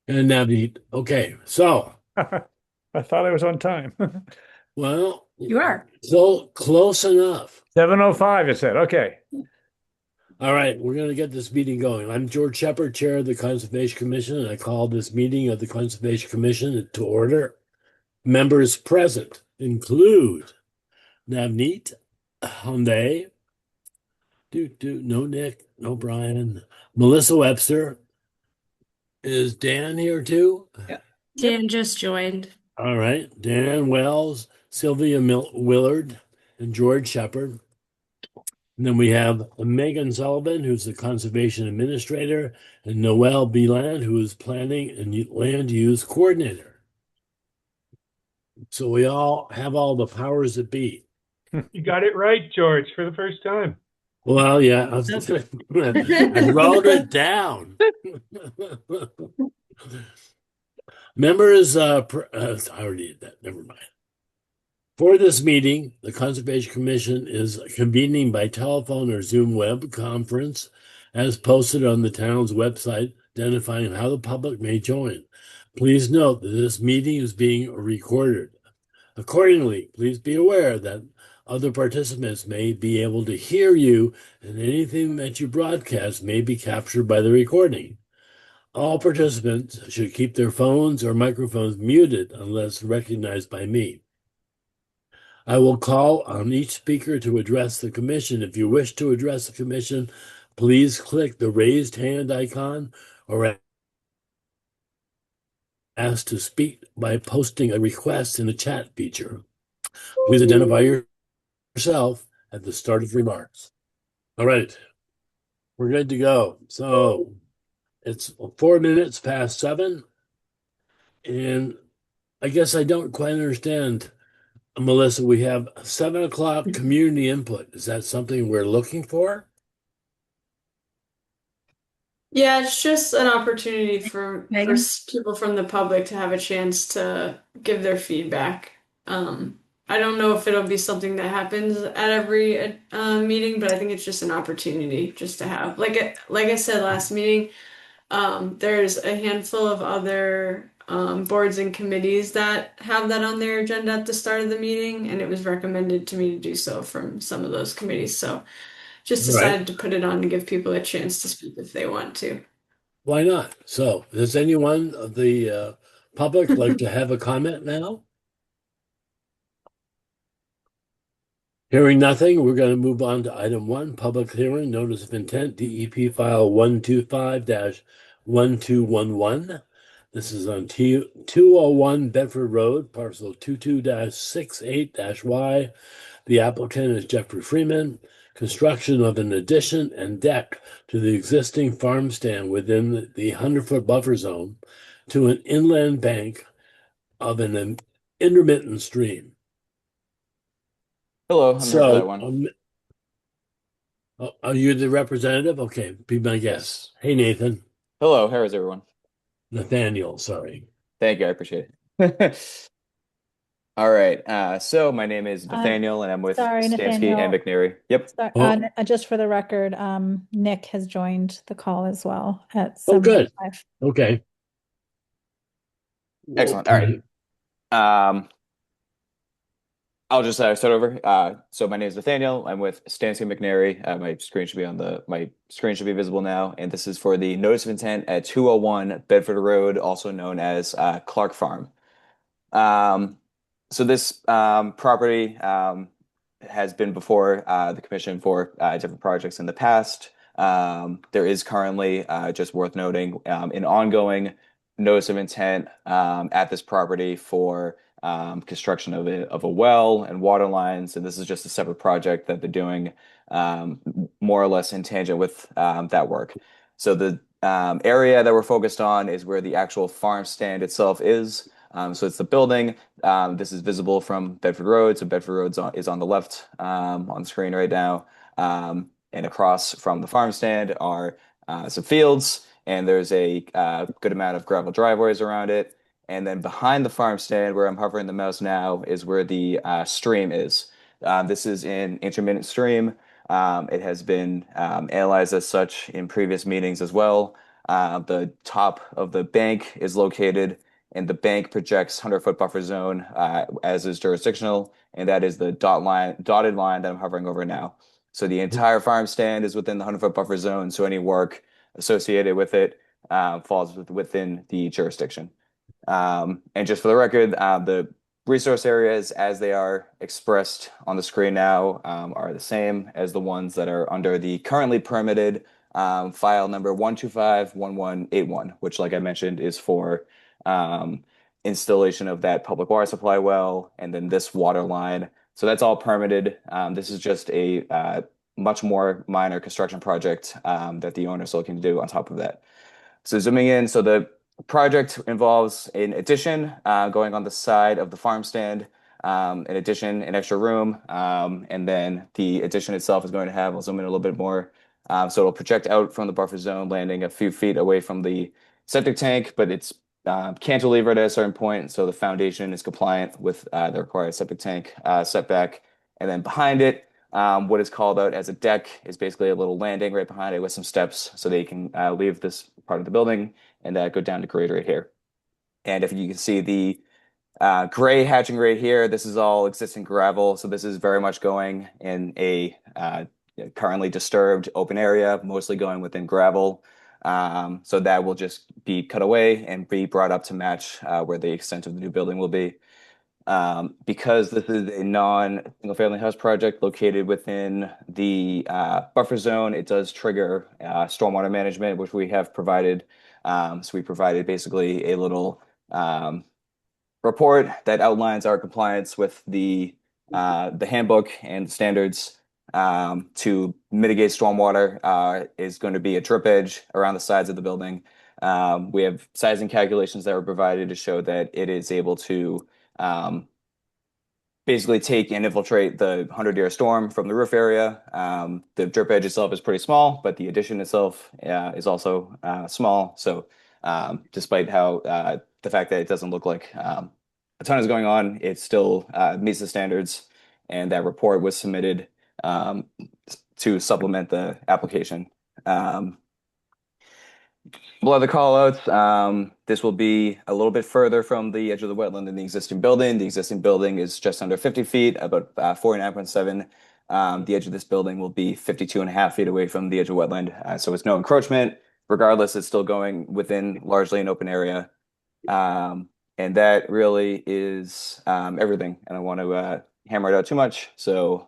And Navneet. Okay, so, I thought I was on time. well, You are. so close enough. 7:05, it said. Okay. All right, we're going to get this meeting going. I'm George Shepard, Chair of the Conservation Commission, and I call this meeting of the Conservation Commission to order. Members present include Navneet, Hyundai, no Nick, no Brian, Melissa Webster. Is Dan here too? Yep. Dan just joined. All right, Dan Wells, Sylvia Willard, and George Shepard. And then we have Megan Sullivan, who's the Conservation Administrator, and Noel Beland, who is Planning and Land Use Coordinator. So we all have all the powers that be. You got it right, George, for the first time. Well, yeah, I wrote it down. Members, I already did that. Never mind. For this meeting, the Conservation Commission is convening by telephone or Zoom web conference as posted on the town's website, identifying how the public may join. Please note that this meeting is being recorded. Accordingly, please be aware that other participants may be able to hear you, and anything that you broadcast may be captured by the recording. All participants should keep their phones or microphones muted unless recognized by me. I will call on each speaker to address the commission. If you wish to address the commission, please click the raised hand icon or ask to speak by posting a request in the chat feature. Please identify yourself at the start of remarks. All right, we're good to go. So it's 4 minutes past 7, and I guess I don't quite understand. Melissa, we have 7 o'clock community input. Is that something we're looking for? Yeah, it's just an opportunity for Megan? people from the public to have a chance to give their feedback. I don't know if it'll be something that happens at every meeting, but I think it's just an opportunity just to have. Like I said last meeting, there's a handful of other boards and committees that have that on their agenda at the start of the meeting, and it was recommended to me to do so from some of those committees. So just All right. decided to put it on to give people a chance to speak if they want to. Why not? So, does anyone of the public like to have a comment now? Hearing nothing, we're going to move on to item 1, public hearing, notice of intent, DEP file 125-1211. This is on 201 Bedford Road, parcel 22-68-Y. The applicant is Jeffrey Freeman. Construction of an addition and deck to the existing farm stand within the 100-foot buffer zone to an inland bank of an intermittent stream. Hello, I'm here for that one. Are you the representative? Okay, be my guest. Hey, Nathan. Hello, how is everyone? Nathaniel, sorry. Thank you, I appreciate it. All right, so my name is Nathaniel, and I'm with Sorry, Stansky and Nathaniel. McNary. Yep. Just for the record, Nick has joined the call as well at Oh, good. 7:05. Okay. Excellent. All right. I'll just start over. So my name is Nathaniel. I'm with Stansky McNary. My screen should be visible now, and this is for the notice of intent at 201 Bedford Road, also known as Clark Farm. So this property has been before the commission for different projects in the past. There is currently, just worth noting, an ongoing notice of intent at this property for construction of a well and water lines, and this is just a separate project that they're doing more or less in tangent with that work. So the area that we're focused on is where the actual farm stand itself is. So it's the building. This is visible from Bedford Road. So Bedford Road is on the left on the screen right now. And across from the farm stand are some fields, and there's a good amount of gravel driveways around it. And then behind the farm stand, where I'm hovering the mouse now, is where the stream is. This is an intermittent stream. It has been analyzed as such in previous meetings as well. The top of the bank is located, and the bank projects 100-foot buffer zone, as is jurisdictional, and that is the dotted line that I'm hovering over now. So the entire farm stand is within the 100-foot buffer zone, so any work associated with it falls within the jurisdiction. And just for the record, the resource areas as they are expressed on the screen now are the same as the ones that are under the currently permitted file number 1251181, which, like I mentioned, is for installation of that public water supply well and then this water line. So that's all permitted. This is just a much more minor construction project that the owner is looking to do on top of that. So zooming in, so the project involves an addition going on the side of the farm stand, an addition, an extra room, and then the addition itself is going to have, I'll zoom in a little bit more, so it'll project out from the buffer zone, landing a few feet away from the septic tank, but it's cantilevered at a certain point, so the foundation is compliant with the required septic tank setback. And then behind it, what is called out as a deck is basically a little landing right behind it with some steps so they can leave this part of the building and go down to grade right here. And if you can see the gray hatching right here, this is all existing gravel. So this is very much going in a currently disturbed open area, mostly going within gravel. So that will just be cut away and be brought up to match where the extent of the new building will be. Because this is a non-single family house project located within the buffer zone, it does trigger stormwater management, which we have provided. So we provided basically a little report that outlines our compliance with the handbook and standards to mitigate stormwater. Is going to be a drip edge around the sides of the building. We have sizing calculations that were provided to show that it is able to basically take and infiltrate the 100-year storm from the roof area. The drip edge itself is pretty small, but the addition itself is also small. So despite how the fact that it doesn't look like a ton is going on, it still meets the standards. And that report was submitted to supplement the application. Below the callouts, this will be a little bit further from the edge of the wetland than the existing building. The existing building is just under 50 feet, about 49.7. The edge of this building will be 52.5 feet away from the edge of wetland. So it's no encroachment. Regardless, it's still going within largely an open area. And that really is everything. And I want to hammer it out too much. So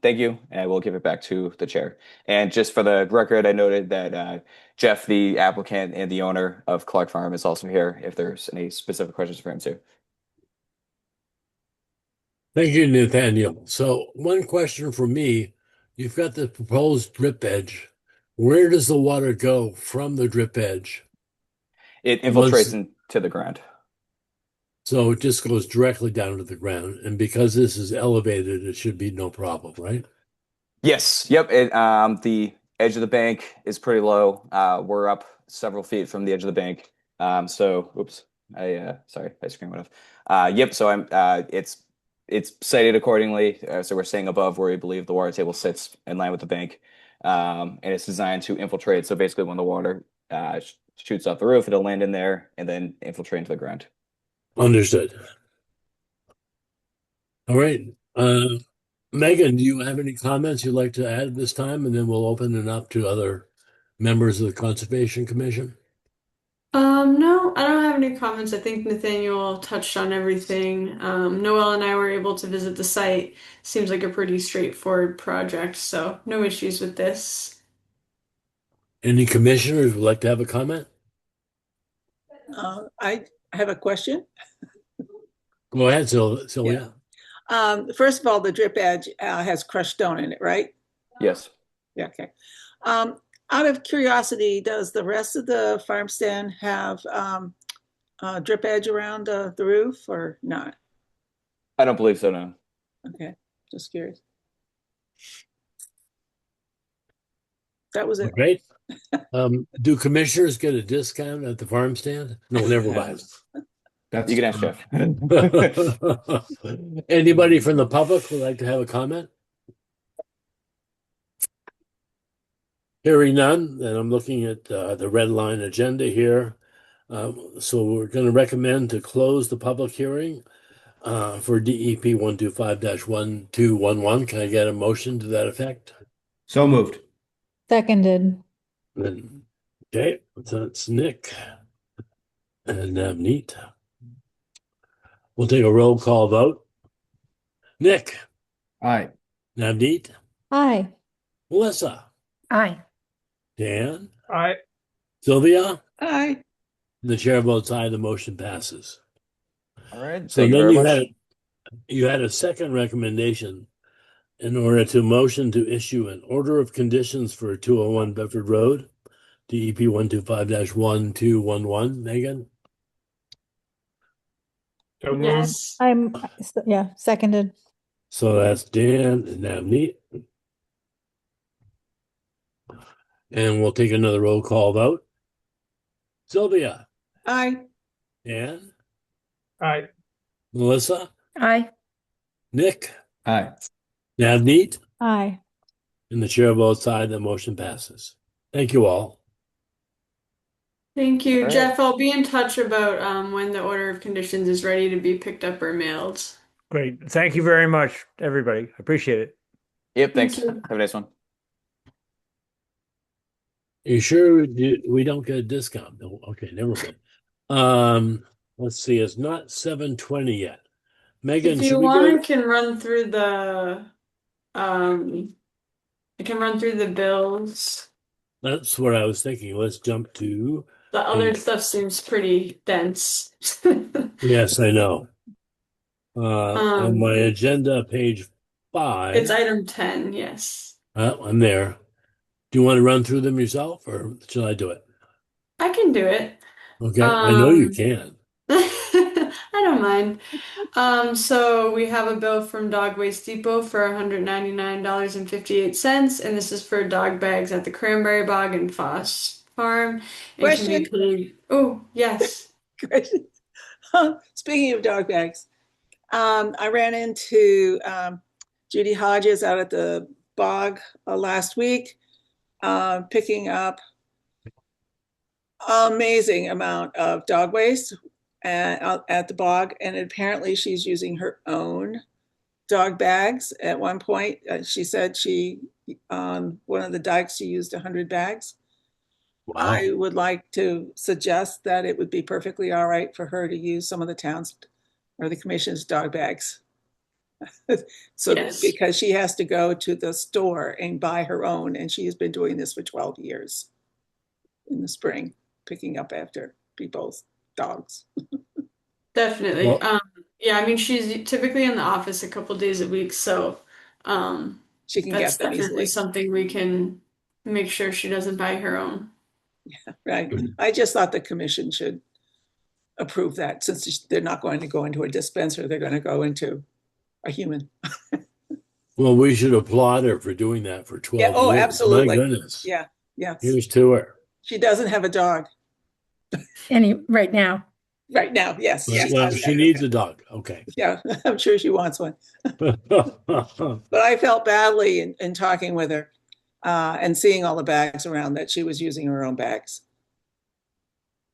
thank you, and I will give it back to the chair. And just for the record, I noted that Jeff, the applicant and the owner of Clark Farm, is also here if there's any specific questions for him too. Thank you, Nathaniel. So one question for me, you've got the proposed drip edge. Where does the water go from the drip edge? It infiltrates into the ground. So it just goes directly down to the ground. And because this is elevated, it should be no problem, right? Yes. Yep. The edge of the bank is pretty low. We're up several feet from the edge of the bank. So, oops, sorry, my screen went off. Yep. So it's sited accordingly. So we're staying above where we believe the water table sits in line with the bank. And it's designed to infiltrate. So basically when the water shoots off the roof, it'll land in there and then infiltrate into the ground. Understood. All right. Megan, do you have any comments you'd like to add at this time? And then we'll open it up to other members of the Conservation Commission. No, I don't have any comments. I think Nathaniel touched on everything. Noel and I were able to visit the site. Seems like a pretty straightforward project, so no issues with this. Any commissioners would like to have a comment? I have a question. Go ahead, Sylvia. First of all, the drip edge has crushed stone in it, right? Yes. Yeah, okay. Out of curiosity, does the rest of the farm stand have drip edge around the roof or not? I don't believe so, no. Okay, just curious. That was it. Great. Do commissioners get a discount at the farm stand? No, never mind. You can ask Jeff. Anybody from the public would like to have a comment? Hearing none, then I'm looking at the red line agenda here. So we're going to recommend to close the public hearing for DEP 125-1211. Can I get a motion to that effect? So moved. Seconded. Then, okay, so it's Nick and Navneet. We'll take a roll call vote. Nick, Aye. Navneet, Aye. Melissa, Aye. Dan, I Sylvia. Aye. The chair votes aye. The motion passes. All right. So Thank you then very you much. had a second recommendation in order to motion to issue an order of conditions for 201 Bedford Road, DEP 125-1211. Megan, so moved. Yes. Yeah, seconded. so that's Dan and Navneet. And we'll take another roll call vote. Sylvia, Aye. Dan, I Melissa, Aye. Nick, Aye. Navneet, Aye. and the chair votes aye. The motion passes. Thank you all. Thank you, All right. Jeff. I'll be in touch about when the order of conditions is ready to be picked up or mailed. Great. Thank you very much, everybody. Appreciate it. Yep. Thanks. you. Have a nice one. You sure we don't get a discount? No, okay, never mind. Let's see, it's not 7:20 yet. Megan, If should you we want, go? I can run through the bills. That's what I was thinking. Let's jump to. The other And- stuff seems pretty dense. Yes, I know. On my agenda, page 5. It's item 10, yes. I'm there. Do you want to run through them yourself, or should I do it? I can do it. Okay, I know you Um, can. I don't mind. So we have a bill from Dog Waste Depot for $199.58, and this is for dog bags at the Cranberry Bog and Foss Farm. And can be paid. Oh, yes. Question. Speaking of dog bags, I ran into Judy Hodges out at the bog last week, picking up amazing amount of dog waste at the bog, and apparently she's using her own dog bags. At one point, she said she on one of the dikes she used 100 bags. Wow. I would like to suggest that it would be perfectly all right for her to use some of the town's or the commission's dog bags. So Yes. because she has to go to the store and buy her own, and she has been doing this for 12 years in the spring, picking up after people's dogs. Definitely. Well- Yeah, I mean, she's typically in the office a couple days a week, so She can that's get them definitely easily. something we can make sure she doesn't buy her own. Right. I just thought the commission should approve that, since they're not going to go into a dispenser, they're going to go into a human. Well, we should applaud her for doing that for 12 Yeah, oh, years. absolutely. My goodness. Yeah, yes. Here's to her. She doesn't have a dog Right now. right now. Yes. yes. Well, she needs a dog. Okay. Yeah, I'm sure she wants one. But I felt badly in talking with her and seeing all the bags around that she was using her own bags.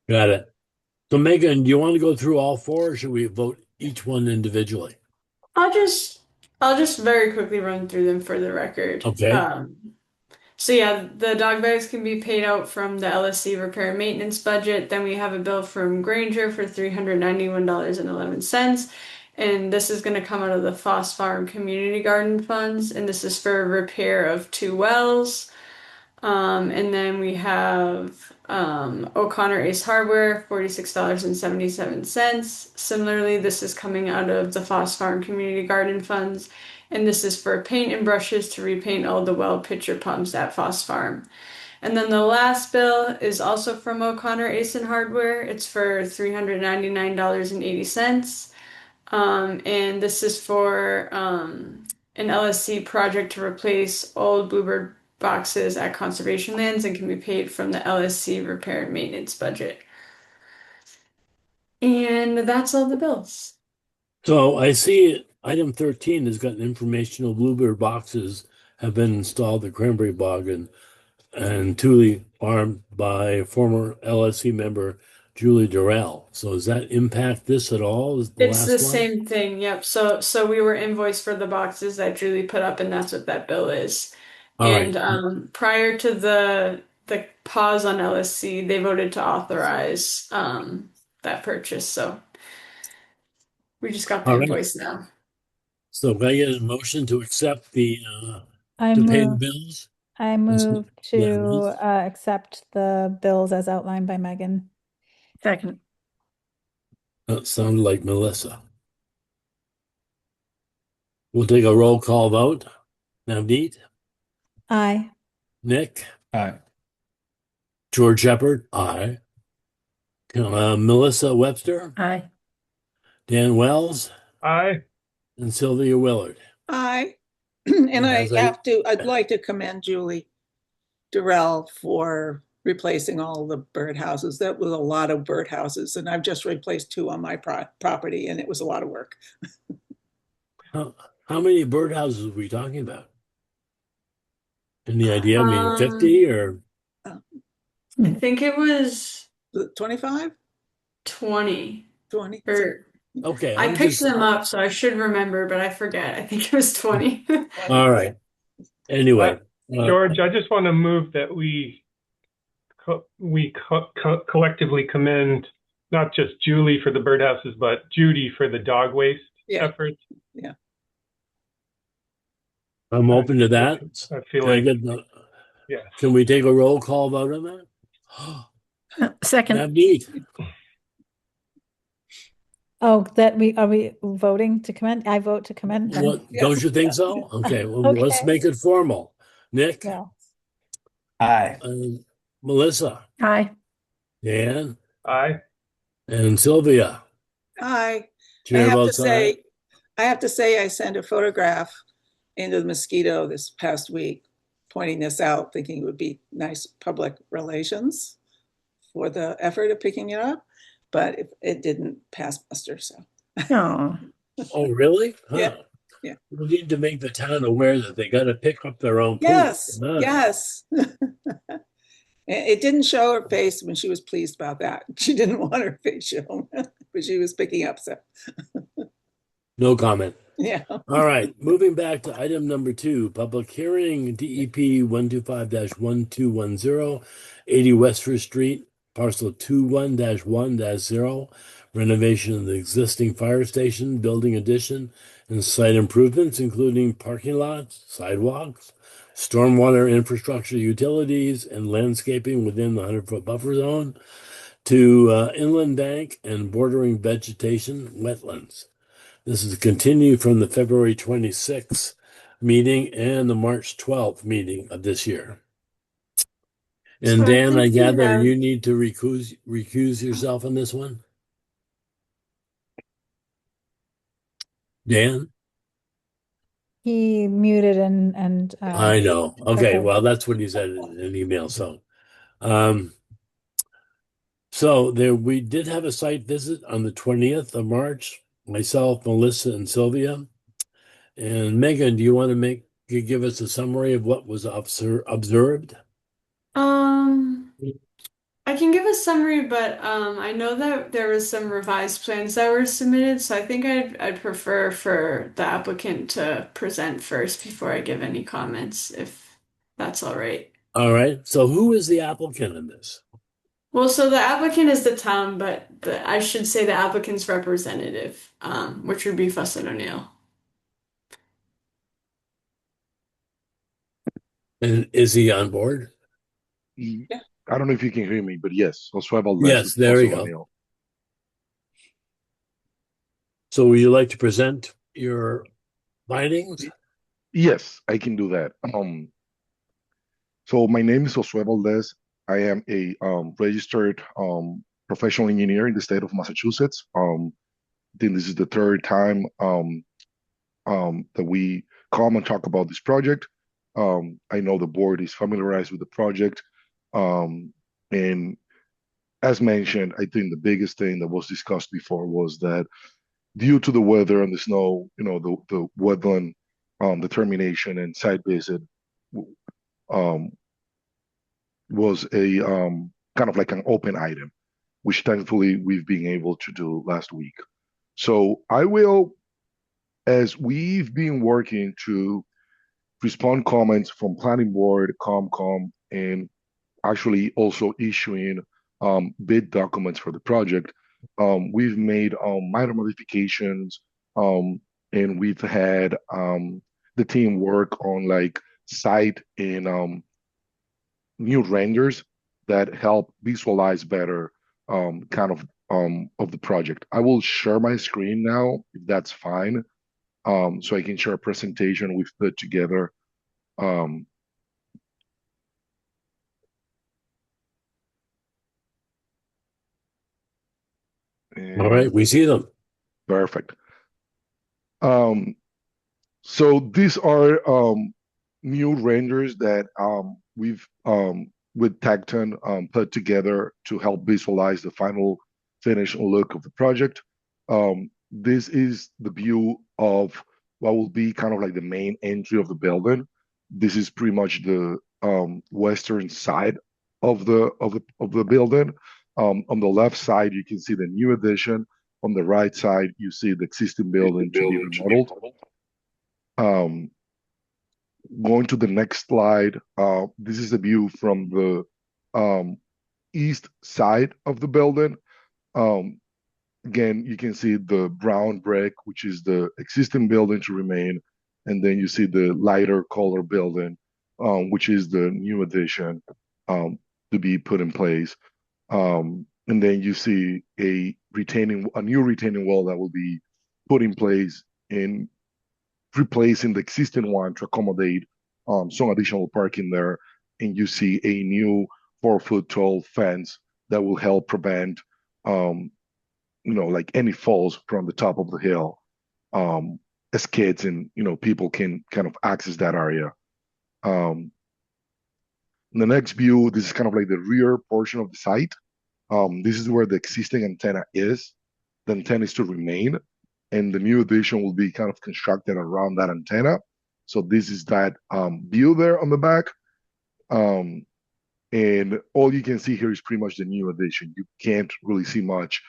Got it. So, Megan, do you want to go through all 4, or should we vote each one individually? I'll just very quickly run through them for the record. Okay. So yeah, the dog bags can be paid out from the LSC repair and maintenance budget. Then we have a bill from Granger for $391.11. And this is going to come out of the Foss Farm Community Garden Funds. And this is for repair of 2 wells. And then we have O'Connor Ace Hardware, $46.77. Similarly, this is coming out of the Foss Farm Community Garden Funds. And this is for paint and brushes to repaint all the well pitcher pumps at Foss Farm. And then the last bill is also from O'Connor Ace and Hardware. It's for $399.80. And this is for an LSC project to replace old Bluebird boxes at conservation lands and can be paid from the LSC repair and maintenance budget. And that's all the bills. So I see item 13 has got an informational Bluebird boxes have been installed at Cranberry Bog and and Thule Farm by former LSC member Julie Durrell. So does that impact this at all? Is the It's the last one? same thing, yep. So we were invoiced for the boxes that Julie put up, and that's what that bill is. All right. And prior to the pause on LSC, they voted to authorize that purchase. So we just got the All right. invoice now. So can I get a motion to accept the I to pay the move, bills? I Let's- move yeah, to let's- accept the bills as outlined by Megan. Second. That sounded like Melissa. We'll take a roll call vote. Navneet, Aye. Nick, Aye. George Shepard, aye. Melissa Webster, Aye. Dan Wells, Aye. and Sylvia Willard. Aye. And As I- I'd like to commend Julie Durrell for replacing all the birdhouses. That was a lot of birdhouses, and I've just replaced 2 on my property, and it was a lot of work. How many birdhouses are we talking about? Any idea? I mean, 50 or I think it was 25, 20 20? or okay. I I'm picked just- them up, so I should remember, but I forget. I think it was 20. All right. Anyway, George, I just want to move that we collectively commend not just Julie for the birdhouses, but Judy for the dog waste Yeah. efforts. I'm open to that. I feel Can I like, get the- yes. Can we take a roll call vote on that? Second. Navneet, Oh, that are we voting to commend? I vote to commend them. what, don't you think so? Okay, well, let's Okay. make it formal. Nick, Yeah. Aye. Melissa, Aye. Dan, Aye. and Sylvia. Aye. Chair votes aye. I have to say, I sent a photograph into the Mosquito this past week, pointing this out, thinking it would be nice public relations for the effort of picking it up, but it didn't pass muster, so. Oh, Oh, really? Huh. Yeah, yeah. We need to make the town aware that they got to pick up their own poop. Yes, Huh. yes. It didn't show her face when she was pleased about that. She didn't want her face shown, but she was picking up, so, No comment. yeah. All right, moving back to item number 2, public hearing, DEP 125-1210, 80 Westford Street, parcel 21-1-0, renovation of the existing fire station, building addition, and site improvements, including parking lots, sidewalks, stormwater infrastructure, utilities, and landscaping within the 100-foot buffer zone, to inland bank and bordering vegetation wetlands. This is continued from the February 26th meeting and the March 12th meeting of this year. And So I Dan, I think we gather have- you need to recuse yourself on this one? Dan? He muted and I know. Okay, okay. well, that's what he said in an email. So there we did have a site visit on the 20th of March. Myself, Melissa, and Sylvia. And Megan, do you want to give us a summary of what was observed? I can give a summary, but I know that there was some revised plans that were submitted, so I think I'd prefer for the applicant to present first before I give any comments, if that's all right. All right. So who is the applicant in this? Well, so the applicant is the town, but I should say the applicant's representative, which would be Fuss and O'Neill. And is he on board? Yeah. I don't know if you can hear me, but yes, Josué Valdez Yes, is there we also go. O'Neill. So would you like to present your findings? Yes, I can do that. So my name is Josué Valdez. I am a registered professional engineer in the state of Massachusetts. I think this is the third time that we come and talk about this project. I know the board is familiarized with the project. And as mentioned, I think the biggest thing that was discussed before was that due to the weather and the snow, the wetland determination and site visit was a kind of like an open item, which thankfully we've been able to do last week. So I will, as we've been working to respond comments from planning board, COMCOM, and actually also issuing bid documents for the project. We've made minor modifications, and we've had the team work on like site and new renders that help visualize better of the project. I will share my screen now, if that's fine, so I can share a presentation we've put together. Um, All right, we see them. Perfect. So these are new renders that we've with Tecton put together to help visualize the final finished look of the project. This is the view of what will be kind of like the main entry of the building. This is pretty much the western side of the building. On the left side, you can see the new addition. On the right side, you see the existing building to be remodeled. Going to the next slide, this is the view from the east side of the building. Again, you can see the brown brick, which is the existing building to remain, and then you see the lighter color building, which is the new addition to be put in place. And then you see a new retaining wall that will be put in place in replacing the existing one to accommodate some additional parking there. And you see a new 4-foot tall fence that will help prevent like any falls from the top of the hill, as kids and people can kind of access that area. In the next view, this is kind of like the rear portion of the site. This is where the existing antenna is. The antenna is to remain, and the new addition will be kind of constructed around that antenna. So this is that view there on the back. And all you can see here is pretty much the new addition. You can't really see much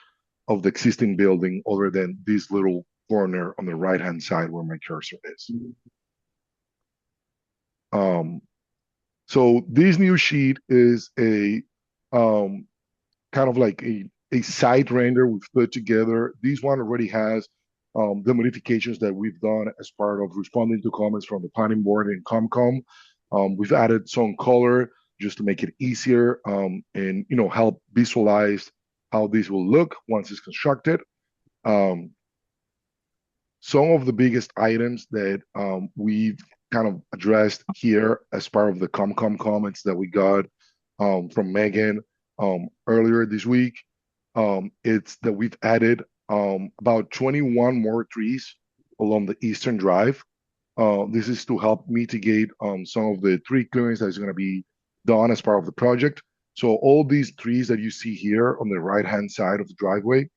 of the existing building other than this little corner on the right-hand side where my cursor is. So this new sheet is a kind of like a site render we've put together. This one already has the modifications that we've done as part of responding to comments from the planning board and COMCOM. We've added some color just to make it easier and help visualize how this will look once it's constructed. Some of the biggest items that we've kind of addressed here as part of the COMCOM comments that we got from Megan earlier this week, it's that we've added about 21 more trees along the eastern drive. This is to help mitigate some of the tree clearance that is going to be done as part of the project. So all these trees that you see here on the right-hand side of the driveway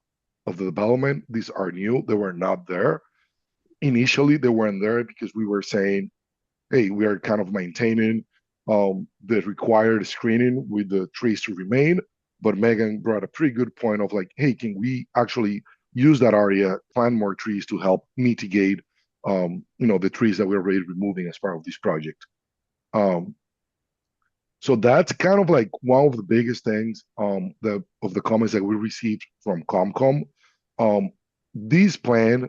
of the development, these are new. They were not there. Initially, they weren't there because we were saying, hey, we are kind of maintaining the required screening with the trees to remain. But Megan brought a pretty good point of like, hey, can we actually use that area, plant more trees to help mitigate, the trees that we're already removing as part of this project. So that's kind of like one of the biggest things of the comments that we received from COMCOM. This plan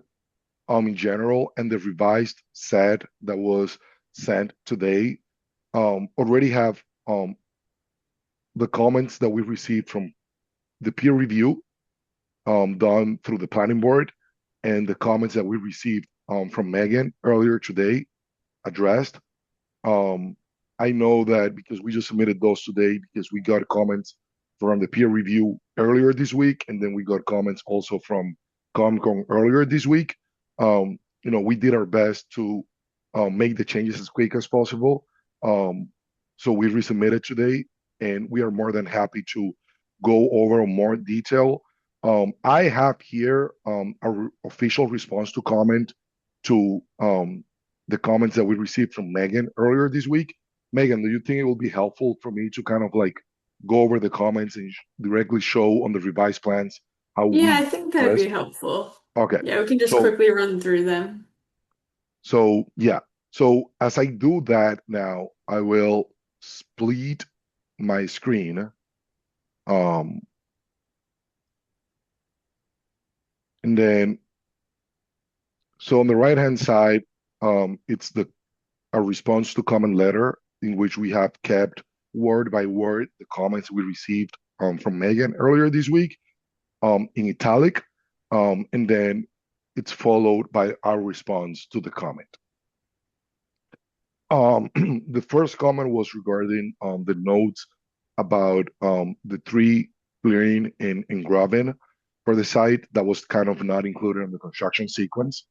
in general and the revised set that was sent today already have the comments that we received from the peer review done through the planning board and the comments that we received from Megan earlier today addressed. I know that because we just submitted those today because we got comments from the peer review earlier this week, and then we got comments also from COMCOM earlier this week. We did our best to make the changes as quick as possible. So we resubmitted today, and we are more than happy to go over more detail. I have here our official response to comment to the comments that we received from Megan earlier this week. Megan, do you think it will be helpful for me to kind of like go over the comments and directly show on the revised plans how Yeah, I we think that'd be address? helpful. Okay, Yeah, we can just so quickly run through them. so yeah, so as I do that now, I will split my screen. And then, so on the right-hand side, it's a response to comment letter in which we have kept word by word the comments we received from Megan earlier this week in italic. And then it's followed by our response to the comment. The first comment was regarding the notes about the tree clearing and grubbing for the site that was kind of not included in the construction sequence.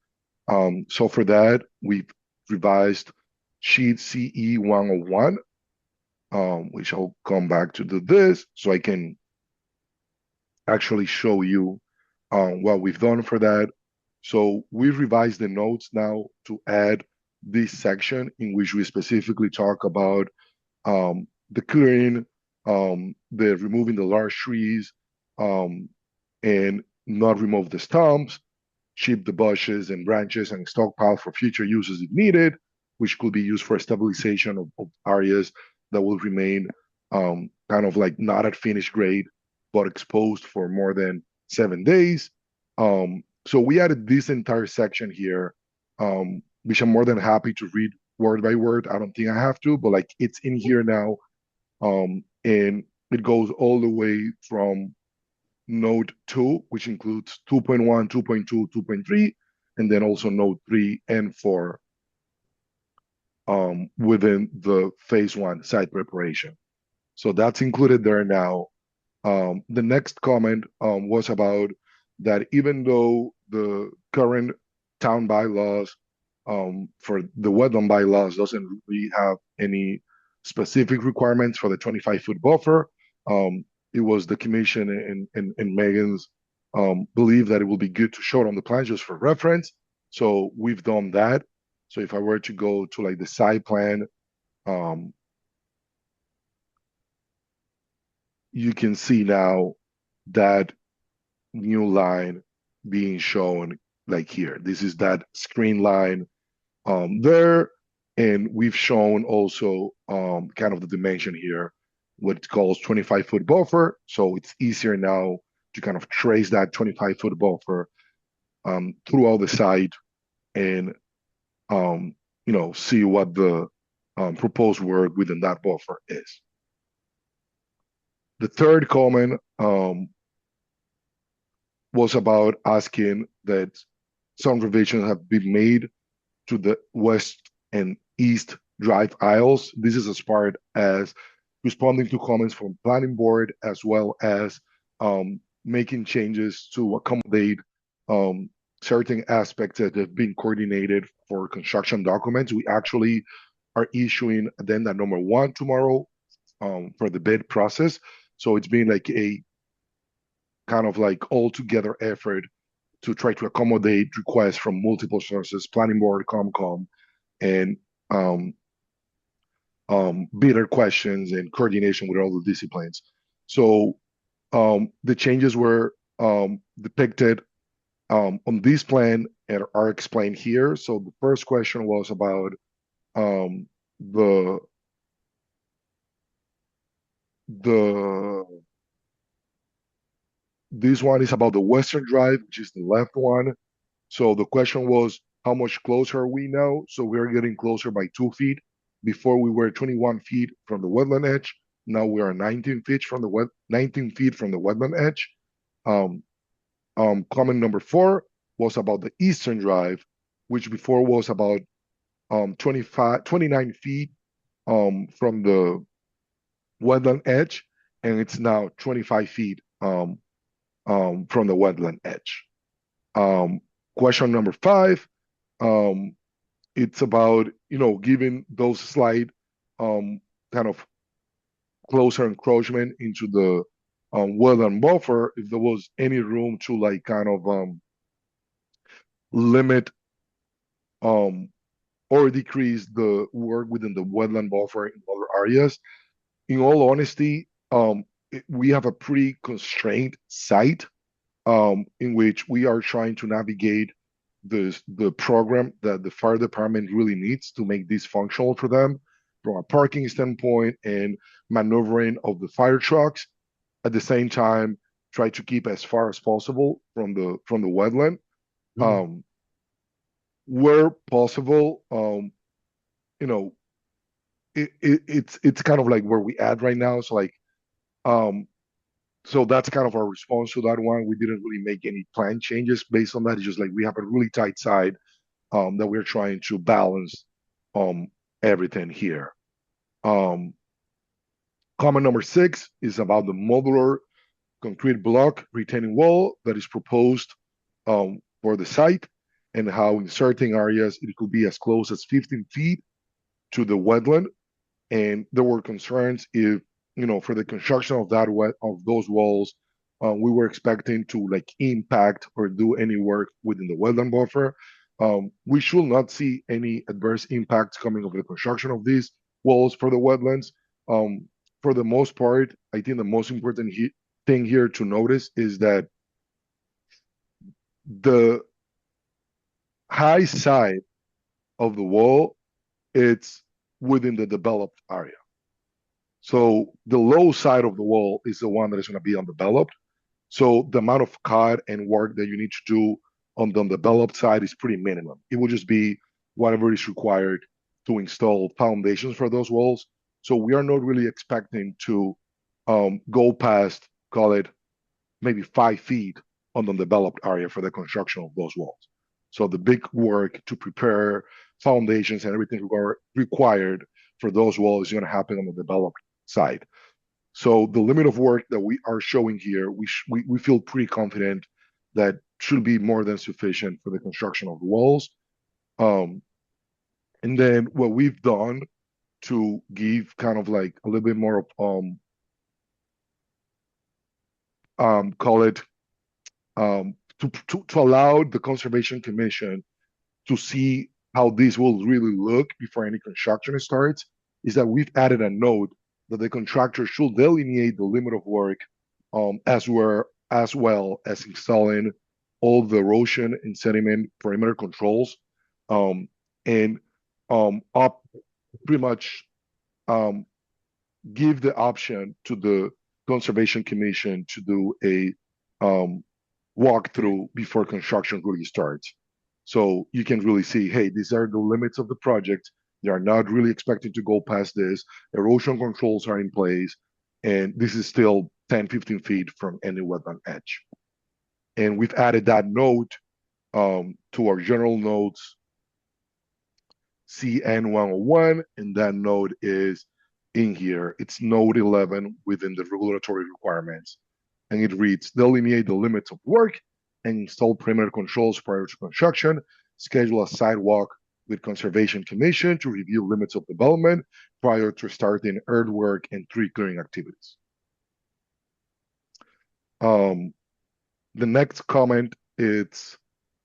So for that, we've revised sheet CE 101, which I'll come back to do this so I can actually show you what we've done for that. So we've revised the notes now to add this section in which we specifically talk about the clearing, the removing the large trees, and not remove the stumps, keep the bushes and branches and stockpile for future uses if needed, which could be used for stabilization of areas that will remain kind of like not at finished grade, but exposed for more than 7 days. So we added this entire section here, which I'm more than happy to read word by word. I don't think I have to, but like it's in here now. And it goes all the way from Note 2, which includes 2.1, 2.2, 2.3, and then also Note 3 and 4 within the phase 1 site preparation. So that's included there now. The next comment was about that even though the current town bylaws for the wetland bylaws doesn't really have any specific requirements for the 25-foot buffer, it was the commission and Megan's belief that it will be good to show it on the plan just for reference. So we've done that. So if I were to go to like the site plan, you can see now that new line being shown like here. This is that screen line there. And we've shown also kind of the dimension here, what it calls 25-foot buffer. So it's easier now to kind of trace that 25-foot buffer throughout the site and see what the proposed work within that buffer is. The third comment was about asking that some revisions have been made to the west and east drive aisles. This is as part as responding to comments from planning board, as well as making changes to accommodate certain aspects that have been coordinated for construction documents. We actually are issuing addenda number 1 tomorrow for the bid process. So it's been like a kind of like all-together effort to try to accommodate requests from multiple sources, planning board, COMCOM, and bidder questions and coordination with all the disciplines. So the changes were depicted on this plan and are explained here. So the first question was about this one is about the western drive, which is the left one. So the question was, how much closer are we now? So we're getting closer by 2 feet. Before we were 21 feet from the wetland edge. Now we are 19 feet from the wetland edge. Comment number 4 was about the eastern drive, which before was about 29 feet from the wetland edge, and it's now 25 feet from the wetland edge. Question number 5, it's about, giving those slight kind of closer encroachment into the wetland buffer, if there was any room to like kind of limit or decrease the work within the wetland buffer in other areas. In all honesty, we have a pretty constrained site in which we are trying to navigate the program that the fire department really needs to make this functional for them from a parking standpoint and maneuvering of the fire trucks. At the same time, try to keep as far as possible from the wetland. Where possible, you know, it's kind of like where we at right now. So like, so that's kind of our response to that one. We didn't really make any plan changes based on that. It's just like we have a really tight side that we're trying to balance everything here. Comment number 6 is about the modular concrete block retaining wall that is proposed for the site, and how in certain areas it could be as close as 15 feet to the wetland. And there were concerns if, you know, for the construction of those walls, we were expecting to like impact or do any work within the wetland buffer. We should not see any adverse impacts coming of the construction of these walls for the wetlands. For the most part, I think the most important thing here to notice is that the high side of the wall, it's within the developed area. So the low side of the wall is the one that is going to be undeveloped. So the amount of cut and work that you need to do on the undeveloped side is pretty minimum. It will just be whatever is required to install foundations for those walls. So we are not really expecting to go past, call it maybe 5 feet on the developed area for the construction of those walls. So the big work to prepare foundations and everything required for those walls is going to happen on the developed side. So the limit of work that we are showing here, we feel pretty confident that should be more than sufficient for the construction of the walls. And then what we've done to give kind of like a little bit more call it to allow the Conservation Commission to see how this will really look before any construction starts, is that we've added a note that the contractor should delineate the limit of work as well as installing all the erosion and sediment perimeter controls and pretty much give the option to the Conservation Commission to do a walkthrough before construction really starts. So you can really see, hey, these are the limits of the project. They are not really expected to go past this. Erosion controls are in place, and this is still 10, 15 feet from any wetland edge. And we've added that note to our general notes CN101, and that note is in here. It's note 11 within the regulatory requirements. And it reads, delineate the limits of work and install perimeter controls prior to construction. Schedule a sidewalk with Conservation Commission to review limits of development prior to starting earthwork and tree clearing activities. The next comment is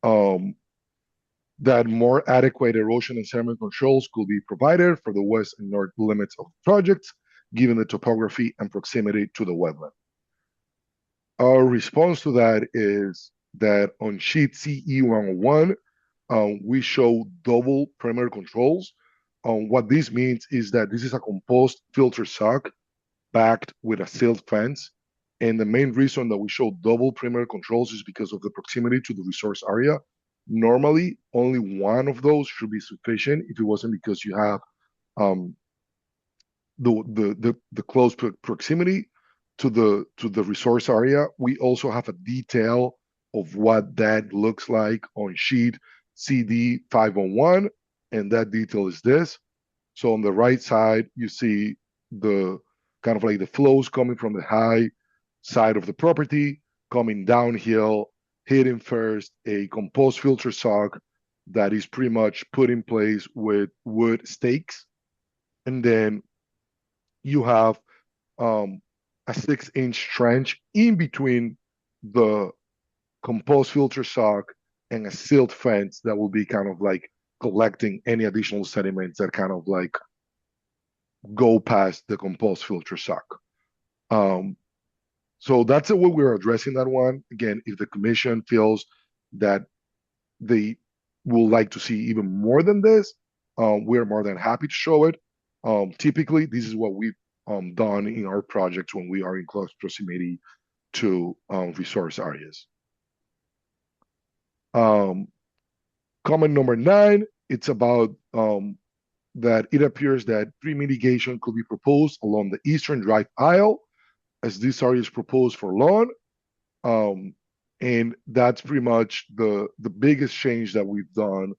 that more adequate erosion and sediment controls could be provided for the west and north limits of the project, given the topography and proximity to the wetland. Our response to that is that on sheet CE101, we show double perimeter controls. What this means is that this is a composed filter sock backed with a sealed fence. And the main reason that we show double perimeter controls is because of the proximity to the resource area. Normally, only one of those should be sufficient if it wasn't because you have the close proximity to the resource area. We also have a detail of what that looks like on sheet CD 501, and that detail is this. So on the right side, you see the kind of like the flows coming from the high side of the property, coming downhill, hitting first a composed filter sock that is pretty much put in place with wood stakes. And then you have a 6-inch trench in between the composed filter sock and a sealed fence that will be kind of like collecting any additional sediments that kind of like go past the compost filter suck. So that's the way we're addressing that one. Again, if the commission feels that they would like to see even more than this, we're more than happy to show it. Typically, this is what we've done in our projects when we are in close proximity to resource areas. Comment number 9, it's about that it appears that tree mitigation could be proposed along the eastern drive aisle, as this area is proposed for lawn. And that's pretty much the biggest change that we've done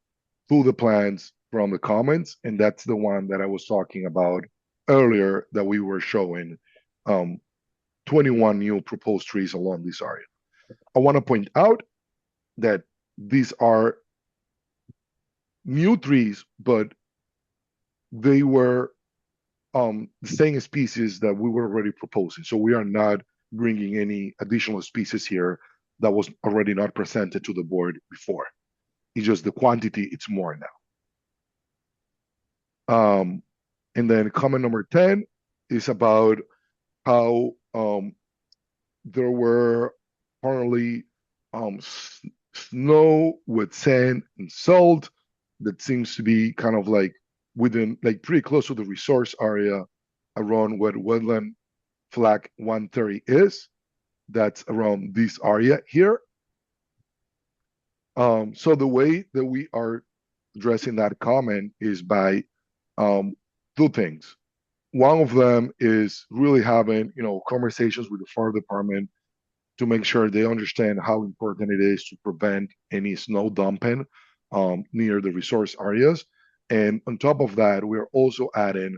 to the plans from the comments, and that's the one that I was talking about earlier, that we were showing 21 new proposed trees along this area. I want to point out that these are new trees, but they were the same species that we were already proposing. So we are not bringing any additional species here that was already not presented to the board before. It's just the quantity, it's more now. And then comment number 10 is about how there were apparently snow with sand and salt that seems to be kind of like within, like pretty close to the resource area around where wetland flag 130 is. That's around this area here. So the way that we are addressing that comment is by 2 things. One of them is really having, conversations with the fire department to make sure they understand how important it is to prevent any snow dumping near the resource areas. And on top of that, we're also adding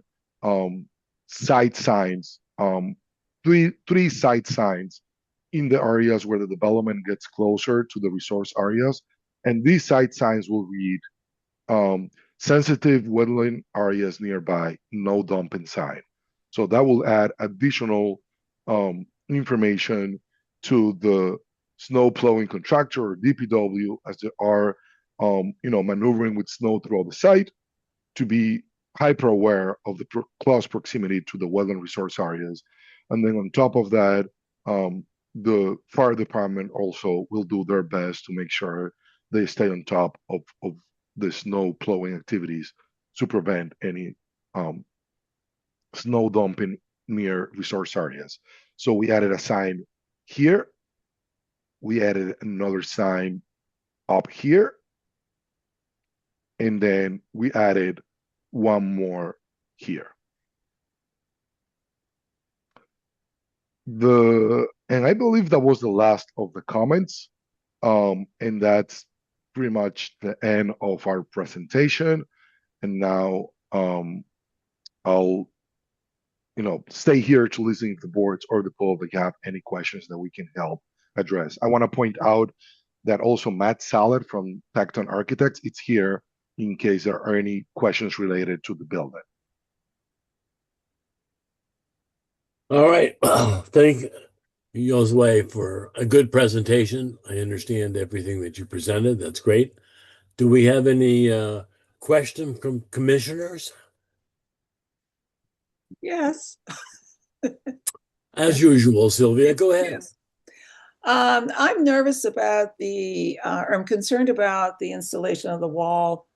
site signs, 3 site signs in the areas where the development gets closer to the resource areas. And these site signs will read sensitive wetland areas nearby, no dumping sign. So that will add additional information to the snow plowing contractor or DPW as they are maneuvering with snow throughout the site, to be hyper aware of the close proximity to the wetland resource areas. And then on top of that, the fire department also will do their best to make sure they stay on top of the snow plowing activities to prevent any snow dumping near resource areas. So we added a sign here. We added another sign up here. And then we added one more here. And I believe that was the last of the comments. And that's pretty much the end of our presentation. And now I'll stay here to listen if the boards or the public have any questions that we can help address. I want to point out that also Matt Salad from Tecton Architects, it's here in case there are any questions related to the building. All right. Thank you, Josue, for a good presentation. I understand everything that you presented. That's great. Do we have any questions from commissioners? Yes. As usual, Sylvia, go ahead. Yes. I'm nervous about I'm concerned about the installation of the wall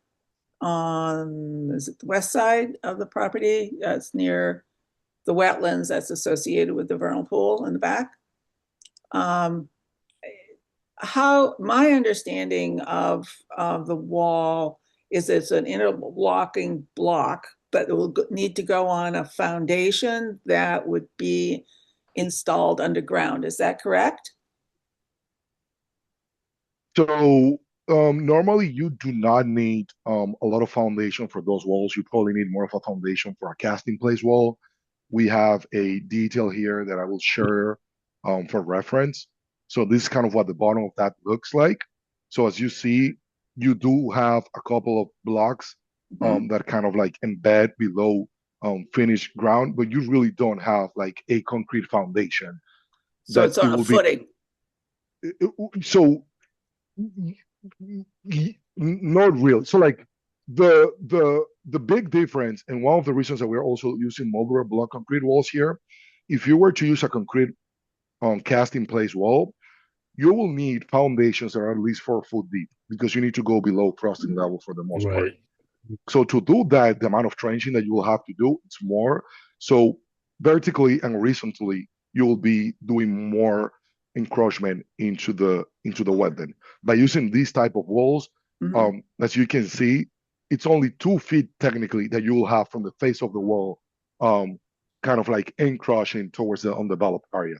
on, is it the west side of the property? It's near the wetlands that's associated with the vernal pool in the back. My understanding of the wall is it's an interlocking block, but it will need to go on a foundation that would be installed underground. Is that correct? So normally you do not need a lot of foundation for those walls. You probably need more of a foundation for a casting place wall. We have a detail here that I will share for reference. So this is kind of what the bottom of that looks like. So as you see, you do have a couple of blocks that kind of like embed below finished ground, but you really don't have like a concrete foundation. So it's on a footing. So not really. So like the big difference, and one of the reasons that we're also using modular block concrete walls here, if you were to use a concrete cast in place wall, you will need foundations that are at least 4 foot deep because you need to go below crusting level for the most part. Right. So to do that, the amount of trenching that you will have to do, it's more. So vertically and horizontally, you will be doing more encroachment into the wetland. By using these type of walls, Mhm. as you can see, it's only 2 feet technically that you will have from the face of the wall, kind of like encroaching towards the undeveloped area.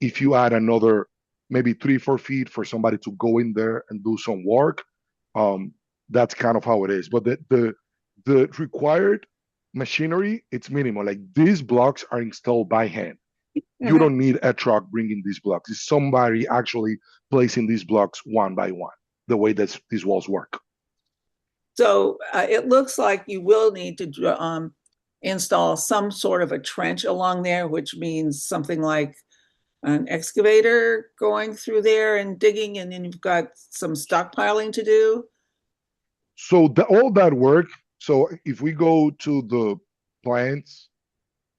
If you add another maybe 3-4 feet for somebody to go in there and do some work, that's kind of how it is. But the required machinery, it's minimal. Like these blocks are installed by hand. You Mhm. don't need a truck bringing these blocks. It's somebody actually placing these blocks one by one, the way that these walls work. So it looks like you will need to install some sort of a trench along there, which means something like an excavator going through there and digging, and then you've got some stockpiling to do. So all that work. So if we go to the plants,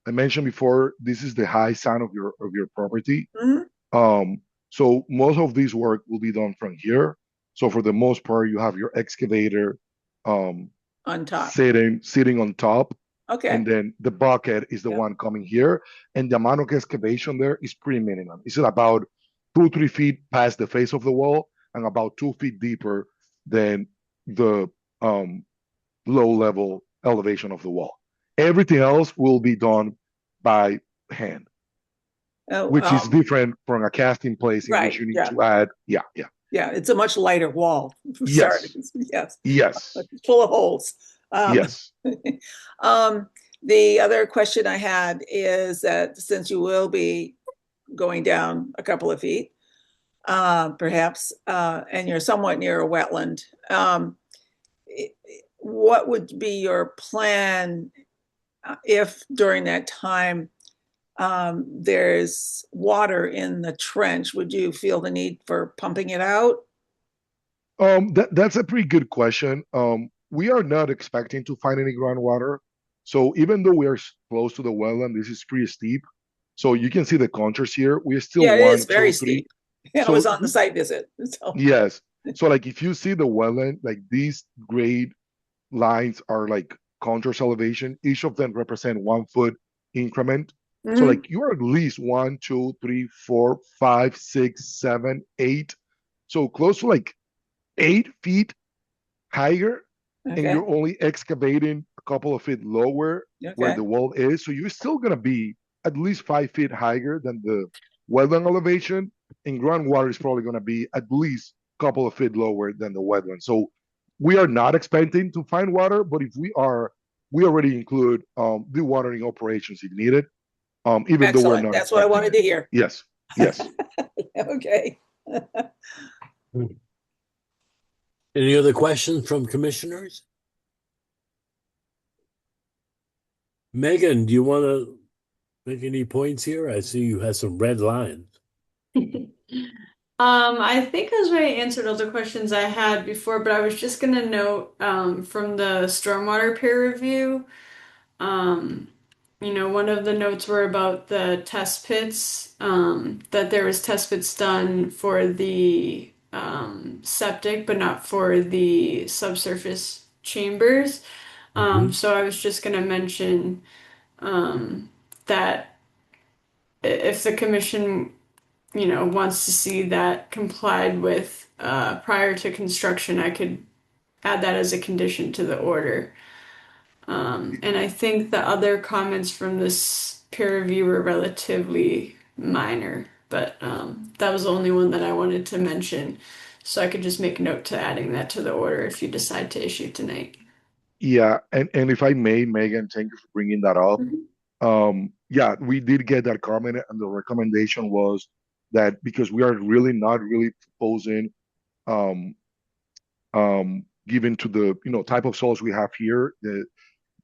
I mentioned before, this is the high side of your property. Mhm. So most of this work will be done from here. So for the most part, you have your excavator On top. sitting on top, Okay. and then the bucket is the Yeah. one coming here, and the amount of excavation there is pretty minimum. It's about 2-3 feet past the face of the wall and about 2 feet deeper than the low level elevation of the wall. Everything else will be done by hand, Oh, which is different from a casting place in right, which you need yeah. to add. Yeah. yeah, it's a much lighter wall. for Yes. starters. Yes. Yes. It's full of holes. Yes. The other question I had is that since you will be going down a couple of feet, perhaps, and you're somewhat near a wetland, what would be your plan if during that time there's water in the trench? Would you feel the need for pumping it out? That's a pretty good question. We are not expecting to find any groundwater. So even though we are close to the wetland, this is pretty steep. So you can see the contours here. We are still Yeah, it one, is very 2, 3. steep. And I So was on the site visit. So. yes. So like if you see the wetland, like these grade lines are like contours elevation. Each of them represent 1 foot increment. So Mhm. like you are at least 1, 2, 3, 4, 5, 6, 7, 8. So close to like 8 feet higher, and Okay. you're only excavating a couple of feet lower where Okay. the wall is. So you're still gonna be at least 5 feet higher than the wetland elevation, and groundwater is probably gonna be at least a couple of feet lower than the wetland. So we are not expecting to find water, but if we are, we already include dewatering operations if needed. Even though we're Excellent. not That's what I expecting wanted it. to hear. Yes. Yes. Okay. Any other questions from commissioners? Megan, do you want to make any points here? I see you have some red lines. I think I was ready to answer all the questions I had before, but I was just gonna note from the stormwater peer review, one of the notes were about the test pits, that there was test pits done for the septic, but not for the subsurface chambers. So I was just gonna mention that if the commission wants to see that complied with prior to construction, I could add that as a condition to the order. And I think the other comments from this peer review were relatively minor, but that was the only one that I wanted to mention. So I could just make note to adding that to the order if you decide to issue tonight. Yeah, and if I may, Megan, thank you for bringing that up. Yeah, we did get that comment, and the recommendation was that because we are really not really proposing given to the type of soils we have here, the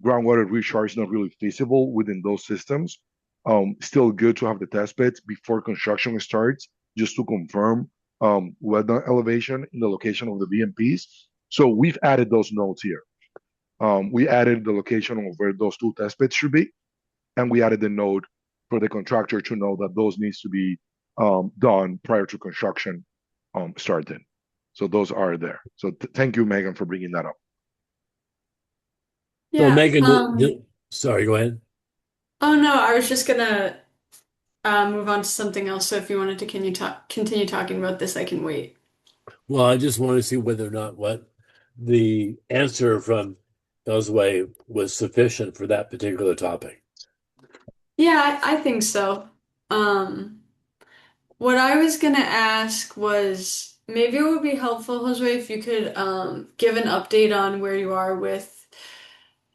groundwater recharge is not really feasible within those systems. Still good to have the test pits before construction starts, just to confirm wetland elevation in the location of the VMPs. So we've added those notes here. We added the location of where those two test pits should be, and we added the note for the contractor to know that those needs to be done prior to construction starting. So those are there. So thank you, Megan, for bringing that up. So Yeah. Megan, sorry, go ahead. Oh no, I was just gonna move on to something else. So if you wanted to continue talking about this, I can wait. Well, I just want to see whether or not what the answer from Elseway was sufficient for that particular topic. Yeah, I think so. What I was gonna ask was maybe it would be helpful, Josue, if you could give an update on where you are with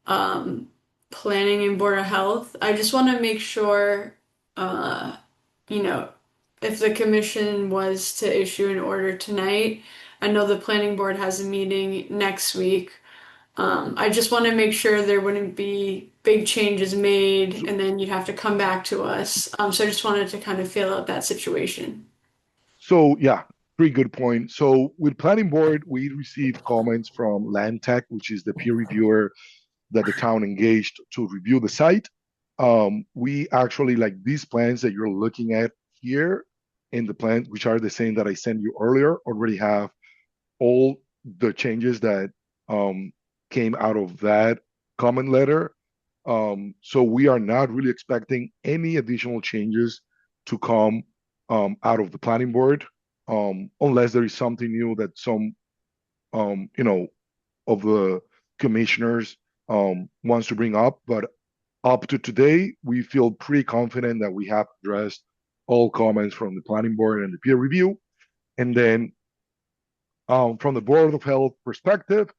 um, planning and Board of Health. I just want to make sure, uh, you know, if the commission was to issue an order tonight. I know the planning board has a meeting next week. I just want to make sure there wouldn't be big changes made and then you'd have to come back to us. So I just wanted to kind of feel out that situation. So yeah, pretty good point. So with planning board, we received comments from Land Tech, which is the peer reviewer that the town engaged to review the site. We actually like these plans that you're looking at here in the plan, which are the same that I sent you earlier, already have all the changes that came out of that comment letter. So we are not really expecting any additional changes to come out of the planning board, unless there is something new that some, of the commissioners wants to bring up. But up to today, we feel pretty confident that we have addressed all comments from the planning board and the peer review. And then from the Board of Health perspective,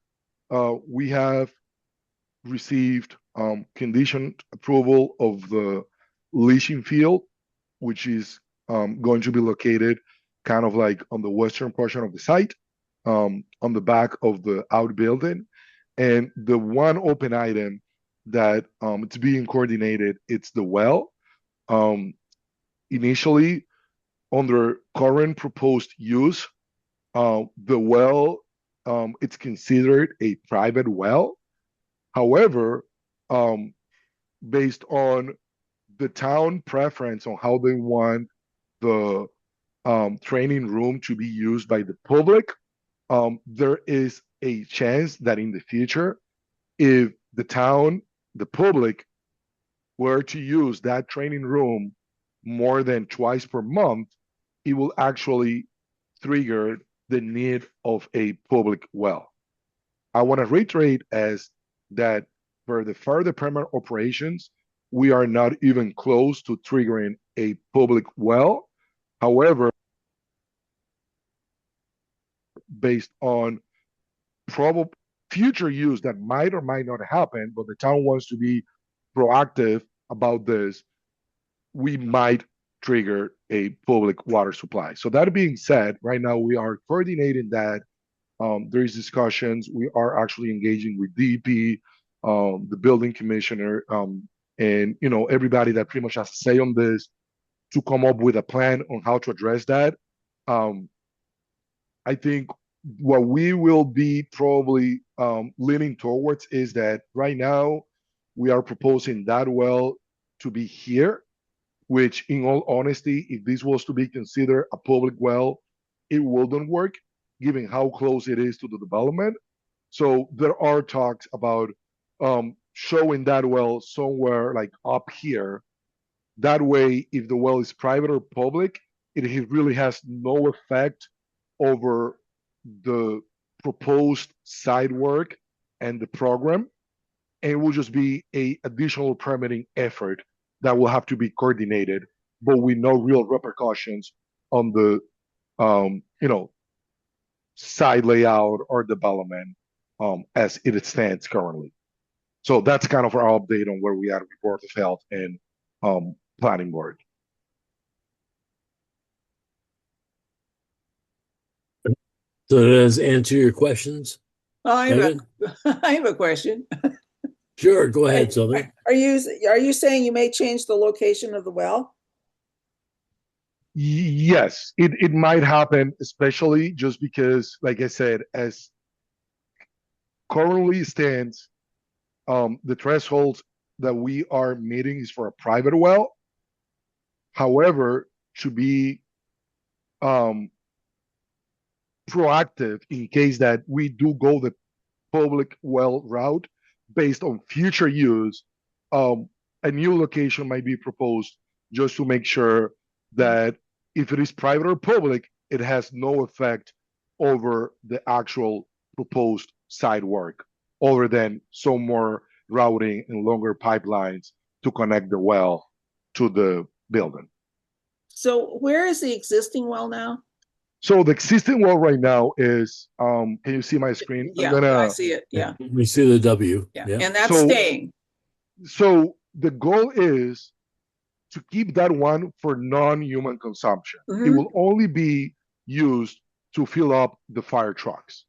we have received conditioned approval of the leaching field, which is going to be located kind of like on the western portion of the site, on the back of the outbuilding. And the one open item that it's being coordinated, it's the well. Initially, under current proposed use, the well, it's considered a private well. However, based on the town preference on how they want the training room to be used by the public, there is a chance that in the future, if the town, the public, were to use that training room more than twice per month, it will actually trigger the need of a public well. I want to reiterate as that for the fire department operations, we are not even close to triggering a public well. However, based on probable future use that might or might not happen, but the town wants to be proactive about this, we might trigger a public water supply. So that being said, right now we are coordinating that. There is discussions. We are actually engaging with DEP, the building commissioner, and everybody that pretty much has to say on this to come up with a plan on how to address that. I think what we will be probably leaning towards is that right now we are proposing that well to be here, which in all honesty, if this was to be considered a public well, it wouldn't work given how close it is to the development. So there are talks about showing that well somewhere like up here. That way, if the well is private or public, it really has no effect over the proposed site work and the program. And it will just be a additional permitting effort that will have to be coordinated, but with no real repercussions on the site layout or development as it stands currently. So that's kind of our update on where we are with Board of Health and Planning Board. So does that answer your questions? Well, Megan? I have a question. Sure, go ahead, Sylvia. Are you saying you may change the location of the well? Yes, it might happen, especially just because, like I said, as currently stands, the thresholds that we are meeting is for a private well. However, to be proactive in case that we do go the public well route based on future use, a new location might be proposed just to make sure that if it is private or public, it has no effect over the actual proposed site work, other than some more routing and longer pipelines to connect the well to the building. So where is the existing well now? So the existing well right now is, can you see my screen? Yeah, I see it. Yeah, We see the W. yeah. Yeah. And that's So- staying. So the goal is to keep that one for non-human consumption. It Mhm. will only be used to fill up the fire trucks,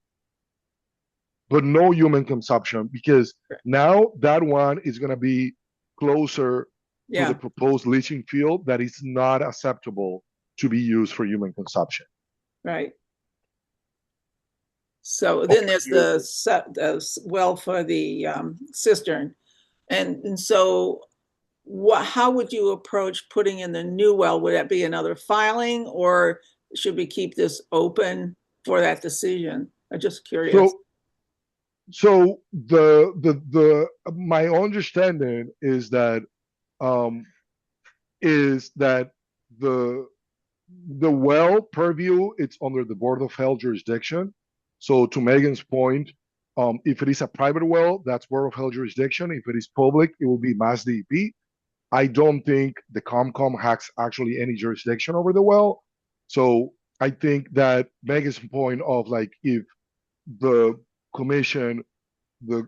but no human consumption, because now that one is going to be closer to Yeah, the proposed leaching field that is not acceptable to be used for human consumption. right. So then there's the well for the cistern. And so how would you approach putting in the new well? Would that be another filing, or should we keep this open for that decision? I'm just curious. So the my understanding is that the well purview, it's under the Board of Health jurisdiction. So to Megan's point, if it is a private well, that's Board of Health jurisdiction. If it is public, it will be Mass DEP. I don't think the COMCOM has actually any jurisdiction over the well. So I think that Megan's point of like, if the commission, the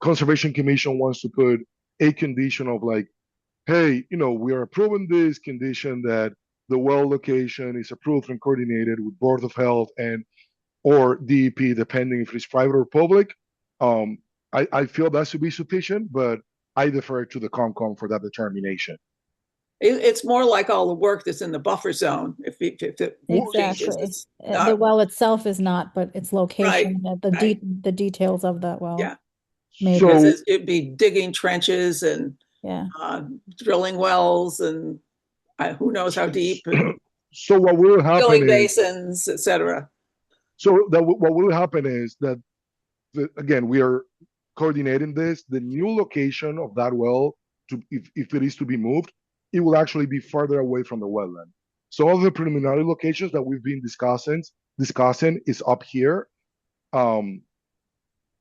Conservation Commission wants to put a condition of like, hey, we are approving this condition that the well location is approved and coordinated with Board of Health and or DEP, depending if it's private or public. I feel that should be sufficient, but I defer to the COMCOM for that determination. It's more like all the work that's in the buffer zone. If it changes, Exactly. it's The not, well itself is not, but its location, the details of that well. Yeah. Maybe. So- because it'd be digging trenches and Yeah. drilling wells and who knows how deep, and So what will happen filling is, basins, etc. so that what will happen is that, again, we are coordinating this. The new location of that well, if it is to be moved, it will actually be further away from the wetland. Some of the preliminary locations that we've been discussing is up here.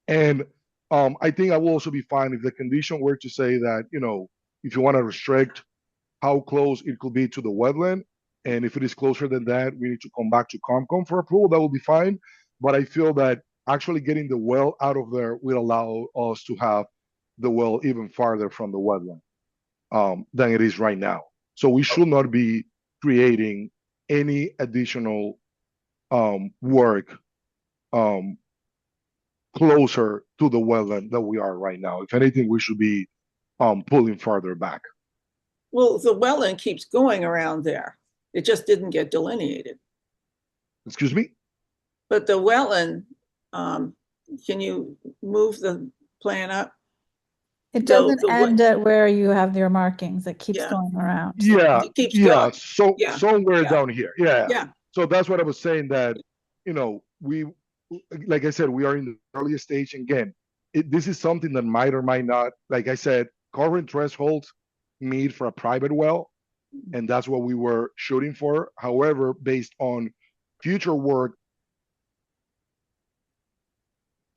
I think I will also be fine if the condition were to say that, if you want to restrict how close it could be to the wetland, and if it is closer than that, we need to come back to COMCOM for approval, that will be fine. But I feel that actually getting the well out of there will allow us to have the well even farther from the wetland than it is right now. So we should not be creating any additional work closer to the wetland than we are right now. If anything, we should be pulling farther back. Well, the wetland keeps going around there. It just didn't get delineated. Excuse me? But the wetland, can you move the plan up? It So doesn't the end at where you have your markings. It keeps Yeah. going around. Yeah, It keeps yeah. going. So Yeah. somewhere Yeah. down here. Yeah. Yeah. So that's what I was saying, that, we, like I said, we are in the earliest stage. Again, this is something that might or might not, like I said, current thresholds meet for a private well, and that's what we were shooting for. However, based on future work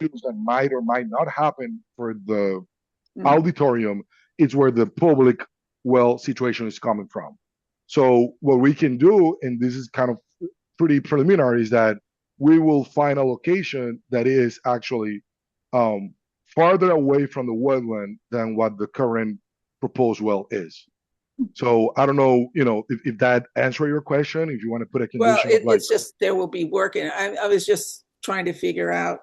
that might or might not happen for the auditorium, it's where the public well situation is coming from. So what we can do, and this is kind of pretty preliminary, is that we will find a location that is actually farther away from the wetland than what the current proposed well is. So I don't know, if that answers your question, if you want to put a Well, condition of like, it's just, there will be work in it. I was just trying to figure out.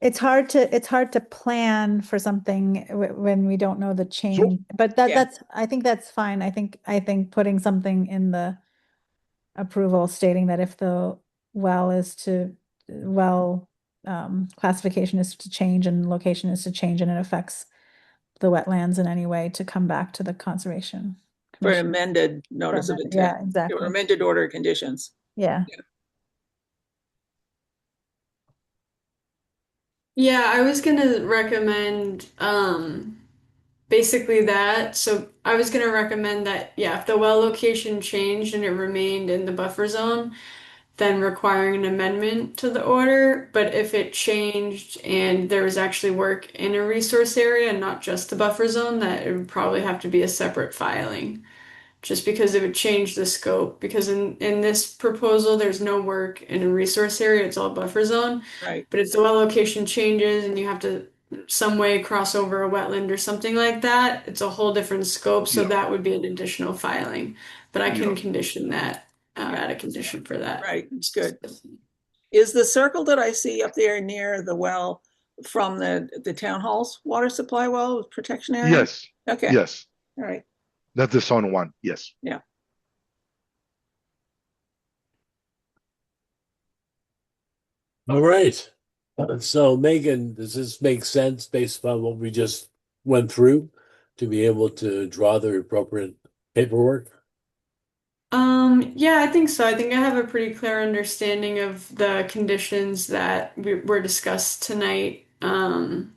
It's hard to plan for something when we don't know the change, but Yeah. I think that's fine. I think putting something in the approval stating that if the well classification is to change and location is to change and it affects the wetlands in any way, to come back to the Conservation For an Commission. amended notice of amended- intent. yeah, exactly. Or amended order of conditions. Yeah. Yeah, I was gonna recommend basically that. So I was gonna recommend that, yeah, if the well location changed and it remained in the buffer zone, then requiring an amendment to the order. But if it changed and there was actually work in a resource area and not just the buffer zone, that it would probably have to be a separate filing. Just because it would change the scope. Because in this proposal, there's no work in a resource area, it's all buffer zone. Right. But if the well location changes and you have to some way cross over a wetland or something like that, it's a whole different scope. So Yeah. that would be an additional filing. But I can Yeah. condition that, add a condition for that. Right, good. Is the circle that I see up there near the well from the town hall's water supply well with protection area? Yes, Okay. yes, All right. that's the zone one. Yes. All right. So Megan, does this make sense based upon what we just went through to be able to draw the appropriate paperwork? Yeah, I think so. I think I have a pretty clear understanding of the conditions that were discussed tonight. And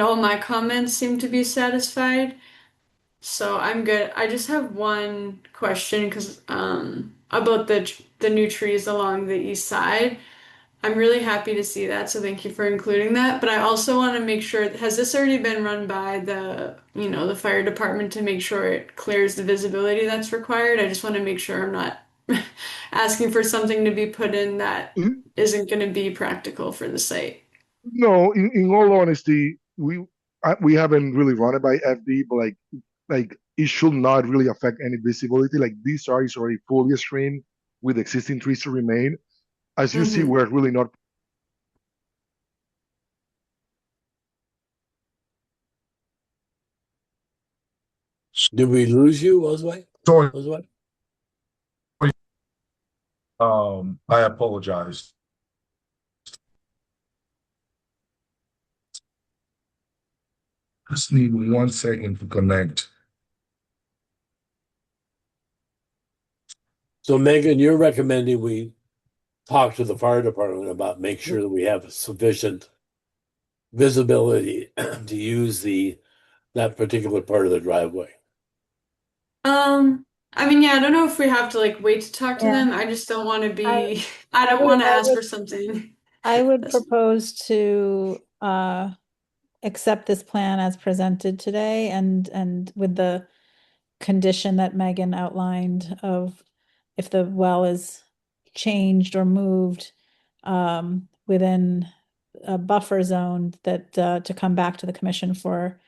all my comments seem to be satisfied. So I'm good. I just have one question because about the new trees along the east side. I'm really happy to see that, so thank you for including that. But I also want to make sure, has this already been run by the fire department to make sure it clears the visibility that's required? I just want to make sure I'm not asking for something to be put in that Mhm. isn't going to be practical for the site. No, in all honesty, we haven't really run it by FD, but like it should not really affect any visibility. Like this area is already fully screened with existing trees to remain. As you see, Mhm. we're really not. Did we lose you, Oswald? Sorry, Oswald? I apologize. Just need 1 second to connect. So Megan, you're recommending we talk to the fire department about make sure that we have sufficient visibility to use that particular part of the driveway. I mean, yeah, I don't know if we have to like wait to talk to Yeah. them. I just don't want to be, I- I don't I want to would- I ask would- for something. I would That's- propose to accept this plan as presented today and with the condition that Megan outlined of if the well is changed or moved within a buffer zone, that to come back to the commission for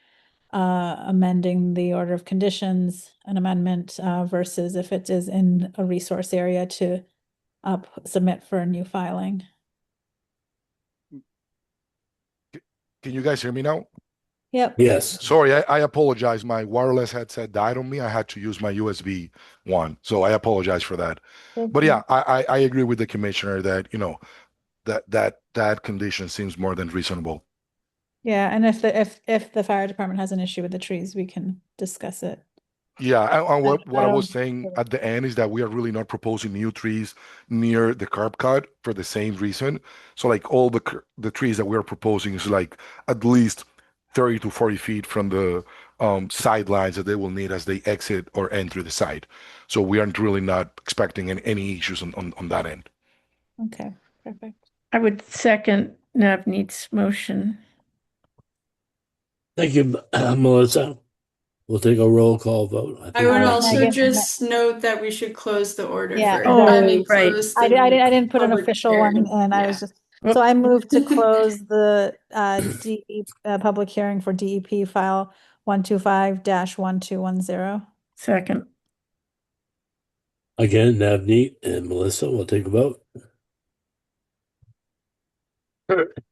amending the order of conditions, an amendment versus if it is in a resource area to submit for a new filing. Can you guys hear me now? Yep. Yes. Sorry, I apologize. My wireless headset died on me. I had to use my USB one. So I apologize for that. But yeah, I agree with the commissioner that, that condition seems more than reasonable. Yeah, and if the fire department has an issue with the trees, we can discuss it. Yeah, and what I was Um, saying at the end is that we are really not proposing new trees near the curb cut for the same reason. So like all the trees that we are proposing is like at least 30 to 40 feet from the sidelines that they will need as they exit or enter the site. So we aren't really not expecting any issues on that end. Okay, perfect. I would second Navneet's motion. Thank you, Melissa. We'll take a roll call vote. I would Uh, also Megan- just note that we should close the order Yeah. first. Oh, I mean, right. close I the didn't put an public official one hearing. in. I Yeah. was just, so I moved to close the public hearing for DEP file 125-1210. Second. Again, Navneet and Melissa will take a vote.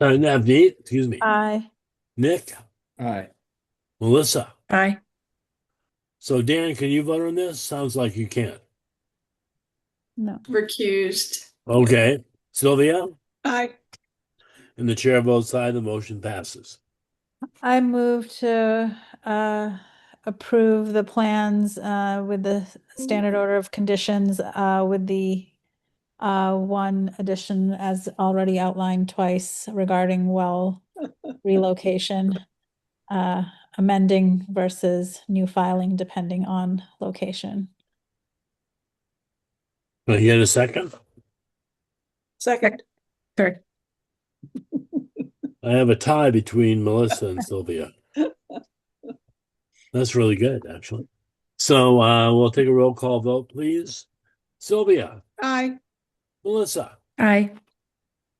Navneet, excuse me. Aye. Nick, Aye. Melissa. Aye. So Dan, can you vote on this? Sounds like you can't. No. Recused. Okay. Sylvia, Aye. And the chair votes aye, the motion passes. I move to approve the plans with the standard order of conditions with the one addition as already outlined twice regarding well relocation, amending versus new filing depending on location. Can I get a second? Second. Sorry. I have a tie between Melissa and Sylvia. That's really good, actually. So we'll take a roll call vote, please. Sylvia, Aye. Melissa, Aye.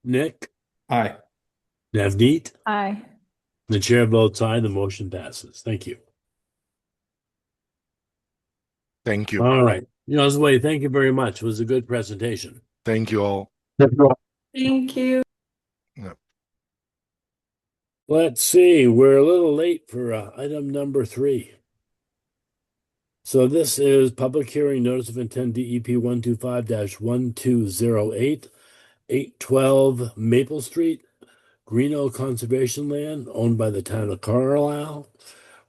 Nick, Aye. Navneet. Aye. The chair votes aye, the motion passes. Thank you. Thank you. All right. Josue, thank you very much. It was a good presentation. Thank you all. Thank you. Let's see, we're a little late for item number 3. So this is public hearing notice of intent DEP 125-1208, 812 Maple Street, Greeno Conservation Land owned by the town of Carlisle.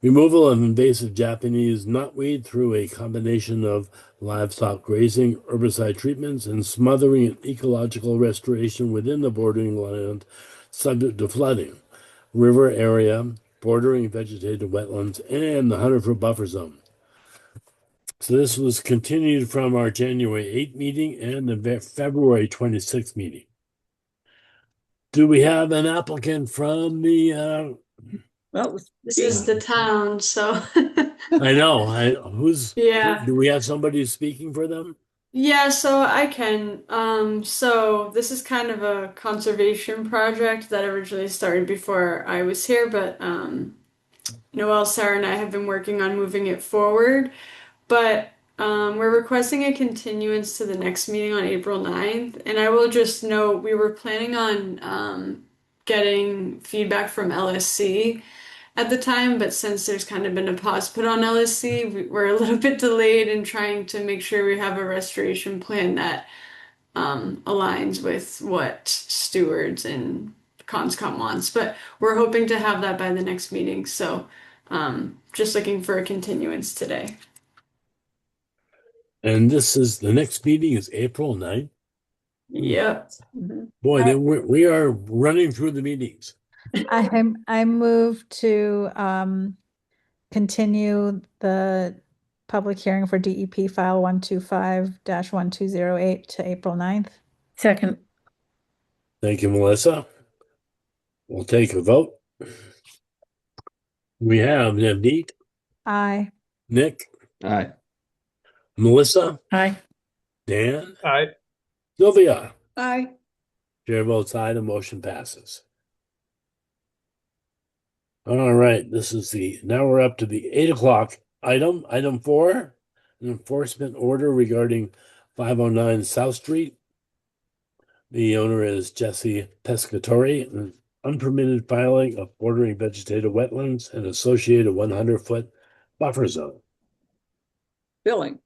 Removal of invasive Japanese knotweed through a combination of livestock grazing, herbicide treatments, and smothering and ecological restoration within the bordering land subject to flooding, river area, bordering vegetated wetlands, and the 100-foot buffer zone. So this was continued from our January 8th meeting and the February 26th meeting. Do we have an applicant from the Well, This is the town, so I know. Who's yeah. do we have somebody speaking for them? Yeah, so I can. So this is kind of a conservation project that originally started before I was here, but Noelle, Sarah, and I have been working on moving it forward. But we're requesting a continuance to the next meeting on April 9th. And I will just note we were planning on getting feedback from LSC at the time, but since there's kind of been a pause put on LSC, we're a little bit delayed in trying to make sure we have a restoration plan that aligns with what stewards and Conscom wants. But we're hoping to have that by the next meeting. So just looking for a continuance today. And this is the next meeting is April 9th. Yep. Boy, then we are running through the meetings. I move to continue the public hearing for DEP file 125-1208 to April 9th. Second. Thank you, Melissa. We'll take a vote. We have Navneet, Aye. Nick, Aye. Melissa, Aye. Dan, Aye. Sylvia. Aye. Chair votes aye, the motion passes. All right, now we're up to the 8 o'clock item. Item 4, an enforcement order regarding 509 South Street. The owner is Jesse Pescatori, an unpermitted filing of bordering vegetated wetlands and associated 100-foot buffer zone. Billing.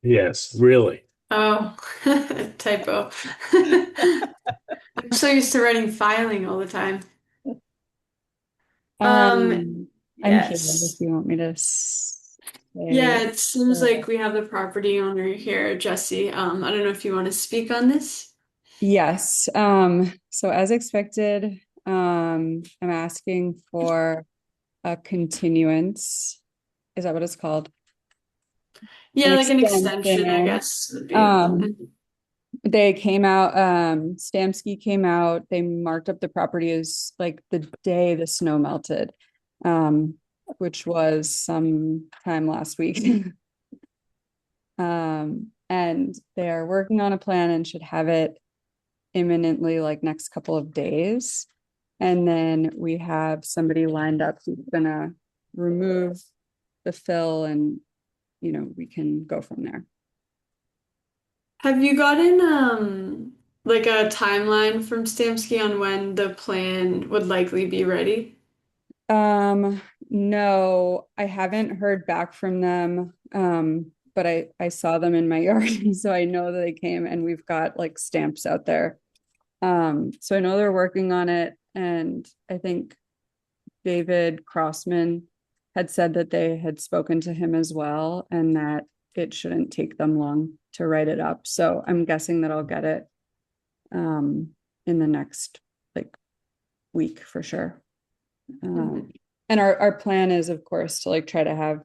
Yes, really. Oh, typo. I'm so used to writing filing all the time. I'm here Yes. if you want me to say. Yeah, it seems like we have the property owner here, Jesse. I don't know if you want to speak on this. Yes. So as expected, I'm asking for a continuance. Is that what it's called? Yeah, like an extension. extension, I guess would be. They came out, Stamsky came out, they marked up the property as like the day the snow melted, which was some time last week. And they're working on a plan and should have it imminently, like next couple of days. And then we have somebody lined up who's gonna remove the fill and, we can go from there. Have you gotten like a timeline from Stamsky on when the plan would likely be ready? No, I haven't heard back from them. But I saw them in my yard, so I know that they came and we've got like stamps out there. So I know they're working on it, and I think David Crossman had said that they had spoken to him as well, and that it shouldn't take them long to write it up. So I'm guessing that I'll get it in the next like week for sure. And our plan is, of course, to like try to have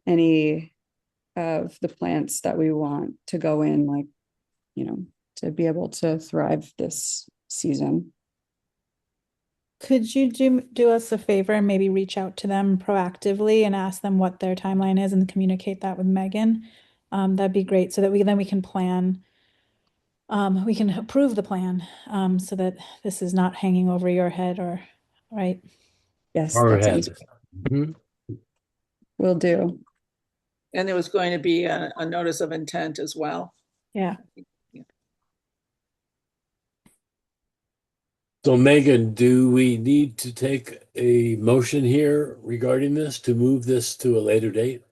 any of the plants that we want to go in, like, you know, to be able to thrive this season. Could you do us a favor and maybe reach out to them proactively and ask them what their timeline is and communicate that with Megan? That'd be great, so that we can plan. We can approve the plan, so that this is not hanging over your head, or right? Yes, Our that sounds head. Mhm. will do. And there was going to be a notice of intent as well. Yeah. So Megan, do we need to take a motion here regarding this to move this to a later date?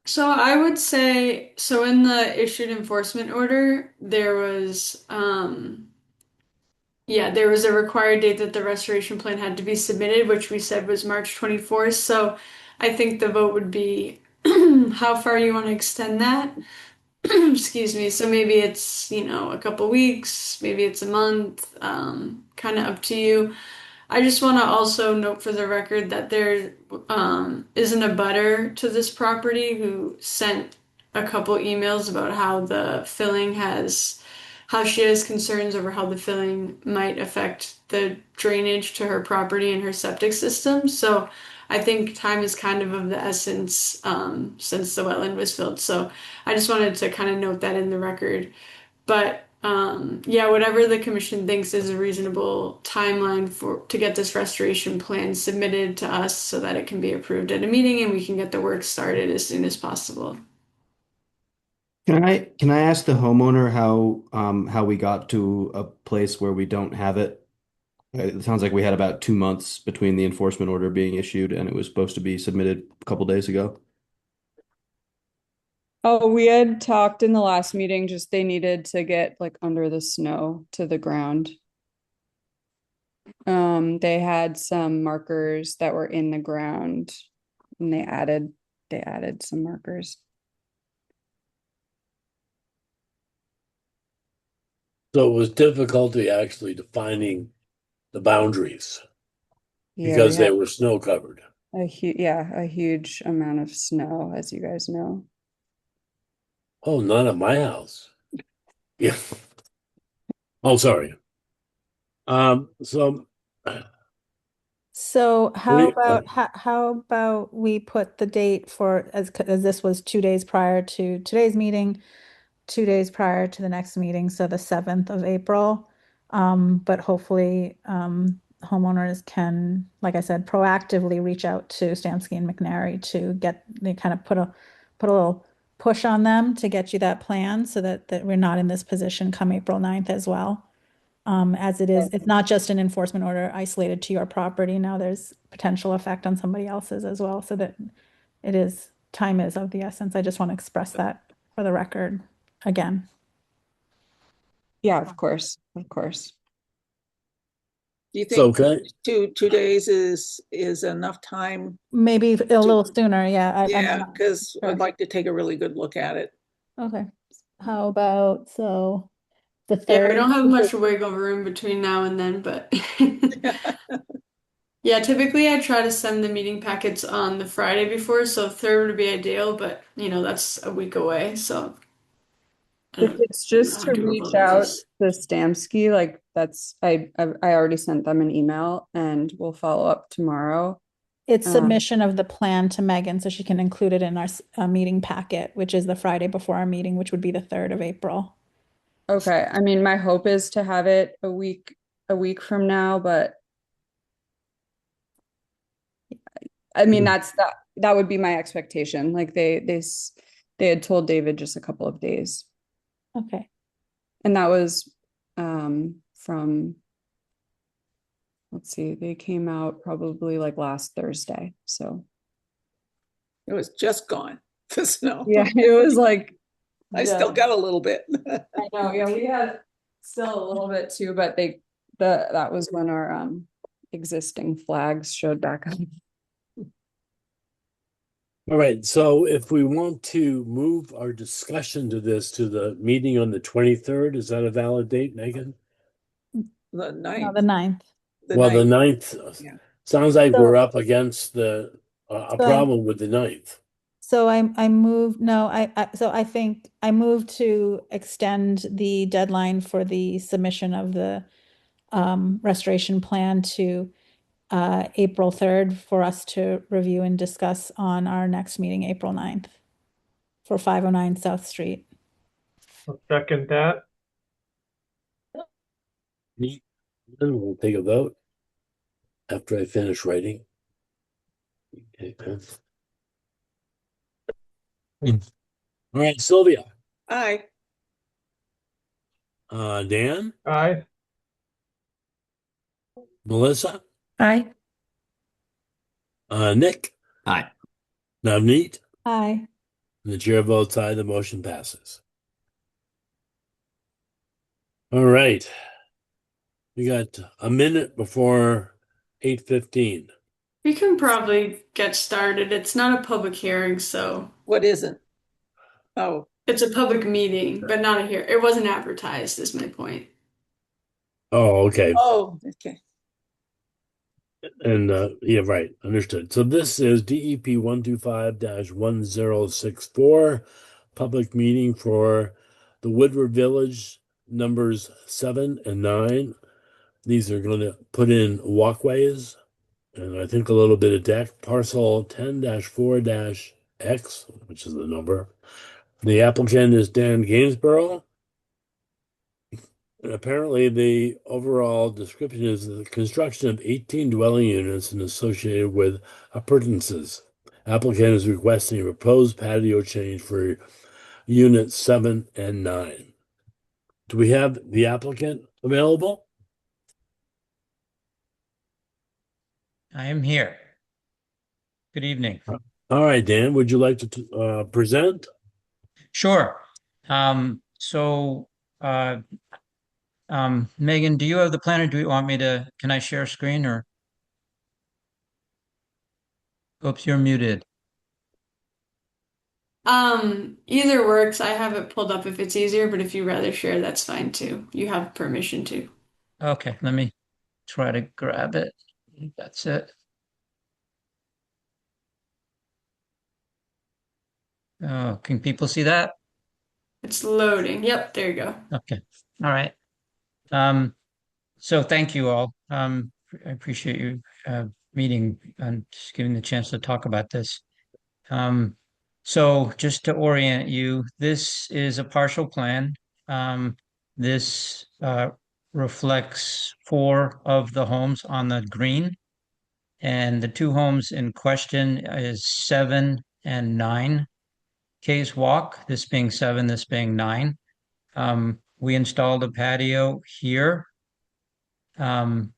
So I would say, so in the issued enforcement order, there was there was a required date that the restoration plan had to be submitted, which we said was March 24th. So I think the vote would be how far you want to extend that. Excuse me. So maybe it's, a couple weeks, maybe it's a month, kind of up to you. I just want to also note for the record that there isn't a butter to this property who sent a couple emails about how she has concerns over how the filling might affect the drainage to her property and her septic system. So I think time is kind of the essence since the wetland was filled. So I just wanted to kind of note that in the record. But whatever the commission thinks is a reasonable timeline to get this restoration plan submitted to us so that it can be approved at a meeting and we can get the work started as soon as possible. Can I ask the homeowner how we got to a place where we don't have it? It sounds like we had about 2 months between the enforcement order being issued and it was supposed to be submitted a couple days ago. Oh, we had talked in the last meeting, just they needed to get like under the snow to the ground. They had some markers that were in the ground and they added some markers. So it was difficulty actually defining the boundaries Yeah, because we they had were snow covered. a huge amount of snow, as you guys know. Oh, not at my house. Yeah. Oh, sorry. So We- how about we put the date for, as this was 2 days prior to today's meeting, 2 days prior to the next meeting, so the 7th of April. But hopefully homeowners can, like I said, proactively reach out to Stamsky and McNary to they kind of put a little push on them to get you that plan so that we're not in this position come April 9th as well. As it is, it's not just an enforcement order isolated to your property. Now there's potential effect on somebody else's as well, so that time is of the essence. I just want to express that for the record again. Yeah, of course. Do you So think okay. 2 days is enough time? Maybe a little sooner, yeah. Yeah, because sure. I'd like to take a really good look at it. Okay. How about, the Yeah, third? we don't have much wiggle room between now and then, but yeah, typically I try to send the meeting packets on the Friday before, so 3rd would be ideal, but that's a week away, so If it's just to how doable reach that out is. to Stamsky, like I already sent them an email and we'll follow up tomorrow. It's submission of the plan to Megan so she can include it in our meeting packet, which is the Friday before our meeting, which would be the 3rd of April. Okay. I mean, my hope is to have it a week from now, but I mean, that would be my expectation. Like they had told David just a couple of days. Okay. And that was from, let's see, they came out probably like last Thursday. So It was just gone, the snow. yeah, it was like I still got a little bit. I know, yeah, Still a little bit too, but that was when our existing flags showed back up. All right, so if we want to move our discussion to the meeting on the 23rd, is that a valid date, Megan? The No, ninth. the 9th. Well, the 9th, Yeah. sounds like So- we're up against a So problem with the 9th. So I moved, no, so I think I moved to extend the deadline for the submission of the restoration plan to April 3rd for us to review and discuss on our next meeting, April 9th, for 509 South Street. I'll second that. Then we'll take a vote after I finish writing. Okay. All right, Sylvia, Aye. Dan, Aye. Melissa, Aye. Nick, Aye. Navneet, Aye. and the chair votes aye, the motion passes. All right. We got a minute before 8:15. We can probably get started. It's not a public hearing, so What isn't? Oh, it's a public meeting, but not a hearing. It wasn't advertised, is my point. Oh, okay. oh, okay. And yeah, right. Understood. So this is DEP 125-1064, public meeting for the Woodward Village numbers 7 and 9. These are going to put in walkways and I think a little bit of deck. Parcel 10-4-X, which is the number. The applicant is Dan Gainsborough. And apparently the overall description is the construction of 18 dwelling units and associated with appurtenances. Applicant is requesting a proposed patio change for units 7 and 9. Do we have the applicant available? I am here. Good evening. All right, Dan, would you like to present? Sure. Megan, do you have the plan or do you want me to, can I share screen or? Oops, you're muted. Either works. I have it pulled up if it's easier, but if you rather share, that's fine too. You have permission to. Okay, let me try to grab it. That's it. Oh, can people see that? It's loading. Yep, there you go. Okay, all right. So thank you all. I appreciate you meeting and just giving the chance to talk about this. So just to orient you, this is a partial plan. This reflects 4 of the homes on the green, and the 2 homes in question is 7 and 9 Case Walk, this being 7, this being 9. We installed a patio here on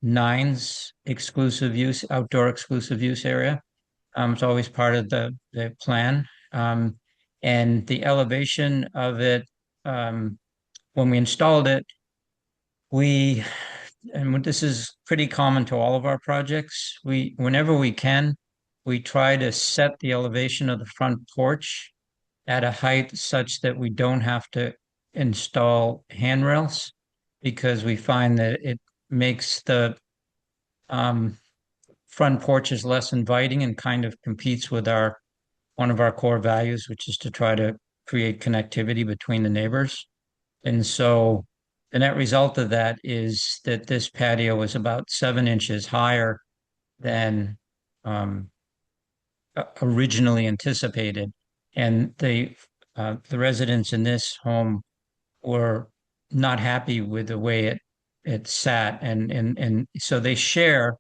9's exclusive use, outdoor exclusive use area. It's always part of the plan. And the elevation of it, when we installed it, and this is pretty common to all of our projects, whenever we can, we try to set the elevation of the front porch at a height such that we don't have to install handrails, because we find that it makes the front porches less inviting and kind of competes with one of our core values, which is to try to create connectivity between the neighbors. And so the net result of that is that this patio is about 7 inches higher than originally anticipated. And the residents in this home were not happy with the way it sat. And so they share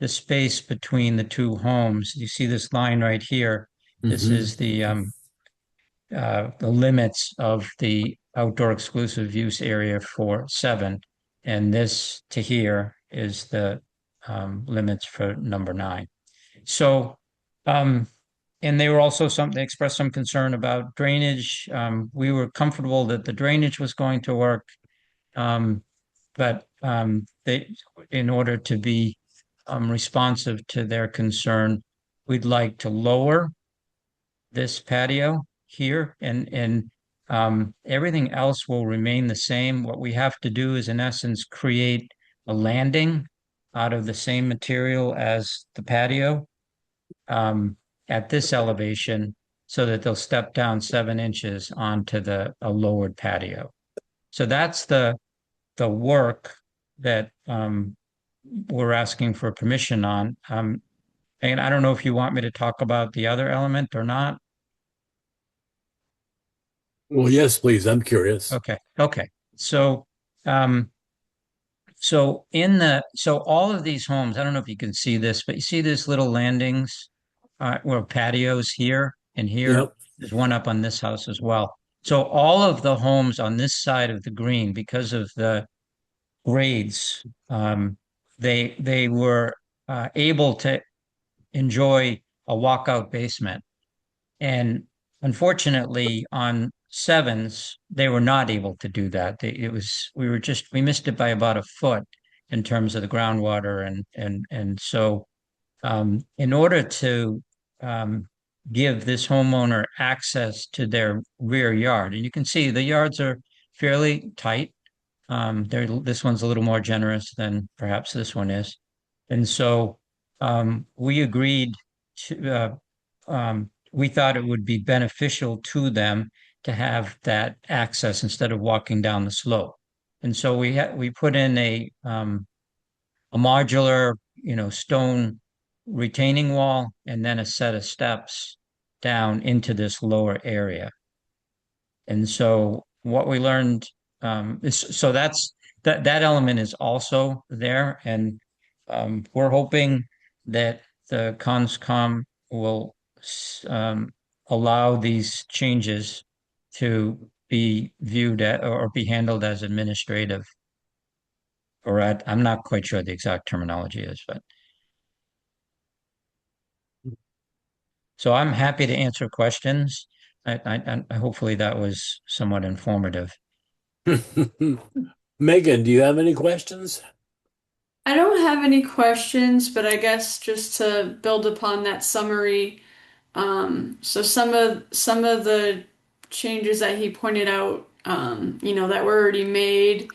the space between the 2 homes. You see this line right here. This is the limits of the outdoor exclusive use area for 7, and this to here is the limits for number 9. So and they were also they expressed some concern about drainage. We were comfortable that the drainage was going to work. But in order to be responsive to their concern, we'd like to lower this patio here, and everything else will remain the same. What we have to do is, in essence, create a landing out of the same material as the patio at this elevation, so that they'll step down 7 inches onto a lowered patio. So that's the work that we're asking for permission on. And I don't know if you want me to talk about the other element or not. Well, yes, please. I'm curious. Okay. So, so all of these homes, I don't know if you can see this, but you see these little landings, or patios here and here. Yep. There's one up on this house as well. So all of the homes on this side of the green, because of the grades, they were able to enjoy a walkout basement. And unfortunately, on 7s, they were not able to do that. We missed it by about a foot in terms of the groundwater, and so in order to give this homeowner access to their rear yard, and you can see the yards are fairly tight. This one's a little more generous than perhaps this one is. And so we agreed to, we thought it would be beneficial to them to have that access instead of walking down the slope. And so we put in a modular, stone retaining wall, and then a set of steps down into this lower area. And so what we learned so that element is also there, and we're hoping that the CONSCOM will allow these changes to be viewed or be handled as administrative, or I'm not quite sure the exact terminology is, but so I'm happy to answer questions. I hopefully that was somewhat informative. Megan, do you have any questions? I don't have any questions, but I guess just to build upon that summary, so some of the changes that he pointed out, that were already made.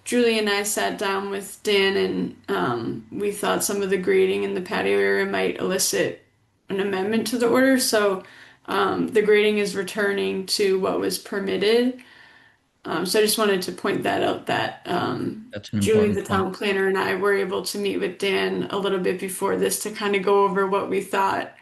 Julie and I sat down with Dan, and we thought some of the grading in the patio area might elicit an amendment to the order. So the grading is returning to what was permitted. So I just wanted to point that out, that That's an Julie, important the town point. planner, and I were able to meet with Dan a little bit before this to kind of go over what we thought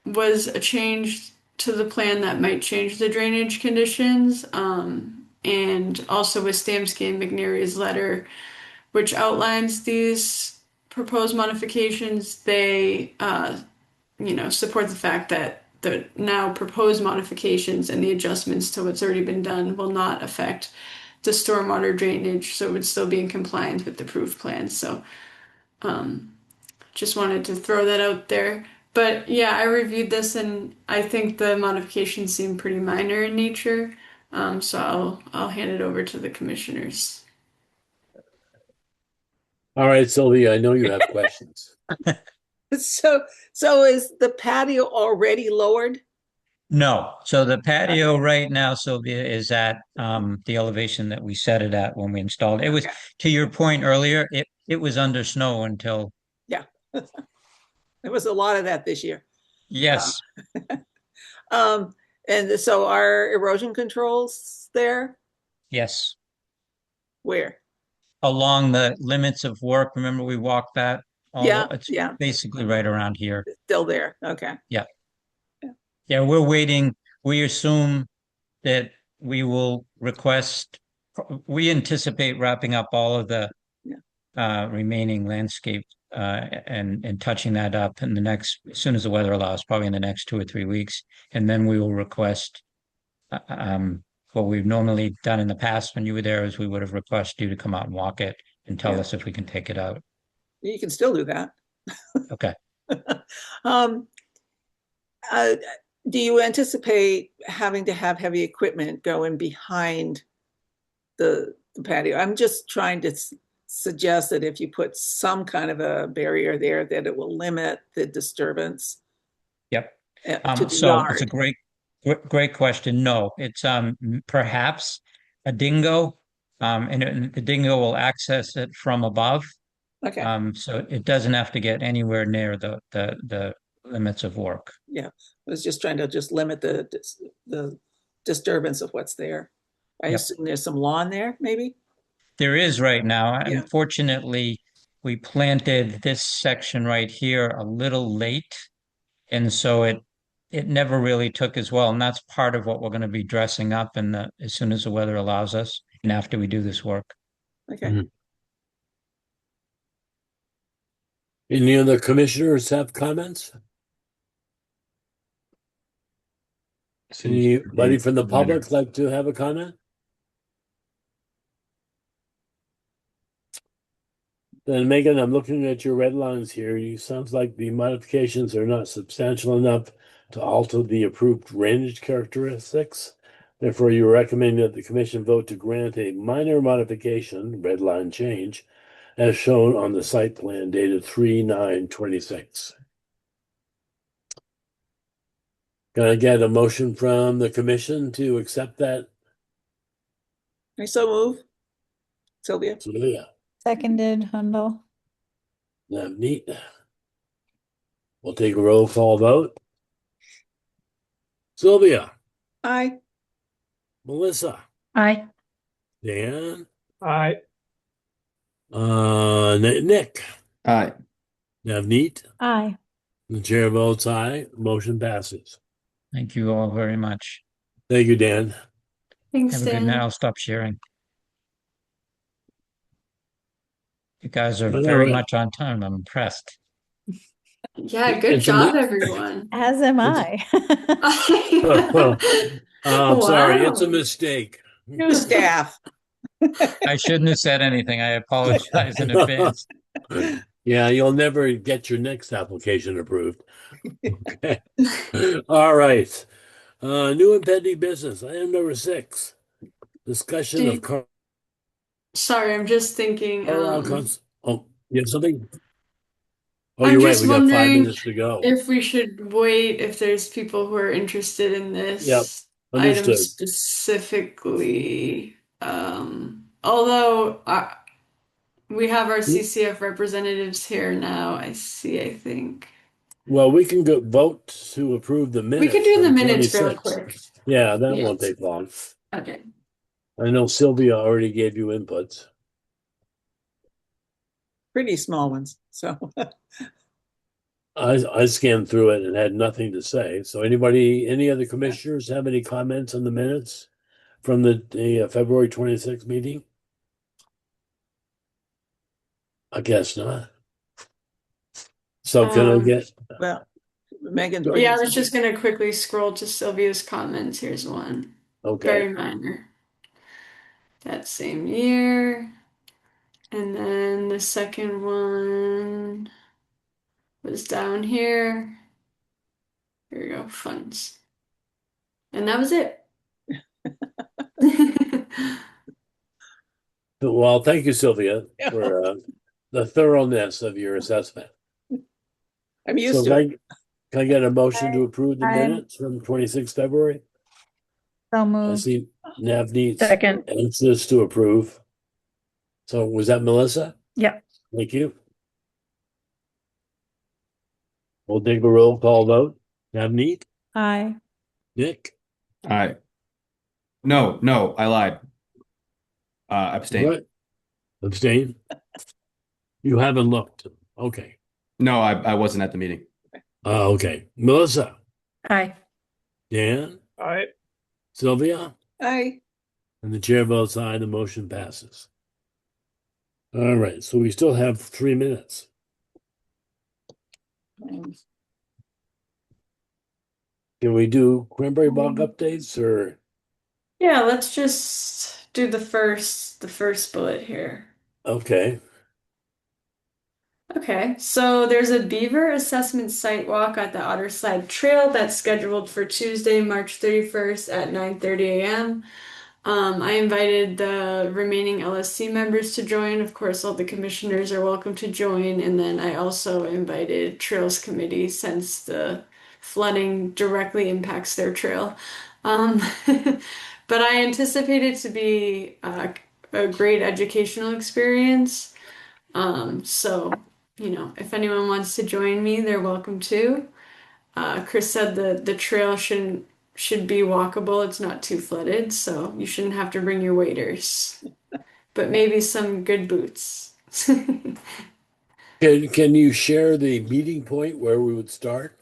was a change to the plan that might change the drainage conditions, and also with Stamsky and McNary's letter, which outlines these proposed modifications. They support the fact that the now proposed modifications and the adjustments to what's already been done will not affect the stormwater drainage, so it would still be in compliance with the approved plan. So just wanted to throw that out there. But yeah, I reviewed this and I think the modifications seem pretty minor in nature. So I'll hand it over to the commissioners. All right, Sylvia, I know you have questions. So is the patio already lowered? No. So the patio right now, Sylvia, is at the elevation that we set it at when we installed it. It was, to your point earlier, it was under snow until. Yeah. There was a lot of that this year. Yes. And so are erosion controls there? Yes. Where? Along the limits of work. Remember, we walked that. It's basically right around here. Still there. Okay. Yeah, we're waiting. We assume that we will request, we anticipate wrapping up all of the remaining landscape and touching that up in the next, as soon as the weather allows, probably in the next 2 or 3 weeks. And then we will request what we've normally done in the past when you were there, is we would have requested you to come out and walk it and tell us if we can take it out. You can still do that. Okay. Um, uh, do you anticipate having to have heavy equipment going behind the patio? I'm just trying to suggest that if you put some kind of a barrier there, that it will limit the disturbance Yep. to the So it's a yard. great question. No, it's perhaps a dingo, and the dingo will access it from above. Okay, So it doesn't have to get anywhere near the limits of work. yeah. I was just trying to just limit the disturbance of what's there. I Yep. assume there's some lawn there, maybe? There is right now. Yeah. Unfortunately, we planted this section right here a little late, and so it never really took as well. And that's part of what we're going to be dressing up as soon as the weather allows us, and after we do this work. Okay. Mhm. Any other commissioners have comments? Seems Anybody pretty from the minor. public like to have a comment? Then Megan, I'm looking at your red lines here. You sounds like the modifications are not substantial enough to alter the approved drainage characteristics. Therefore, you recommend that the commission vote to grant a minor modification, red line change, as shown on the site plan dated 3/9/26. Can I get a motion from the commission to accept that? I so move. Sylvia? Sylvia, Seconded, Hundle. Neat. We'll take a roll call vote. Sylvia, Aye. Melissa, Aye. Dan, Aye. Nick, Aye. Navneet, Aye. the chair votes aye, motion passes. Thank you all very much. Thank you, Dan. Thanks, Have a good Dan. night. I'll stop sharing. You guys are All very right. much on time. I'm impressed. Yeah, good It's a job, mi- everyone. As am I. I'm sorry, it's a Wow. mistake. New staff. I shouldn't have said anything. I apologize in advance. Yeah, you'll never get your next application approved. Okay. All right. New and pending business. Item number 6. Discussion Do of you- Sorry, I'm just thinking. Oh, you have something? Oh, I'm you're right. just We got 5 wondering minutes to go. if we should wait if there's people who are interested in this Yep, item understood. specifically. Although we have our CCF representatives here now, I think. Well, we can vote to approve the minutes. We could do the from minutes real 26. quick. Yeah, that won't Yes. take long. Okay. I know Sylvia already gave you inputs. Pretty small ones, so. I scanned through it and had nothing to say. So any other commissioners have any comments on the minutes from the February 26th meeting? I guess not. So can I get, Well, Megan. Yeah, I was just gonna quickly scroll to Sylvia's comments. Here's one. okay, Very minor. That same year. And then the second one was down here. Here we go, funds. And that was it. well, thank you, Sylvia, Yeah. for the thoroughness of your assessment. I'm So used to it. can I get a motion to approve the Aye. minutes from 26th February? So I moved. see Navneet's Second. answers to approve. So was that Melissa? Yep. Thank you. We'll take a roll call vote. Navneet, Aye. Nick, Aye. No, I lied. Abstain. what? Abstain? You haven't looked. Okay. No, I wasn't at the meeting. Okay. Melissa, Aye. Dan, Aye. Sylvia, Aye. and the chair votes aye. The motion passes. All right. So we still have 3 minutes. Can we do cranberry bog updates or? Yeah, let's just do the first bullet here. Okay. Okay, so there's a beaver assessment site walk at the Otterside Trail that's scheduled for Tuesday, March 31st at 9:30 a.m. I invited the remaining LSC members to join. Of course, all the commissioners are welcome to join. And then I also invited Trails Committee since the flooding directly impacts their trail. Um, but I anticipate it to be a great educational experience. So, if anyone wants to join me, they're welcome to. Chris said the trail should be walkable. It's not too flooded, so you shouldn't have to bring your waders, but maybe some good boots. Can you share the meeting point where we would start?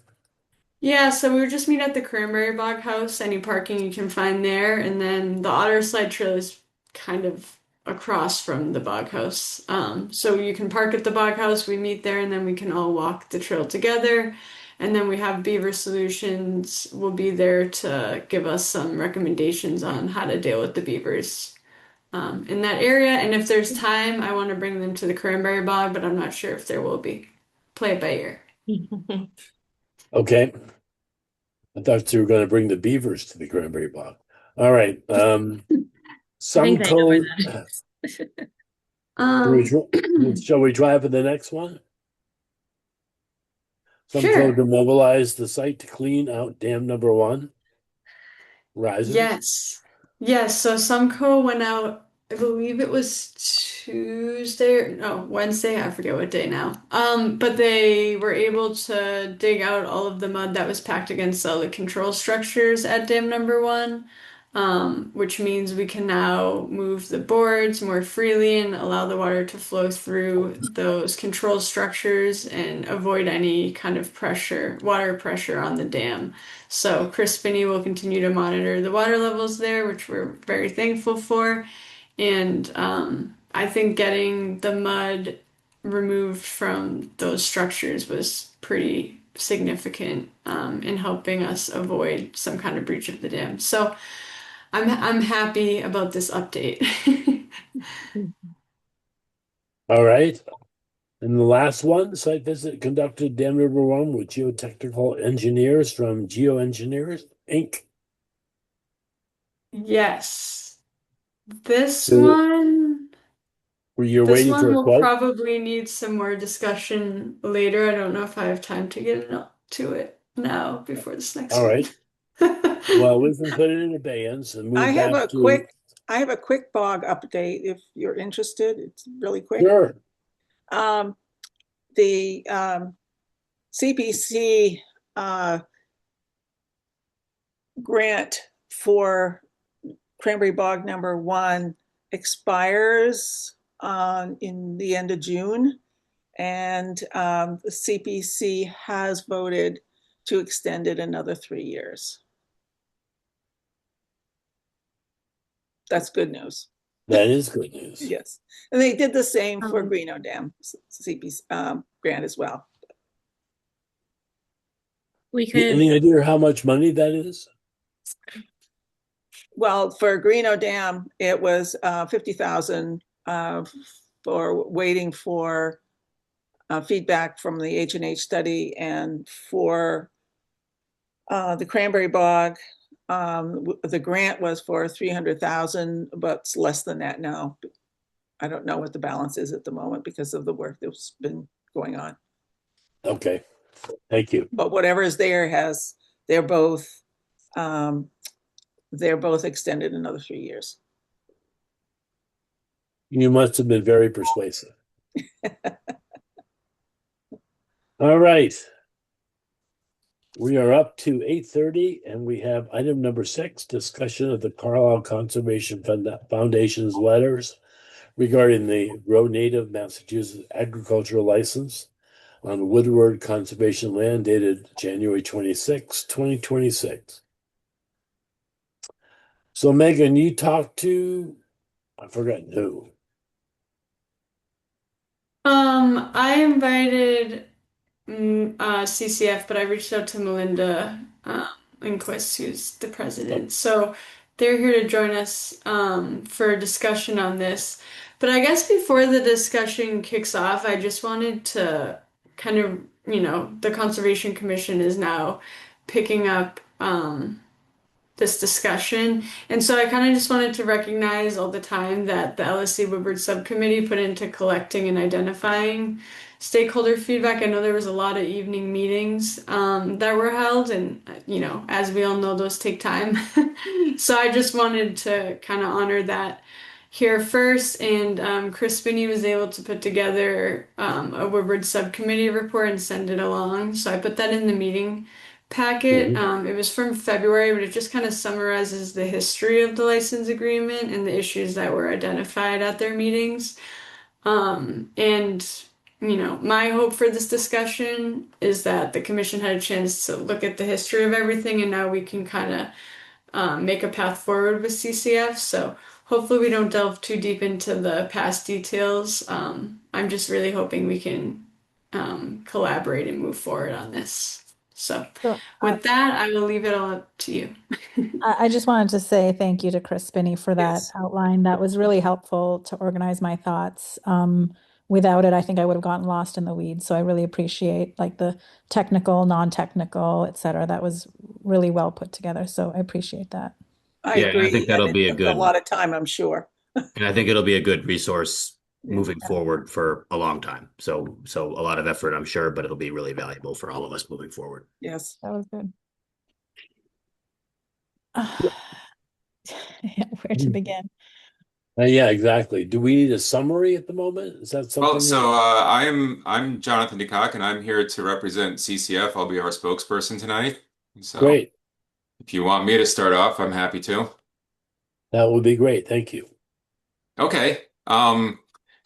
Yeah, so we would just meet at the Cranberry Bog House. Any parking you can find there, and then the Otter Slide Trail is kind of across from the Bog House. So you can park at the Bog House. We meet there, and then we can all walk the trail together. And then we have Beaver Solutions will be there to give us some recommendations on how to deal with the beavers in that area. And if there's time, I want to bring them to the Cranberry Bog, but I'm not sure if there will be. Play it by ear. Okay. I thought you were going to bring the beavers to the Cranberry Bog. All right. Some think they know code. where Shall we try for the next one? Some Sure. code to mobilize the site to clean out dam number 1. Rising. Yes. Yes. So Sumco went out, I believe it was Tuesday or no, Wednesday, I forget what day now. But they were able to dig out all of the mud that was packed against all the control structures at dam number 1. Which means we can now move the boards more freely and allow the water to flow through those control structures and avoid any kind of water pressure on the dam. So Chris Spinney will continue to monitor the water levels there, which we're very thankful for. And I think getting the mud removed from those structures was pretty significant in helping us avoid some kind of breach of the dam. So I'm happy about this update. All right. And the last one, site visit conducted dam number 1 with geotechnical engineers from Geoengineers Inc. Yes. This So one you're this waiting one for a will quote? probably need some more discussion later. I don't know if I have time to get to it now before this next All one. right. Well, we can put it in abeyance and move I have back a to. quick bog update if you're interested. It's really quick. Sure. The CPC grant for Cranberry Bog number 1 expires in the end of June, and the CPC has voted to extend it another 3 years. That's good news. That is good news. Yes, and they did the same for Greeno Dam CPC grant as well. We could. Any idea how much money that is? Well, for Greeno Dam, it was 50,000 for waiting for feedback from the H&H study, and for the Cranberry Bog, the grant was for 300,000, but it's less than that now. I don't know what the balance is at the moment because of the work that's been going on. Okay, thank you. But whatever is there they're both extended another 3 years. You must have been very persuasive. All right. We are up to 8:30 and we have item number 6, discussion of the Carlisle Conservation Foundation's letters regarding the Grow Native Massachusetts agricultural license on Woodward Conservation Land dated January 26, 2026. So Megan, you talked to, I forgot who. I invited CCF, but I reached out to Melinda Inquist, who's the president. So they're here to join us for a discussion on this. But I guess before the discussion kicks off, I just wanted to kind of, the Conservation Commission is now picking up this discussion. And so I kind of just wanted to recognize all the time that the LSC Woodward Subcommittee put into collecting and identifying stakeholder feedback. I know there was a lot of evening meetings that were held, and as we all know, those take time. So I just wanted to kind of honor that here first. And Chris Spinney was able to put together a Woodward Subcommittee report and send it along. So I put that in the meeting packet. It was from February, but it just kind of summarizes the history of the license agreement and the issues that were identified at their meetings. And my hope for this discussion is that the commission had a chance to look at the history of everything, and now we can kind of make a path forward with CCF. So hopefully we don't delve too deep into the past details. I'm just really hoping we can collaborate and move forward on this. So with that, I will leave it all up to you. I just wanted to say thank you to Chris Spinney for that Yes. outline. That was really helpful to organize my thoughts. Without it, I think I would have gotten lost in the weeds. So I really appreciate like the technical, non-technical, et cetera. That was really well put together. So I appreciate that. I Yeah, and I agree. think that'll and be it a took good- a lot of time, I'm sure. And I think it'll be a good resource moving forward for a long time. So a lot of effort, I'm sure, but it'll be really valuable for all of us moving forward. Yes. That was good. Where to begin? Yeah, exactly. Do we need a summary at the moment? Is that something? Well, so I'm Jonathan DeCock, and I'm here to represent CCF. I'll be our spokesperson tonight. So Great. if you want me to start off, I'm happy to. That would be great. Thank you. Okay.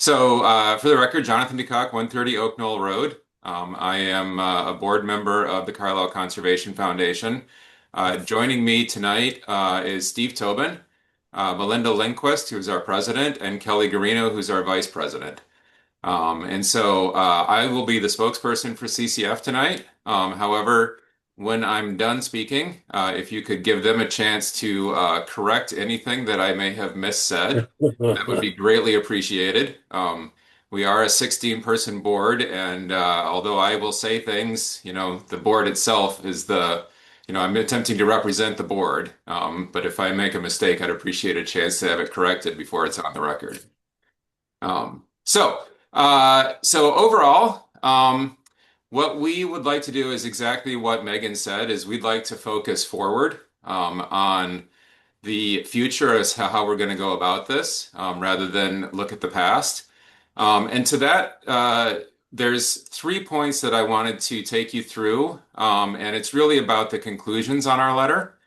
So for the record, Jonathan DeCock, 130 Oak Knoll Road. I am a board member of the Carlisle Conservation Foundation. Joining me tonight is Steve Tobin, Melinda Lindquist, who's our president, and Kelly Garino, who's our vice president. And so I will be the spokesperson for CCF tonight. However, when I'm done speaking, if you could give them a chance to correct anything that I may have missaid, that would be greatly appreciated. We are a 16-person board, and although I will say things, the board itself is I'm attempting to represent the board. But if I make a mistake, I'd appreciate a chance to have it corrected before it's on the record. So overall, what we would like to do is exactly what Megan said, is we'd like to focus forward on the future as how we're going to go about this, rather than look at the past. And to that, there's 3 points that I wanted to take you through, and it's really about the conclusions on our letter.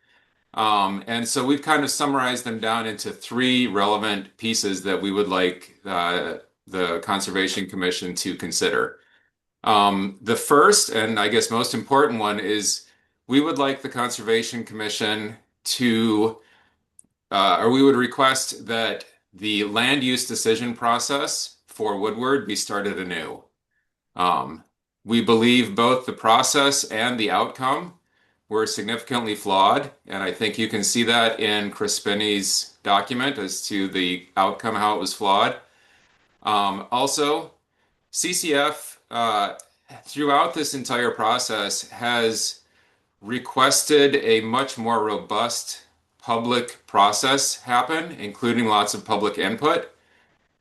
And so we've kind of summarized them down into 3 relevant pieces that we would like the Conservation Commission to consider. The first, and I guess most important one, is we would like the Conservation Commission to, or we would request that the land use decision process for Woodward be started anew. We believe both the process and the outcome were significantly flawed, and I think you can see that in Chris Spinney's document as to the outcome, how it was flawed. Also, CCF, throughout this entire process, has requested a much more robust public process happen, including lots of public input.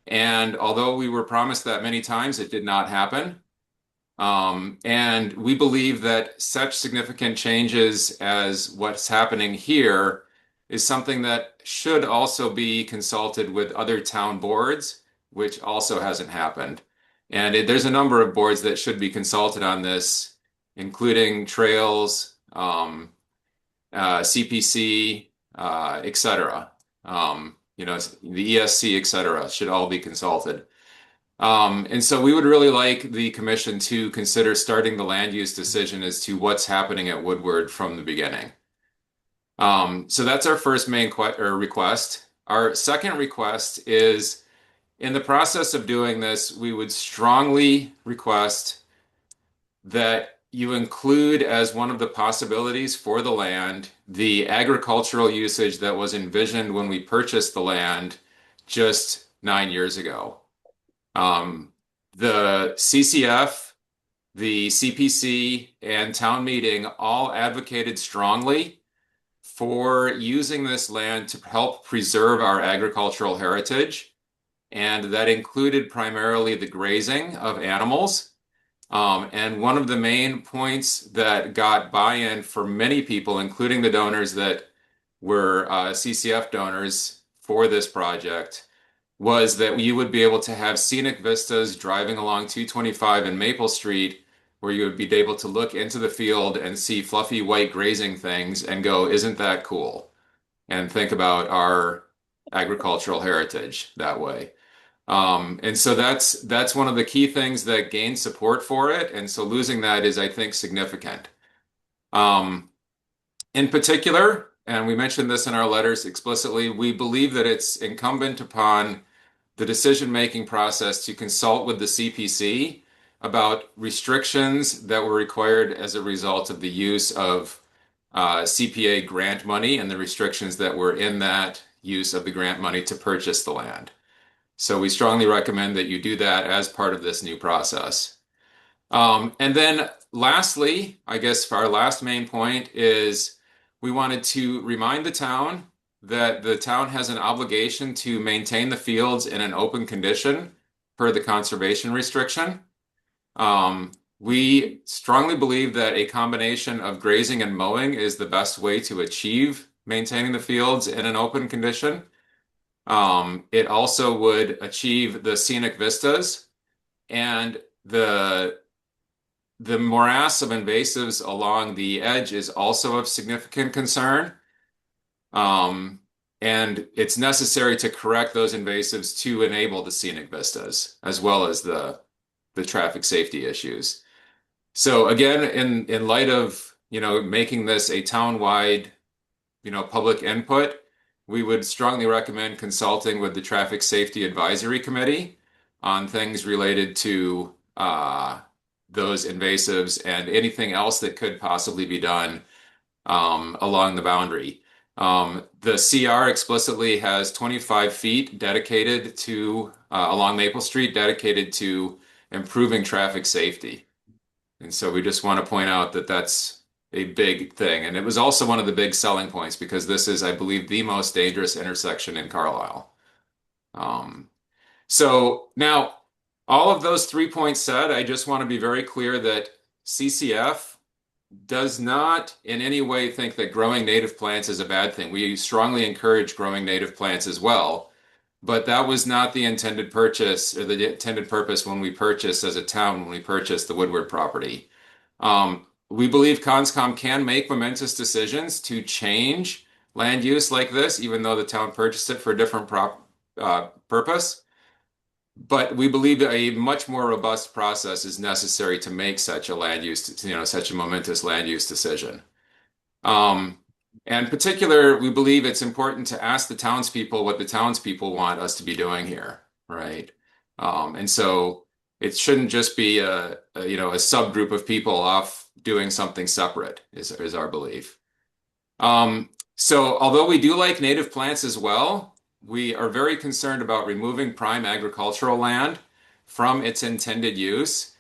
And although we were promised that many times, it did not happen. And we believe that such significant changes as what's happening here is something that should also be consulted with other town boards, which also hasn't happened. And there's a number of boards that should be consulted on this, including Trails, CPC, et cetera. The ESC, et cetera, should all be consulted. And so we would really like the commission to consider starting the land use decision as to what's happening at Woodward from the beginning. So that's our first main request. Our second request is, in the process of doing this, we would strongly request that you include as one of the possibilities for the land the agricultural usage that was envisioned when we purchased the land just 9 years ago. The CCF, the CPC, and town meeting all advocated strongly for using this land to help preserve our agricultural heritage. And that included primarily the grazing of animals. And one of the main points that got buy-in for many people, including the donors that were CCF donors for this project, was that you would be able to have scenic vistas driving along 225 and Maple Street, where you would be able to look into the field and see fluffy white grazing things and go, isn't that cool? And think about our agricultural heritage that way. And so that's one of the key things that gained support for it. And so losing that is, I think, significant. In particular, and we mentioned this in our letters explicitly, we believe that it's incumbent upon the decision-making process to consult with the CPC about restrictions that were required as a result of the use of CPA grant money and the restrictions that were in that use of the grant money to purchase the land. So we strongly recommend that you do that as part of this new process. And then lastly, I guess for our last main point is we wanted to remind the town that the town has an obligation to maintain the fields in an open condition per the conservation restriction. We strongly believe that a combination of grazing and mowing is the best way to achieve maintaining the fields in an open condition. It also would achieve the scenic vistas, and the morass of invasives along the edge is also of significant concern. And it's necessary to correct those invasives to enable the scenic vistas as well as the traffic safety issues. So again, in light of, making this a town-wide, public input, we would strongly recommend consulting with the Traffic Safety Advisory Committee on things related to those invasives and anything else that could possibly be done along the boundary. The CR explicitly has 25 feet dedicated to, along Maple Street, dedicated to improving traffic safety. And so we just want to point out that that's a big thing. And it was also one of the big selling points because this is, I believe, the most dangerous intersection in Carlisle. So now, all of those 3 points said, I just want to be very clear that CCF does not in any way think that growing native plants is a bad thing. We strongly encourage growing native plants as well. But that was not the intended purchase or the intended purpose when we purchased as a town, when we purchased the Woodward property. We believe Conscom can make momentous decisions to change land use like this, even though the town purchased it for a different purpose. But we believe that a much more robust process is necessary to make such a land use, such a momentous land use decision. And in particular, we believe it's important to ask the townspeople what the townspeople want us to be doing here, right? And so it shouldn't just be a subgroup of people off doing something separate, is our belief. So although we do like native plants as well, we are very concerned about removing prime agricultural land from its intended use.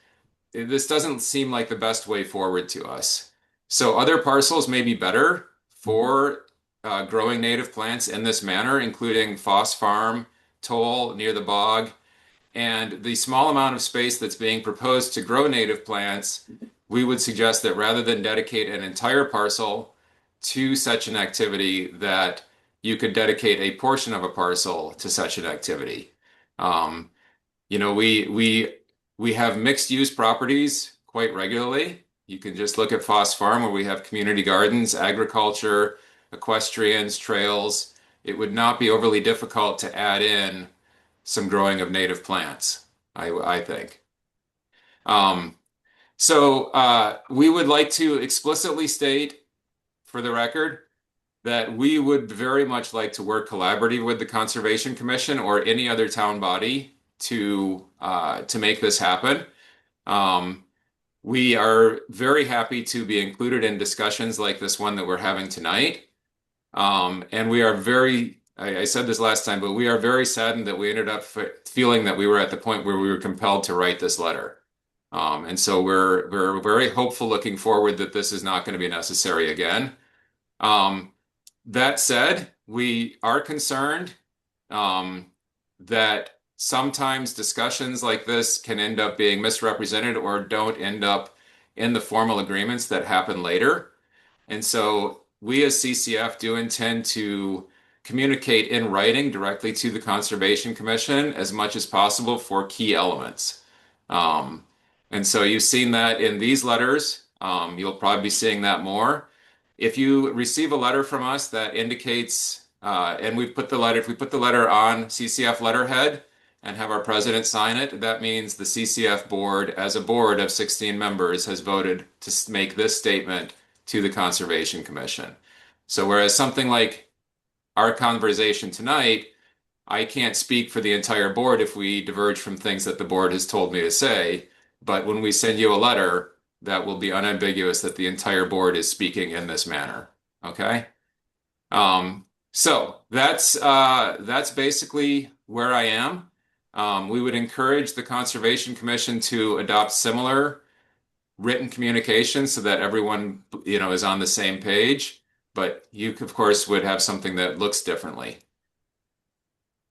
This doesn't seem like the best way forward to us. So other parcels may be better for growing native plants in this manner, including Foss Farm, Toll near the bog, and the small amount of space that's being proposed to grow native plants. We would suggest that rather than dedicate an entire parcel to such an activity, that you could dedicate a portion of a parcel to such an activity. We have mixed use properties quite regularly. You can just look at Foss Farm where we have community gardens, agriculture, equestrians, trails. It would not be overly difficult to add in some growing of native plants, I think. So we would like to explicitly state for the record that we would very much like to work collaboratively with the Conservation Commission or any other town body to make this happen. we are very happy to be included in discussions like this one that we're having tonight. And we are I said this last time, but we are very saddened that we ended up feeling that we were at the point where we were compelled to write this letter. And so we're very hopeful looking forward that this is not going to be necessary again. That said, we are concerned that sometimes discussions like this can end up being misrepresented or don't end up in the formal agreements that happen later. And so we as CCF do intend to communicate in writing directly to the Conservation Commission as much as possible for key elements. And so you've seen that in these letters. You'll probably be seeing that more. If you receive a letter from us that indicates, and if we put the letter on CCF letterhead and have our president sign it, that means the CCF board, as a board of 16 members, has voted to make this statement to the Conservation Commission. So whereas something like our conversation tonight, I can't speak for the entire board if we diverge from things that the board has told me to say, but when we send you a letter, that will be unambiguous that the entire board is speaking in this manner. Okay? So that's basically where I am. We would encourage the Conservation Commission to adopt similar written communication so that everyone, is on the same page. But you, of course, would have something that looks differently.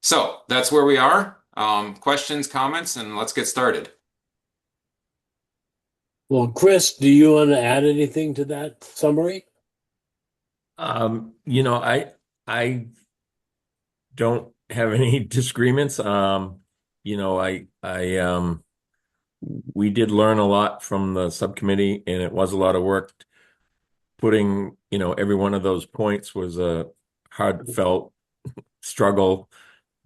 So that's where we are. Questions, comments, and let's get started. Well, Chris, do you want to add anything to that summary? I don't have any disagreements. We did learn a lot from the subcommittee, and it was a lot of work. Putting, every one of those points was a heartfelt struggle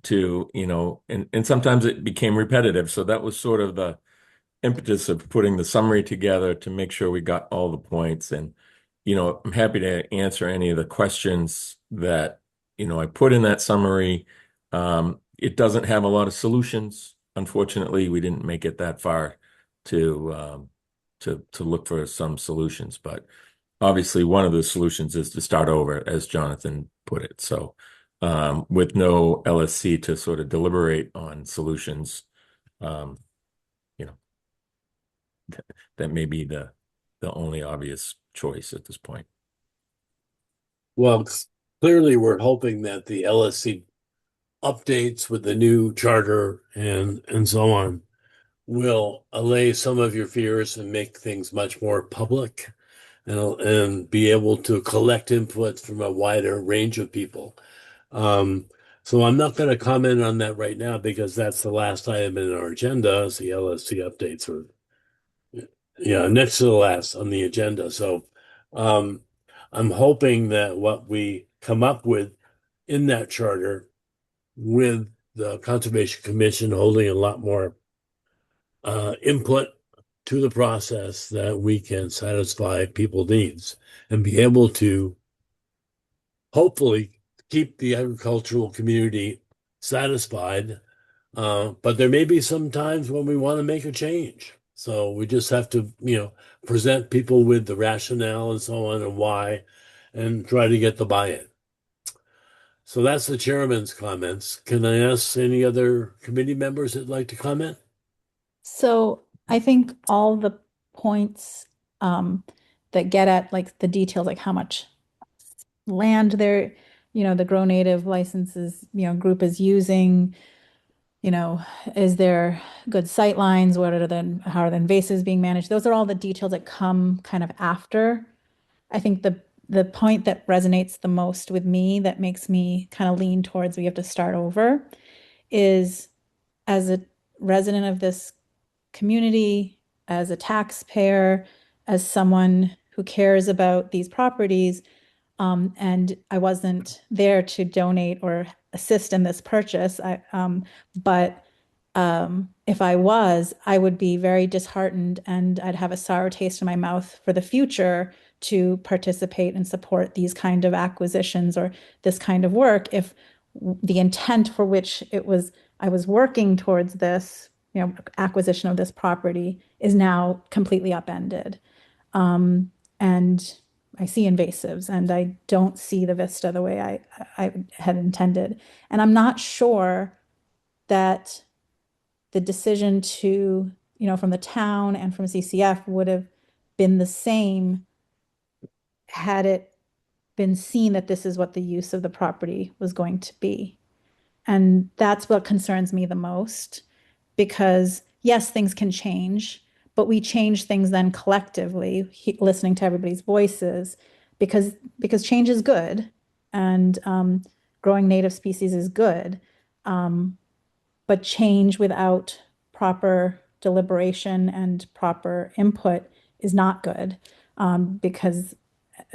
to, and sometimes it became repetitive. So that was sort of the impetus of putting the summary together to make sure we got all the points. And, I'm happy to answer any of the questions that, I put in that summary. It doesn't have a lot of solutions. Unfortunately, we didn't make it that far to look for some solutions, but obviously one of the solutions is to start over, as Jonathan put it. So with no LSC to sort of deliberate on solutions, that may be the only obvious choice at this point. Well, clearly we're hoping that the LSC updates with the new charter and so on will allay some of your fears and make things much more public and be able to collect input from a wider range of people. So I'm not going to comment on that right now because that's the last item in our agenda. The LSC updates are next to the last on the agenda. So I'm hoping that what we come up with in that charter, with the Conservation Commission holding a lot more input to the process, that we can satisfy people's needs and be able to hopefully keep the agricultural community satisfied. But there may be some times when we want to make a change. So we just have to, present people with the rationale and so on and why, and try to get the buy-in. So that's the chairman's comments. Can I ask any other committee members that'd like to comment? So I think all the points that get at like the details, like how much land there, the Grow Native licenses, group is using, is there good sight lines? How are the invasives being managed? Those are all the details that come kind of after. I think the point that resonates the most with me, that makes me kind of lean towards we have to start over, is as a resident of this community, as a taxpayer, as someone who cares about these properties, and I wasn't there to donate or assist in this purchase, but if I was, I would be very disheartened and I'd have a sour taste in my mouth for the future to participate and support these kind of acquisitions or this kind of work if the intent for which I was working towards this acquisition of this property is now completely upended. And I see invasives and I don't see the vista the way I had intended. And I'm not sure that the decision to, from the town and from CCF would have been the same had it been seen that this is what the use of the property was going to be. And that's what concerns me the most, because yes, things can change, but we change things then collectively, listening to everybody's voices, because change is good, and growing native species is good, but change without proper deliberation and proper input is not good, because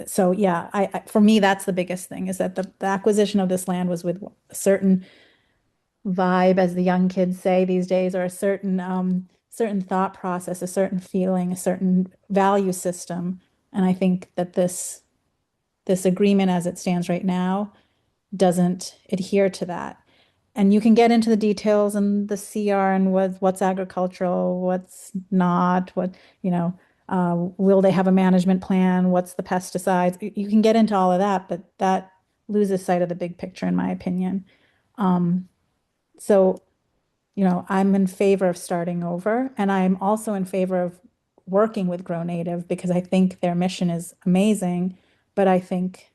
so yeah, I for me that's the biggest thing, is that the acquisition of this land was with a certain vibe, as the young kids say these days, or a certain certain thought process, a certain feeling, a certain value system. And I think that this agreement as it stands right now doesn't adhere to that. And you can get into the details and the CR and what's agricultural, what's not, will they have a management plan? What's the pesticides? You can get into all of that, but that loses sight of the big picture, in my opinion. So, I'm in favor of starting over, and I'm also in favor of working with Grow Native, because I think their mission is amazing, but I think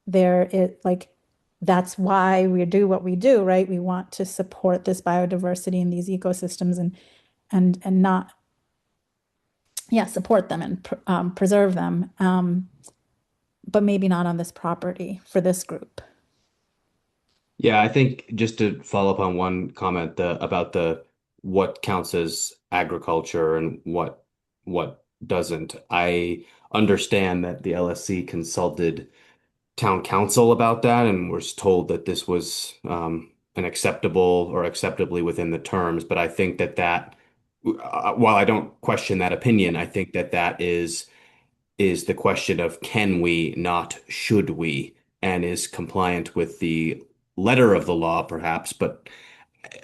that's why we do what we do, right? We want to support this biodiversity and these ecosystems and not, support them and preserve them, but maybe not on this property for this group. Yeah, I think just to follow up on one comment about what counts as agriculture and what doesn't. I understand that the LSC consulted town council about that and was told that this was an acceptable or acceptably within the terms. But I think that while I don't question that opinion, I think that is the question of can we, not should we, and is compliant with the letter of the law, perhaps, but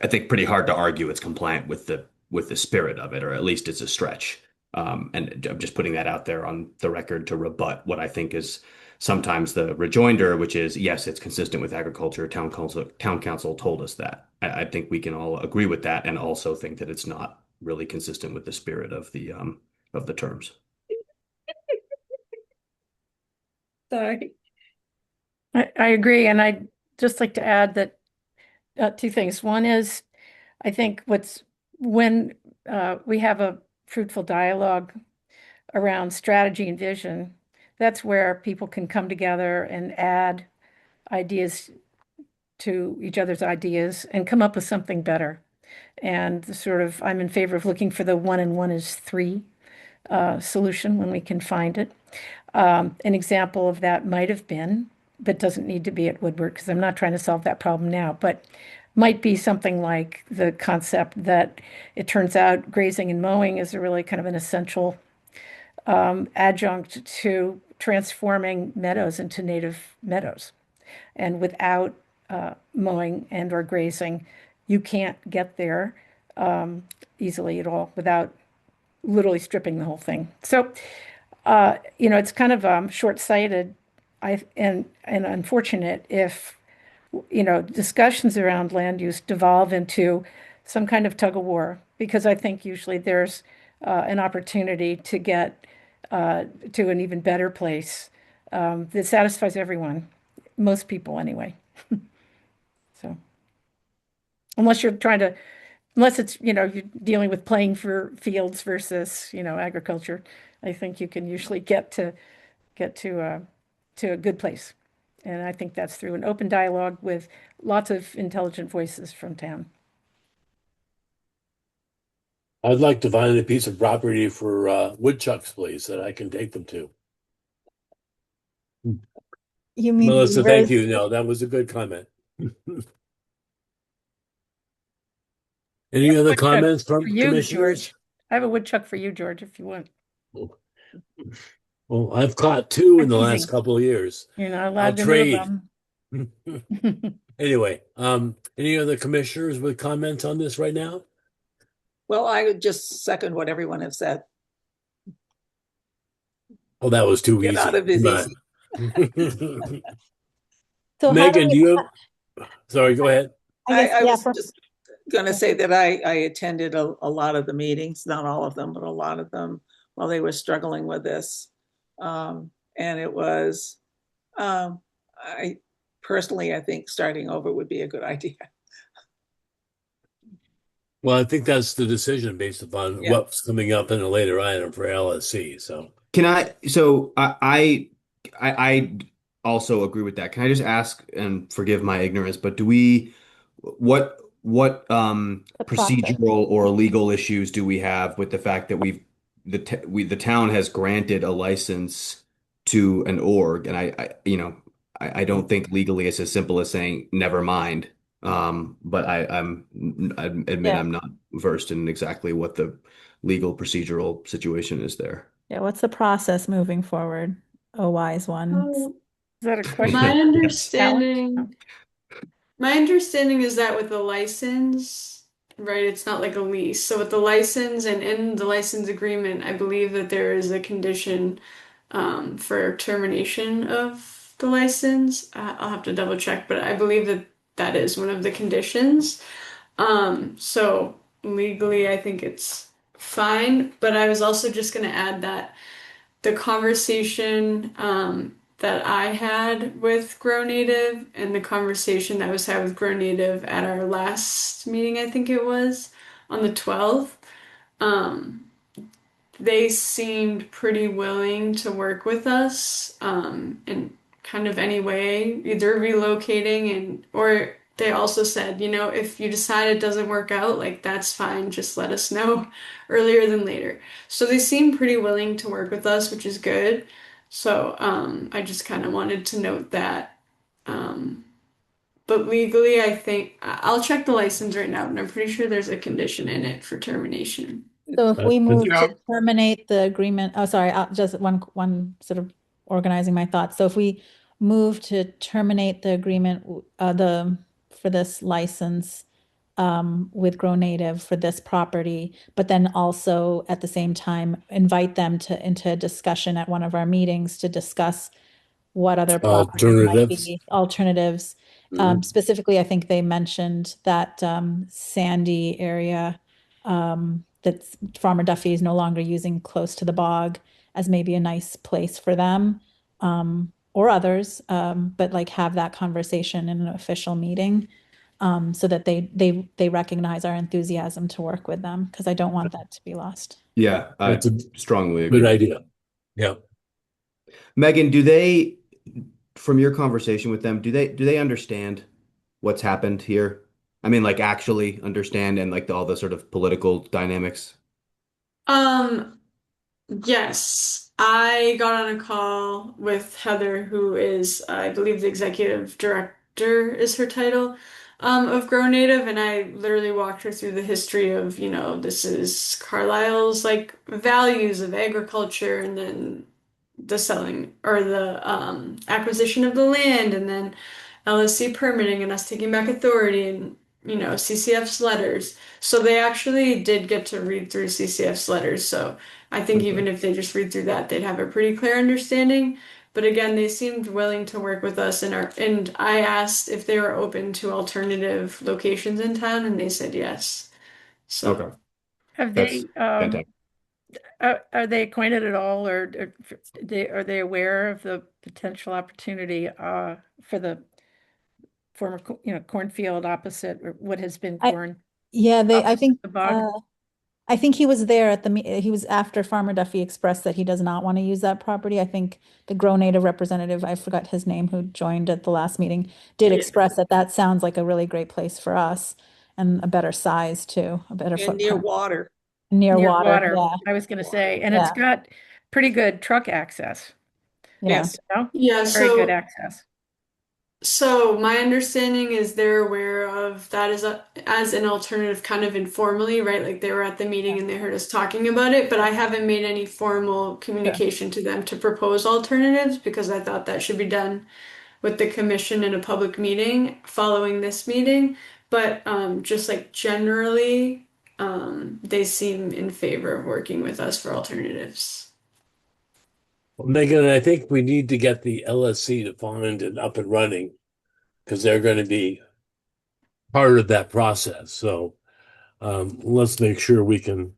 I think pretty hard to argue it's compliant with the spirit of it, or at least it's a stretch. And I'm just putting that out there on the record to rebut what I think is sometimes the rejoinder, which is, yes, it's consistent with agriculture. Town council told us that. I think we can all agree with that, and also think that it's not really consistent with the spirit of the terms. Sorry. I agree, and I'd just like to add that two things. One is, I think when we have a fruitful dialogue around strategy and vision, that's where people can come together and add ideas to each other's ideas and come up with something better. And I'm in favor of looking for the 1 and 1 is 3 solution when we can find it. An example of that might have been, but doesn't need to be at Woodward, because I'm not trying to solve that problem now, but might be something like the concept that it turns out grazing and mowing is a really kind of an essential adjunct to transforming meadows into native meadows. And without mowing and or grazing, you can't get there easily at all without literally stripping the whole thing. So, it's kind of short-sighted and unfortunate if, discussions around land use devolve into some kind of tug of war, because I think usually there's an opportunity to get to an even better place that satisfies everyone, most people anyway. So, unless it's, you're dealing with playing for fields versus, agriculture, I think you can usually get to a good place. And I think that's through an open dialogue with lots of intelligent voices from town. I'd like to find a piece of property for woodchucks, please, that I can take them to. You mean Melissa, thank you. No, that was a good comment. Any other comments from commissioners? George. I have a woodchuck for you, George, if you want. Well, I've caught 2 in the last couple of years. You're not allowed to trade. move them. Anyway, any other commissioners with comments on this right now? Well, I would just second what everyone has said. Well, that was too Get easy. out of it Come easy. on. So how do Megan, we, do you have, sorry, go ahead. I guess, I yeah, was just going to say that I attended a lot of the meetings, not all of them, but a lot of them while they were struggling with this. And it was, I personally, I think starting over would be a good idea. Well, I think that's the decision based upon Yeah. what's coming up in a later item for LSC. So Can I, so I also agree with that. Can I just ask, and forgive my ignorance, but what the process? procedural or legal issues do we have with the fact that the town has granted a license to an org, and I don't think legally it's as simple as saying never mind. But I admit Yeah. I'm not versed in exactly what the legal procedural situation is there. Yeah, what's the process moving forward? Oh, wise one. Oh, Is that a question? My Alex? understanding, my understanding is that with the license, right, it's not like a lease. So with the license and in the license agreement, I believe that there is a condition for termination of the license. I'll have to double check, but I believe that that is one of the conditions. So legally, I think it's fine. But I was also just going to add that the conversation that I had with Grow Native and the conversation that was had with Grow Native at our last meeting, I think it was on the 12th, they seemed pretty willing to work with us in kind of any way, either relocating or they also said, if you decide it doesn't work out, like that's fine, just let us know earlier than later. So they seem pretty willing to work with us, which is good. So I just kind of wanted to note that. But legally, I think I'll check the license right now, but I'm pretty sure there's a condition in it for termination. So if we move You to terminate the agreement, oh, sorry, just one sort of organizing my thoughts. So if we move to terminate the agreement, for this license, with Grow Native for this property, but then also at the same time invite them into a discussion at one of our meetings to discuss what other properties might alternatives. be alternatives. Specifically, I think they mentioned that Sandy area that Farmer Duffy is no longer using close to the bog as maybe a nice place for them, or others, but like have that conversation in an official meeting, so that they recognize our enthusiasm to work with them, because I don't want that to be lost. Yeah, I That's a strongly agree. good idea. Yeah. Megan, from your conversation with them, do they understand what's happened here? I mean, like actually understand, and like all the sort of political dynamics. Yes, I got on a call with Heather, who is, I believe, the executive director is her title, of Grow Native, and I literally walked her through the history of, this is Carlisle's like values of agriculture, and then the selling or the acquisition of the land, and then LSC permitting and us taking back authority, and CCF's letters. So they actually did get to read through CCF's letters. So I think even if they just read through that, they'd have a pretty clear understanding. But again, they seemed willing to work with us, and I asked if they were open to alternative locations in town, and they said yes. So Okay. Have That's they, fantastic. are they acquainted at all, or are they aware of the potential opportunity for the former, cornfield opposite, or what has been corn? Yeah, I opposite think the bog? I think he was there at he was after Farmer Duffy expressed that he does not want to use that property. I think the Grow Native representative, I forgot his name, who joined at the last meeting, did express that sounds like a really great place for us, and a better size too, a better And near footprint. water. Near Near water, water, yeah. I was going to say, and it's got pretty good truck access. Yeah. yeah, Very good so access. So my understanding is they're aware of that as an alternative, kind of informally, right? Like they were at the meeting and they heard us talking about it, but I haven't made any formal communication to them to propose alternatives, because I thought that should be done with the commission in a public meeting following this meeting. But just like generally, they seem in favor of working with us for alternatives. Well, Megan, I think we need to get the LSC to find and up and running because they're going to be part of that process. So let's make sure we can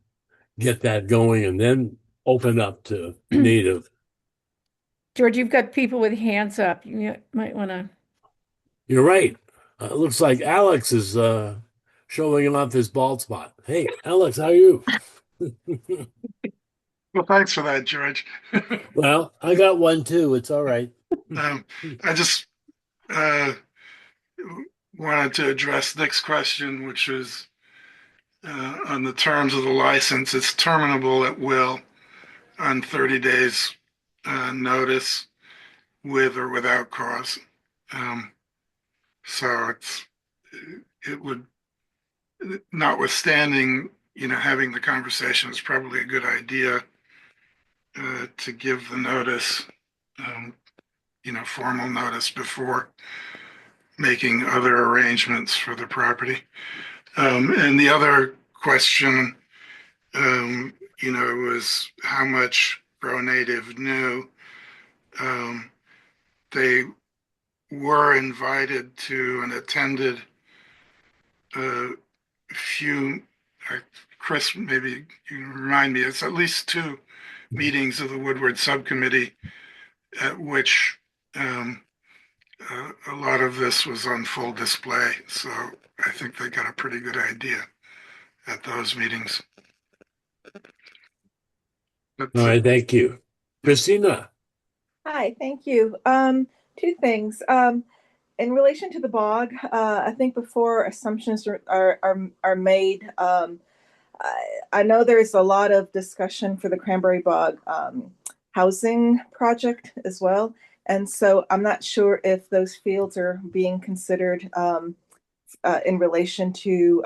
get that going and then open up to native. George, you've got people with hands up. You might want to. You're right. It looks like Alex is showing off his bald spot. Hey, Alex, how are you? Well, thanks for that, George. Well, I got one too. It's all right. I just wanted to address Nick's question, which was on the terms of the license. It's terminable at will on 30 days notice with or without cause. So it would, notwithstanding, having the conversation is probably a good idea to give the notice, formal notice before making other arrangements for the property. And the other question, was how much Grow Native knew. They were invited to and attended a few, Chris, maybe you can remind me, it's at least 2 meetings of the Woodward Subcommittee at which a lot of this was on full display. So I think they got a pretty good idea at those meetings. All right, thank you. Christina. Hi, thank you. 2 things. In relation to the bog, I think before assumptions are made, I know there's a lot of discussion for the Cranberry Bog housing project as well. And so I'm not sure if those fields are being considered in relation to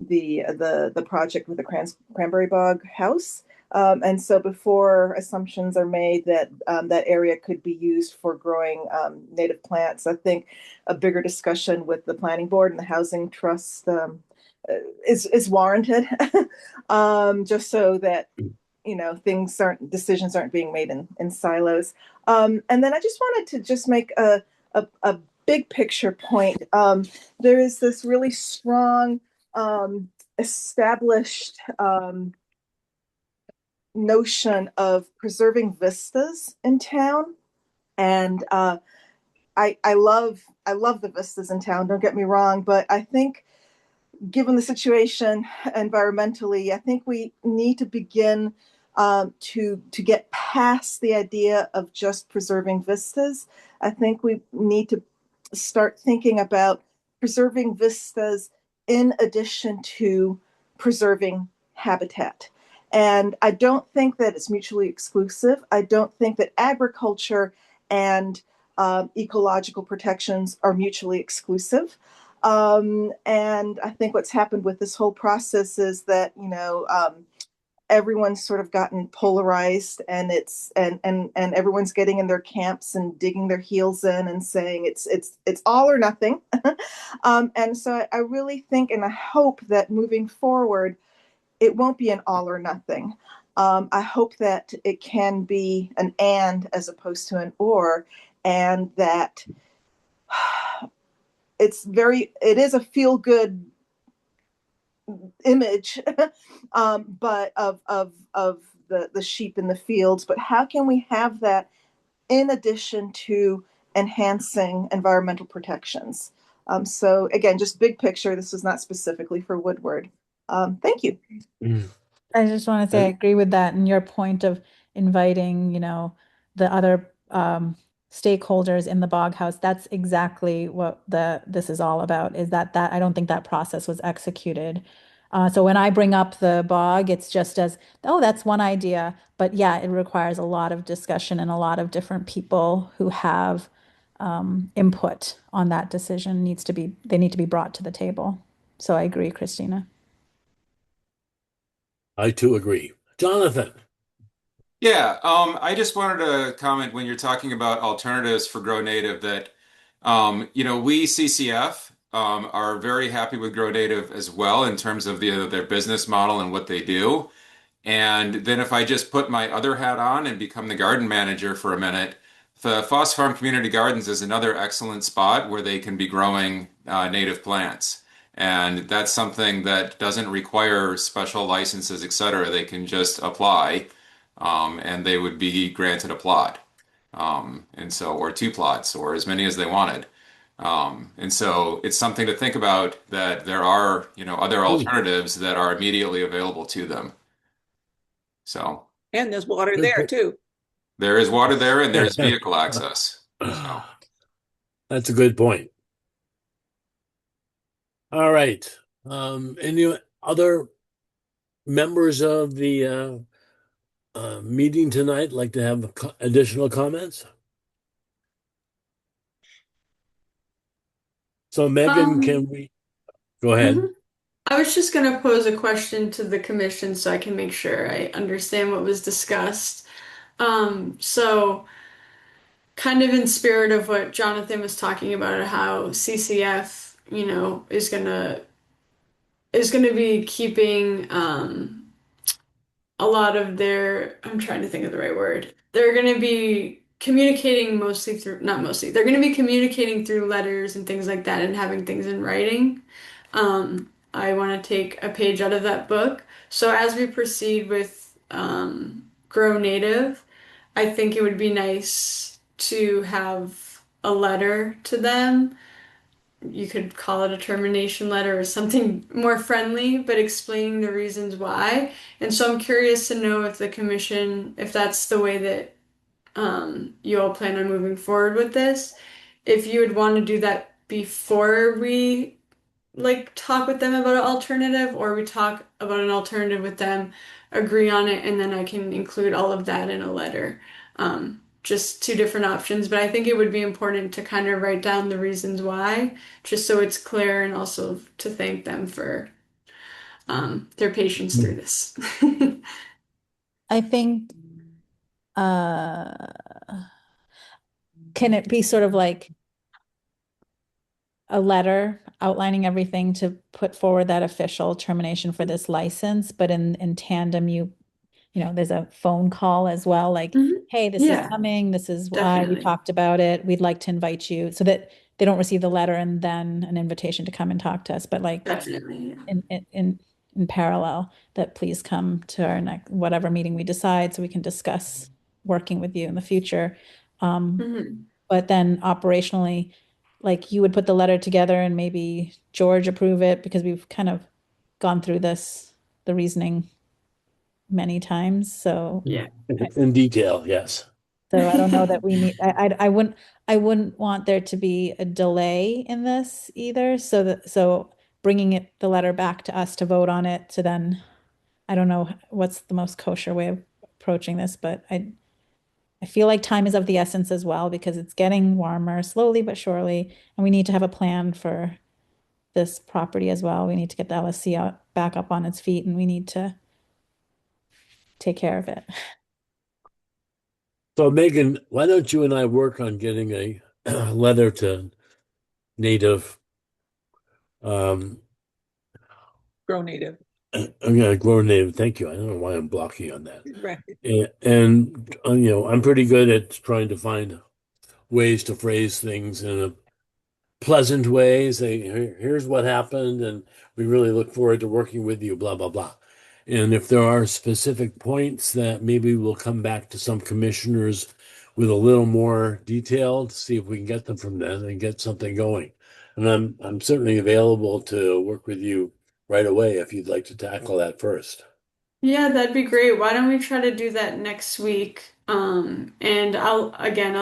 the project with the Cranberry Bog house. And so before assumptions are made that that area could be used for growing native plants, I think a bigger discussion with the planning board and the housing trust is warranted, just so that decisions aren't being made in silos. And then I just wanted to just make a big picture point. There is this really strong established notion of preserving vistas in town, and I love the vistas in town. Don't get me wrong, but I think, given the situation environmentally, I think we need to begin to get past the idea of just preserving vistas. I think we need to start thinking about preserving vistas in addition to preserving habitat. And I don't think that it's mutually exclusive. I don't think that agriculture and ecological protections are mutually exclusive. And I think what's happened with this whole process is that, everyone's sort of gotten polarized, and and everyone's getting in their camps and digging their heels in and saying it's all or nothing. And so I really think and I hope that moving forward, it won't be an all or nothing. I hope that it can be an and as opposed to an or, and that it is a feel good image, but of the sheep in the fields. But how can we have that in addition to enhancing environmental protections? So again, just big picture. This is not specifically for Woodward. Thank you. I just want to say I agree with that, and your point of inviting, the other stakeholders in the bog house. That's exactly what this is all about. Is that I don't think that process was executed. So when I bring up the bog, it's just as, oh, that's one idea, but yeah, it requires a lot of discussion and a lot of different people who have input on that decision. They need to be brought to the table. So I agree, Christina. I too agree. Jonathan. Yeah, I just wanted to comment when you're talking about alternatives for Grow Native that, we CCF are very happy with Grow Native as well in terms of their business model and what they do. And then if I just put my other hat on and become the garden manager for a minute, the Foss Farm Community Gardens is another excellent spot where they can be growing native plants. And that's something that doesn't require special licenses, et cetera. They can just apply, and they would be granted a plot. And so, or two plots, or as many as they wanted. And so it's something to think about that there are, other alternatives that are immediately available to them. So, And there's water there too. there is water there and there's vehicle access. So. That's a good point. All right. Any other members of the meeting tonight like to have additional comments? So Megan, can we go ahead? I was just going to pose a question to the commission so I can make sure I understand what was discussed. So kind of in spirit of what Jonathan was talking about, how CCF, is gonna be keeping a lot of their, I'm trying to think of the right word. They're gonna be communicating mostly through, not mostly, they're gonna be communicating through letters and things like that and having things in writing. I want to take a page out of that book. So as we proceed with Grow Native, I think it would be nice to have a letter to them. You could call it a termination letter or something more friendly, but explaining the reasons why. And so I'm curious to know if the commission, if that's the way that you all plan on moving forward with this, if you would want to do that before we talk with them about an alternative, or we talk about an alternative with them, agree on it, and then I can include all of that in a letter. Just two different options, but I think it would be important to kind of write down the reasons why, just so it's clear, and also to thank them for their patience through this. I think, can it be sort of like a letter outlining everything to put forward that official termination for this license, but in tandem, there's a phone call as well, like, hey, this is coming, this is why we talked about it, we'd like to invite you, so that they don't receive the letter and then an invitation to come and talk to us, but like in parallel, that please come to our next whatever meeting we decide so we can discuss working with you in the future. But then operationally, like, you would put the letter together and maybe George approve it, because we've kind of gone through the reasoning many times. So yeah, in detail, yes. So I don't know that we need, I wouldn't want there to be a delay in this either. So bringing the letter back to us to vote on it, to then, I don't know what's the most kosher way of approaching this, but I feel like time is of the essence as well, because it's getting warmer slowly but surely, and we need to have a plan for this property as well. We need to get the LSC back up on its feet, and we need to take care of it. So Megan, why don't you and I work on getting a letter to Native, Grow Native. Grow Native. Thank you. I don't know why I'm blocking on that. Right. And I'm pretty good at trying to find ways to phrase things in a pleasant way. Say, here's what happened, and we really look forward to working with you, blah, blah, blah. And if there are specific points that maybe we'll come back to some commissioners with a little more detail to see if we can get them from them and get something going. And I'm certainly available to work with you right away if you'd like to tackle that first. Yeah, that'd be great. Why don't we try to do that next week? And I'll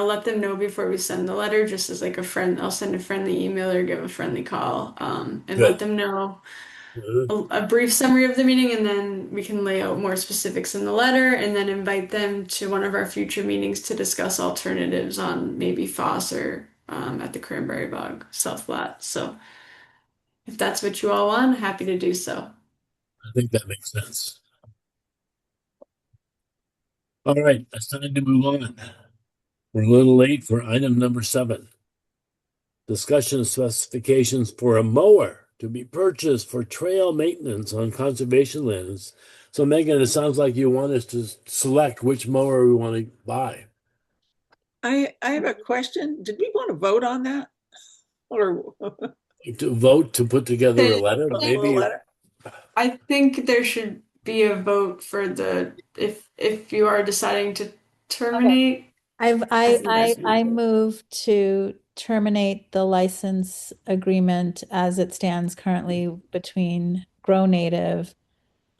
let them know before we send the letter, just as like a friend. I'll send a friendly email or give a friendly call, and let them know a brief summary of the meeting, and then we can lay out more specifics in the letter, and then invite them to one of our future meetings to discuss alternatives on maybe Foss or at the Cranberry Bog South Flat. So if that's what you all want, happy to do so. I think that makes sense. All right, it's time to move on. We're a little late for item number 7. discussion of specifications for a mower to be purchased for trail maintenance on conservation lands. So Megan, it sounds like you want us to select which mower we want to buy. I have a question. Did we want to vote on that? Or To vote to put together a letter, a maybe. letter? I think there should be a vote for the if you are deciding to terminate. I think that's- I move to terminate the license agreement as it stands currently between Grow Native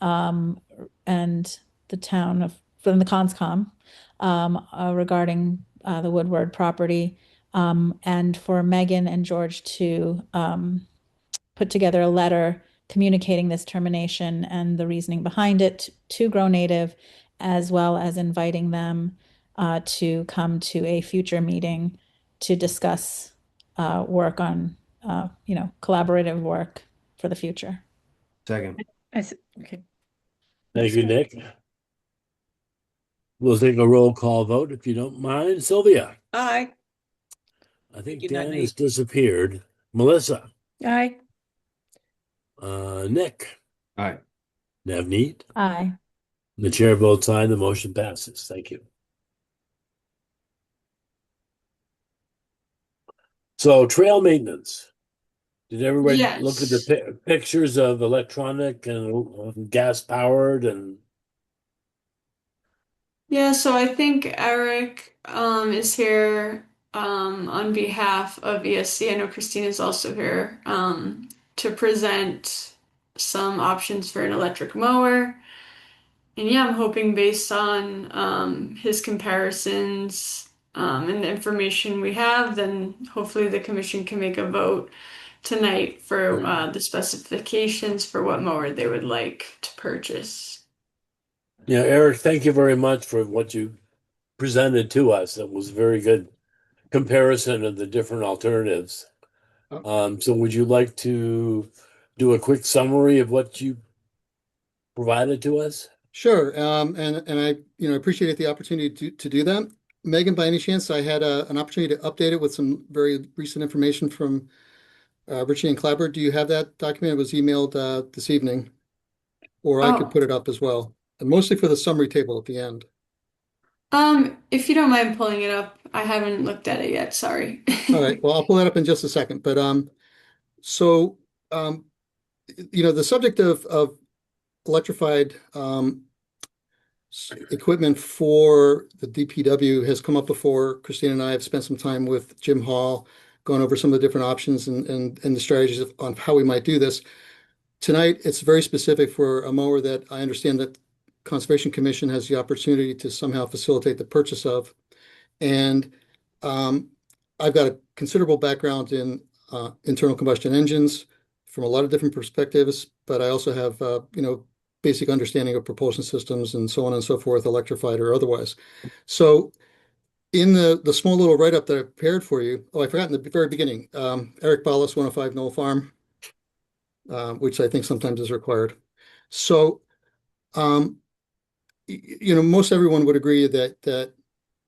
and the town of, from the Conscom regarding the Woodward property, and for Megan and George to put together a letter communicating this termination and the reasoning behind it to Grow Native, as well as inviting them to come to a future meeting to discuss work on, collaborative work for the future. Second. Okay. Thank you, Nick. We'll take a roll call vote if you don't mind. Sylvia. Aye. I think You, Dan Navneet. has disappeared. Melissa. Aye. Nick. Aye. Navneet. Aye. The chair votes aye. The motion passes. Thank you. So trail maintenance. Did everybody look at the pictures of electronic and gas powered and? Yeah, so I think Eric is here on behalf of ESC. I know Christine is also here to present some options for an electric mower. And yeah, I'm hoping based on his comparisons and the information we have, then hopefully the commission can make a vote tonight for the specifications for what mower they would like to purchase. Yeah, Eric, thank you very much for what you presented to us. It was a very good comparison of the different alternatives. So would you like to do a quick summary of what you provided to us? Sure. And I appreciate the opportunity to do that. Megan, by any chance, I had an opportunity to update it with some very recent information from Richie and Clabber. Do you have that document? It was emailed this evening, or I could put it up as well. And mostly for the summary table at the end. If you don't mind pulling it up, I haven't looked at it yet. Sorry. All right. Well, I'll pull that up in just a second. But the subject of electrified equipment for the DPW has come up before. Christine and I have spent some time with Jim Hall, going over some of the different options and the strategies on how we might do this. Tonight, it's very specific for a mower that I understand that Conservation Commission has the opportunity to somehow facilitate the purchase of. And I've got a considerable background in internal combustion engines from a lot of different perspectives, but I also have, basic understanding of propulsion systems and so on and so forth, electrified or otherwise. So in the small little write-up that I prepared for you, I forgot in the very beginning, Eric Ballas, 105 Knoll Farm, which I think sometimes is required. So, most everyone would agree that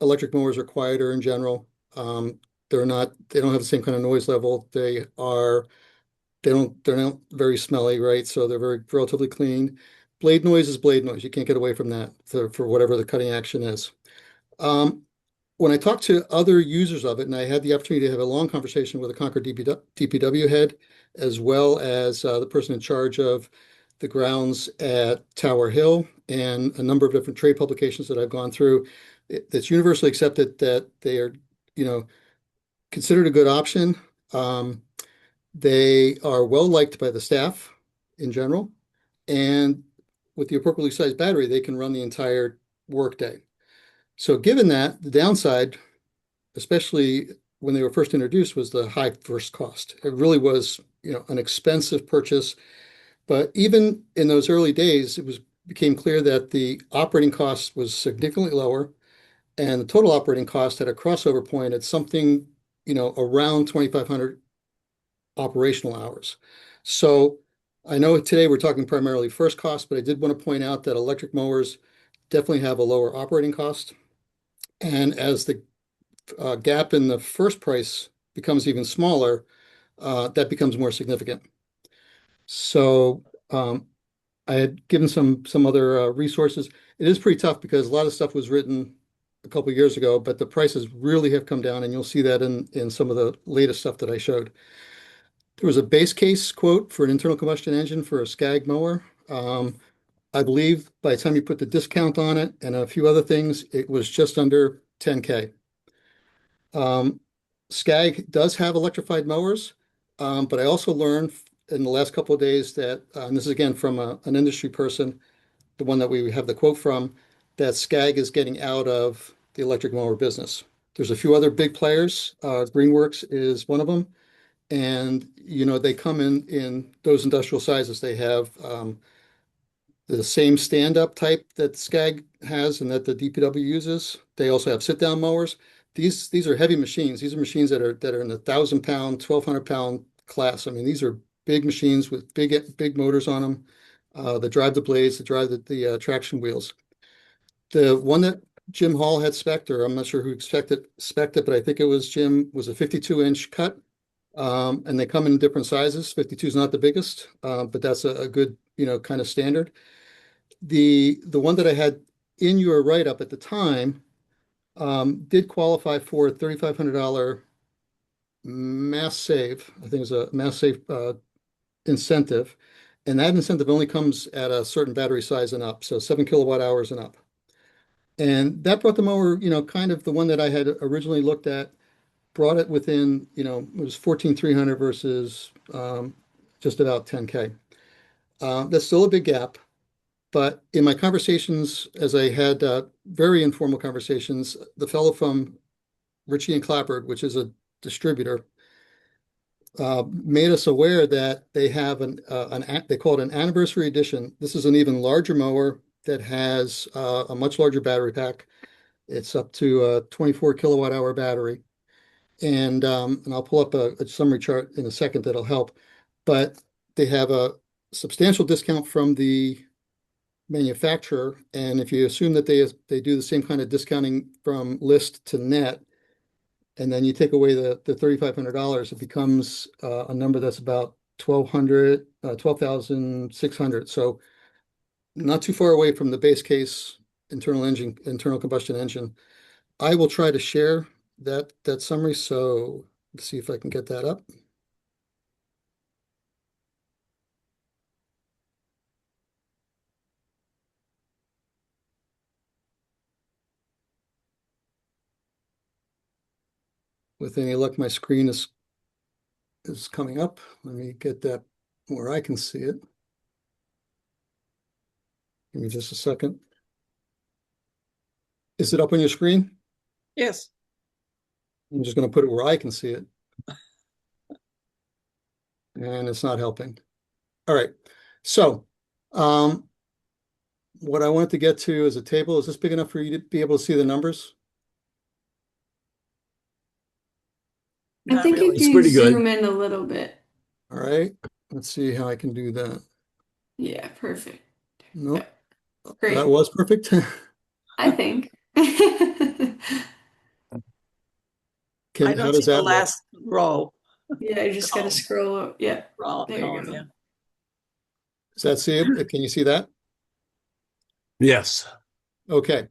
electric mowers are quieter in general. They're not have the same kind of noise level. They're not very smelly, right? So they're very relatively clean. Blade noise is blade noise. You can't get away from that for whatever the cutting action is. When I talked to other users of it, and I had the opportunity to have a long conversation with a Concord DPW head, as well as the person in charge of the grounds at Tower Hill and a number of different trade publications that I've gone through, it's universally accepted that they are, considered a good option. They are well liked by the staff in general, and with the appropriately sized battery, they can run the entire workday. So given that, the downside, especially when they were first introduced, was the high first cost. It really was, an expensive purchase. But even in those early days, it became clear that the operating cost was significantly lower, and the total operating cost had a crossover point at something, around 2,500 operational hours. So I know today we're talking primarily first cost, but I did want to point out that electric mowers definitely have a lower operating cost. And as the gap in the first price becomes even smaller, that becomes more significant. So I had given some other resources. It is pretty tough because a lot of stuff was written a couple of years ago, but the prices really have come down, and you'll see that in some of the latest stuff that I showed. There was a base case quote for an internal combustion engine for a Scag mower. I believe by the time you put the discount on it and a few other things, it was just under 10K. Scag does have electrified mowers, but I also learned in the last couple of days that, and this is again from an industry person, the one that we have the quote from, that Scag is getting out of the electric mower business. There's a few other big players. Greenworks is one of them. And, you know, they come in those industrial sizes. They have the same stand-up type that Scag has and that the DPW uses. They also have sit-down mowers. These are heavy machines. These are machines that are in the 1,000-pound, 1,200-pound class. I mean, these are big machines with big motors on them that drive the blades, that drive the traction wheels. The one that Jim Hall had spec'd, or I'm not sure who spec'd it, but I think it was Jim, was a 52-inch cut. And they come in different sizes. 52 is not the biggest, but that's a good, you know, kind of standard. The one that I had in your write-up at the time did qualify for a $3,500 mass save. I think it was a mass save incentive. And that incentive only comes at a certain battery size and up, so 7 kilowatt hours and up. And that brought the mower, you know, kind of the one that I had originally looked at, brought it within, you know, it was 14,300 versus just about 10K. That's still a big gap. But in my conversations, as I had very informal conversations, the fellow from Ritchie and Clapper, which is a distributor, made us aware that they have they call it an anniversary edition. This is an even larger mower that has a much larger battery pack. It's up to a 24 kilowatt hour battery. And I'll pull up a summary chart in a second that'll help. But they have a substantial discount from the manufacturer. And if you assume that they do the same kind of discounting from list to net, and then you take away the $3,500, it becomes a number that's about 12,600. So not too far away from the base case internal combustion engine. I will try to share that summary. So let's see if I can get that up. With any luck, my screen is coming up. Let me get that where I can see it. Give me just a second. Is it up on your screen? Yes. I'm just going to put it where I can see it. And it's not helping. All right. So what I wanted to get to is a table. Is this big enough for you to be able to see the numbers? I think if you zoom in a little bit. All right. Let's see how I can do that. Yeah, perfect. Nope. Great. That was perfect. I think. I don't how does see the that look? last row. Yeah, you just gotta scroll up. Yeah. There you go. Yeah. Does that see it? Can you see that? Yes. Okay.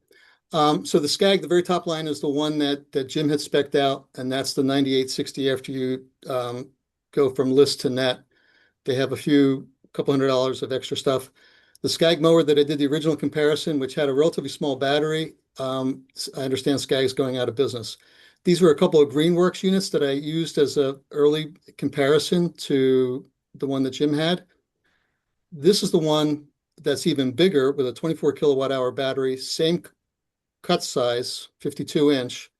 So the Scag, the very top line is the one that Jim had spec'd out, and that's the 9860 after you go from list to net. They have couple $100 of extra stuff. The Scag mower that I did the original comparison, which had a relatively small battery, I understand Scag is going out of business. These were a couple of Greenworks units that I used as an early comparison to the one that Jim had. This is the one that's even bigger with a 24 kilowatt hour battery, same cut size, 52 inch,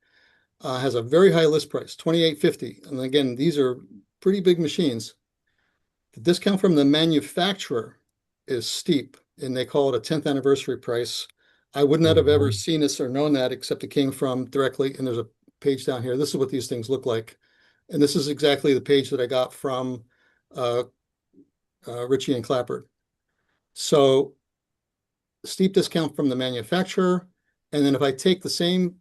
has a very high list price, $2,850. And again, these are pretty big machines. The discount from the manufacturer is steep, and they call it a 10th anniversary price. I would not have ever seen this or known that, except it came from directly, and there's a page down here. This is what these things look like. And this is exactly the page that I got from Ritchie and Clapper. So steep discount from the manufacturer. And then if I take the same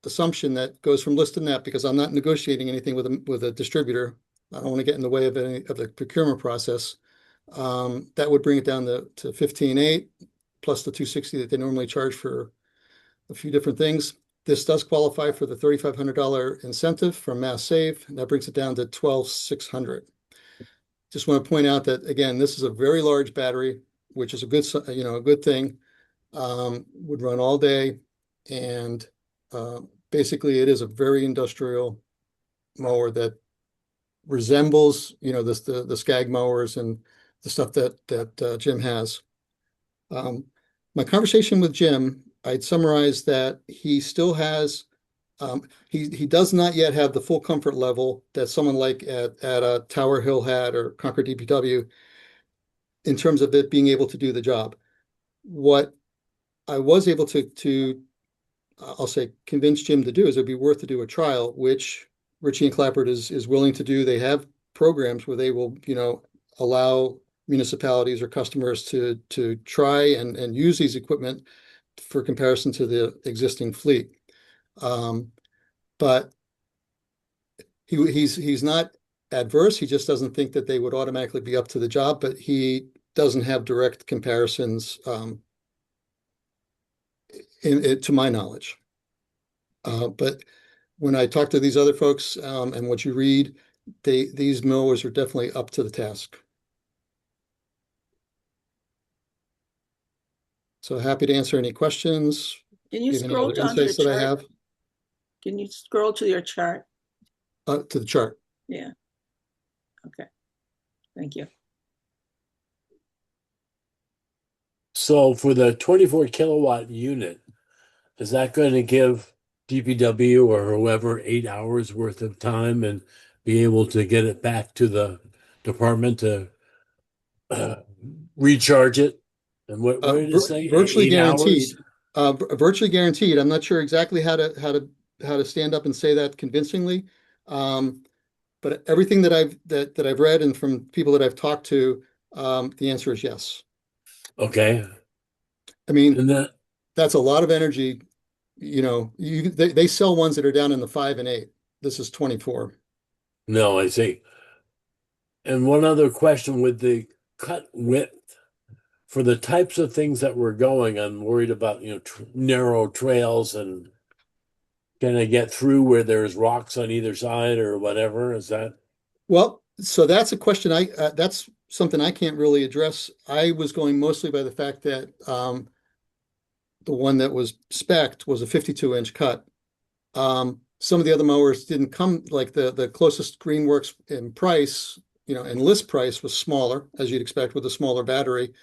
assumption that goes from list to net, because I'm not negotiating anything with a distributor. I don't want to get in the way of any of the procurement process. That would bring it down to 15.8 plus the 260 that they normally charge for a few different things. This does qualify for the $3,500 incentive from Mass Save, and that brings it down to 12,600. Just want to point out that, again, this is a very large battery, which is a good thing. Would run all day, and basically it is a very industrial mower that resembles, the Skag mowers and the stuff that Jim has. My conversation with Jim, I'd summarize that he still has, he does not yet have the full comfort level that someone like at a Tower Hill had or Concord DPW in terms of it being able to do the job. What I was able to I'll say, convince Jim to do is it'd be worth to do a trial, which Ritchie and Clapper is willing to do. They have programs where they will, allow municipalities or customers to try and use these equipment for comparison to the existing fleet. But he's not adverse. He just doesn't think that they would automatically be up to the job, but he doesn't have direct comparisons to my knowledge. But when I talk to these other folks and what you read, these mowers are definitely up to the task. So happy to answer any questions. Can you give any scroll other down to the insights that I chart? have Can you scroll to your chart? to the chart. Yeah. Okay. Thank you. So for the 24 kilowatt unit, is that going to give DPW or whoever 8 hours worth of time and be able to get it back to the department to recharge it? And what did it say? Virtually 8 guaranteed. hours? Virtually guaranteed. I'm not sure exactly how to stand up and say that convincingly. But everything that I've read and from people that I've talked to, the answer is yes. Okay. I mean, and that's a lot of energy. They sell ones that are down in the 5 and 8. This is 24. No, I see. And one other question with the cut width for the types of things that we're going, I'm worried about, narrow trails and can I get through where there's rocks on either side or whatever? Is that? Well, so that's a question that's something I can't really address. I was going mostly by the fact that the one that was spec'd was a 52-inch cut. Some of the other mowers didn't come, like the closest Greenworks in price, and list price was smaller, as you'd expect with a smaller battery.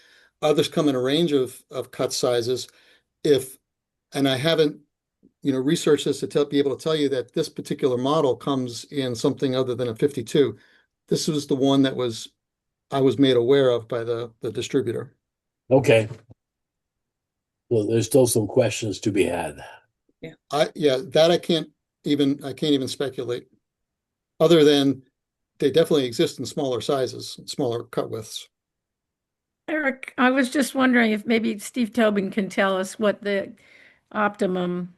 Others come in a range of cut sizes. And I haven't, researched this to be able to tell you that this particular model comes in something other than a 52. This was the one that I was made aware of by the distributor. Okay. Well, there's still some questions to be had. Yeah. I can't even speculate, other than they definitely exist in smaller sizes, smaller cut widths. Eric, I was just wondering if maybe Steve Tobin can tell us what the optimum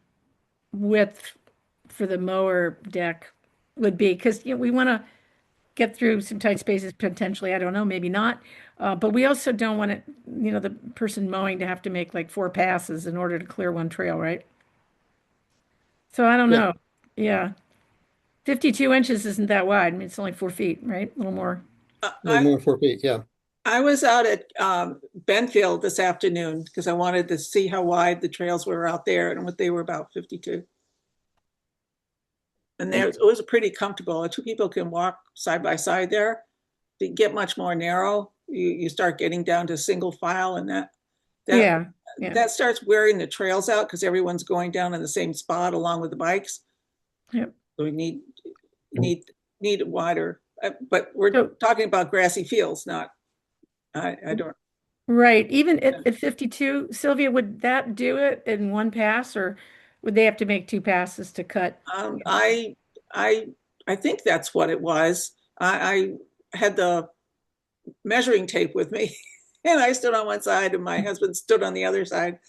width for the mower deck would be, because we want to get through some tight spaces potentially. I don't know, maybe not. But we also don't want it, the person mowing to have to make like 4 passes in order to clear one trail, right? So I don't know. Yeah. 52 inches isn't that wide. I mean, it's only 4 feet, right? A little more. A little more 4 feet, yeah. I was out at Benfield this afternoon because I wanted to see how wide the trails were out there, and what they were about 52. And it was pretty comfortable. 2 people can walk side by side there. They get much more narrow. You start getting down to single file, and that starts wearing the trails out because everyone's going down in the same spot along with the bikes. Yep. So we need it wider. But we're talking about grassy fields, not. I don't. Right. Even at 52, Sylvia, would that do it in one pass, or would they have to make 2 passes to cut? I think that's what it was. I had the measuring tape with me, and I stood on one side, and my husband stood on the other side,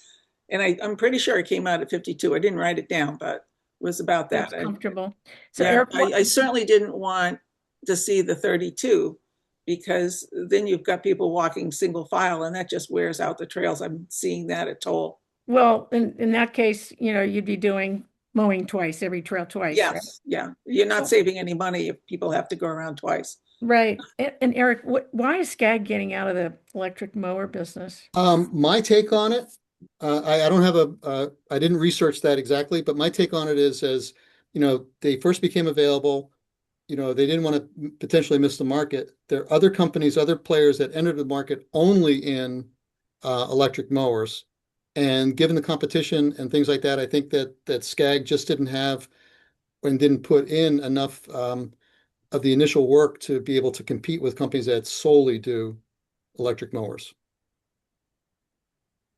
and I'm pretty sure it came out at 52. I didn't write it down, but was about that. Feels comfortable. So Yeah, Eric, I certainly didn't want to see the 32 because then you've got people walking single file and that just wears out the trails. I'm seeing that at Toll. well, in that case, you'd be doing mowing twice, every trail twice, right? Yes, yeah. You're not saving any money if people have to go around twice. Right. And Eric, why is Skag getting out of the electric mower business? My take on it, I don't have I didn't research that exactly, but my take on it is as, they first became available, they didn't want to potentially miss the market. There are other companies, other players that entered the market only in electric mowers. And given the competition and things like that, I think that Skag just didn't have and didn't put in enough of the initial work to be able to compete with companies that solely do electric mowers.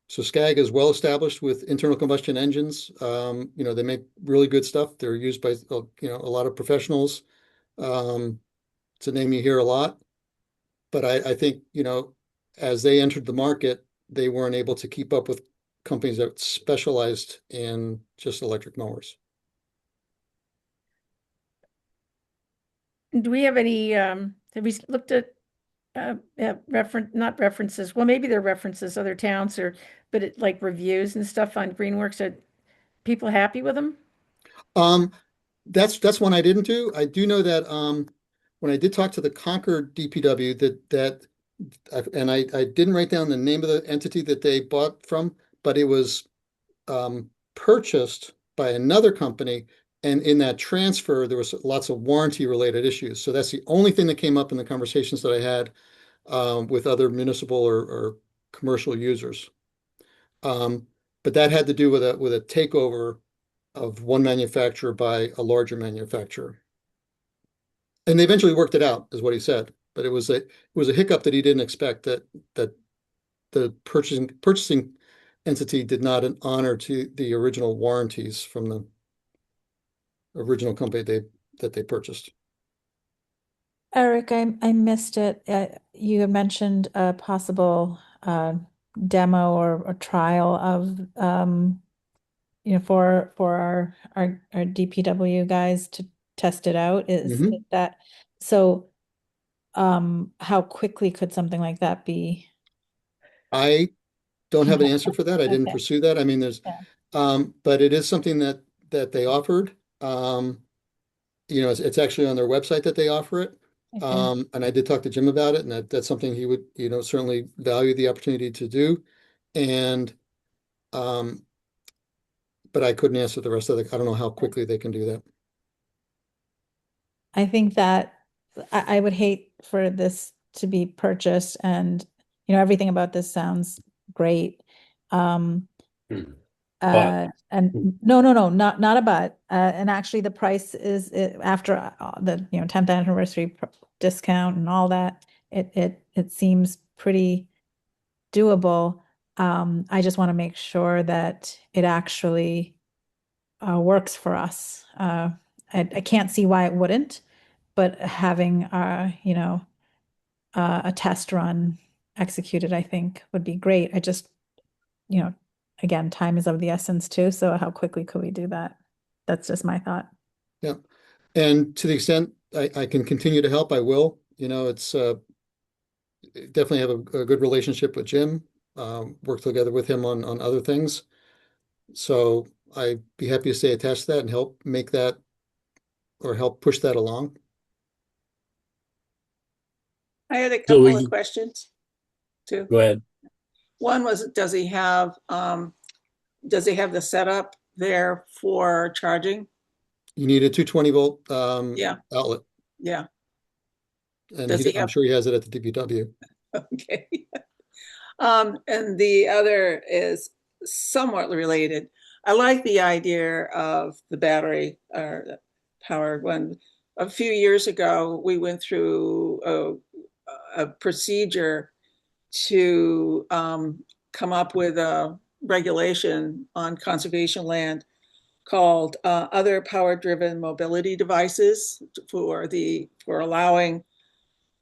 So Skag is well established with internal combustion engines. They make really good stuff. They're used by a lot of professionals. It's a name you hear a lot. But I think, as they entered the market, they weren't able to keep up with companies that specialized in just electric mowers. Do we have any, have we looked at not references, well, maybe they're references, other towns but like reviews and stuff on Greenworks, are people happy with them? That's one I didn't do. I do know that when I did talk to the Concord DPW and I didn't write down the name of the entity that they bought from, but it was purchased by another company. And in that transfer, there was lots of warranty related issues. So that's the only thing that came up in the conversations that I had with other municipal or commercial users. But that had to do with a takeover of one manufacturer by a larger manufacturer. And they eventually worked it out, is what he said. But it was a hiccup that he didn't expect, that the purchasing entity did not honor to the original warranties from the original company that they purchased. Eric, I missed it. You had mentioned a possible demo or a trial of for our DPW guys to test it out. Is that so? How quickly could something like that be? I don't have an answer for that. I didn't pursue that. I mean, but it is something that they offered. It's actually on their website that they offer it. And I did talk to Jim about it, and that's something he would, certainly value the opportunity to do. And, but I couldn't answer the rest of I don't know how quickly they can do that. I think that I would hate for this to be purchased, and, everything about this sounds great. And no, not a but. And actually the price is after the 10th anniversary discount and all that, it seems pretty doable. I just want to make sure that it actually works for us. I can't see why it wouldn't, but having a test run executed, I think would be great. I just, again, time is of the essence too. So how quickly could we do that? That's just my thought. Yeah. And to the extent I can continue to help, I will. It's definitely have a good relationship with Jim, work together with him on other things. So I'd be happy to stay attached to that and help make that or help push that along. I had a couple of questions too. Go ahead. One was, does he have the setup there for charging? You need a 220 volt outlet. Yeah. And I'm sure he has it at the DPW. Okay. And the other is somewhat related. I like the idea of the battery or powered one. A few years ago, we went through a procedure to come up with a regulation on conservation land called other power-driven mobility devices for allowing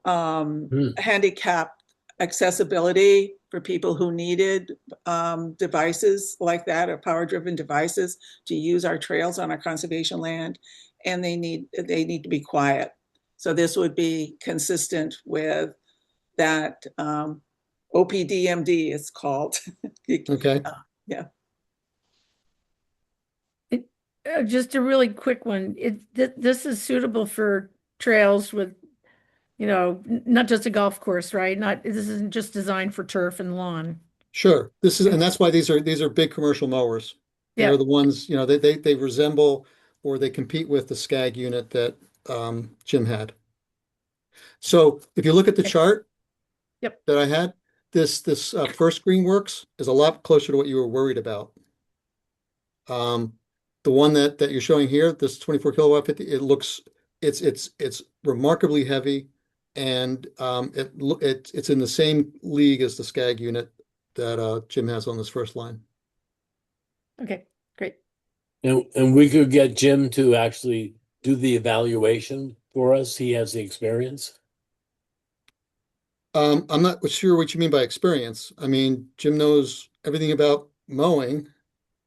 handicapped accessibility for people who needed devices like that, or power-driven devices, to use our trails on our conservation land, and they need to be quiet. So this would be consistent with that OPDMD, it's called. Okay. Yeah. Just a really quick one. This is suitable for trails with, not just a golf course, right? This isn't just designed for turf and lawn. Sure. And that's why these are big commercial mowers. Yeah. They're the ones, they resemble or they compete with the Skag unit that Jim had. So if you look at the chart that I had, this first Greenworks is a lot closer to what you were worried about. The one that you're showing here, this 24 kilowatt 50, it's remarkably heavy, and it's in the same league as the Skag unit that Jim has on this first line. Okay, great. And we could get Jim to actually do the evaluation for us. He has the experience. I'm not sure what you mean by experience. I mean, Jim knows everything about mowing,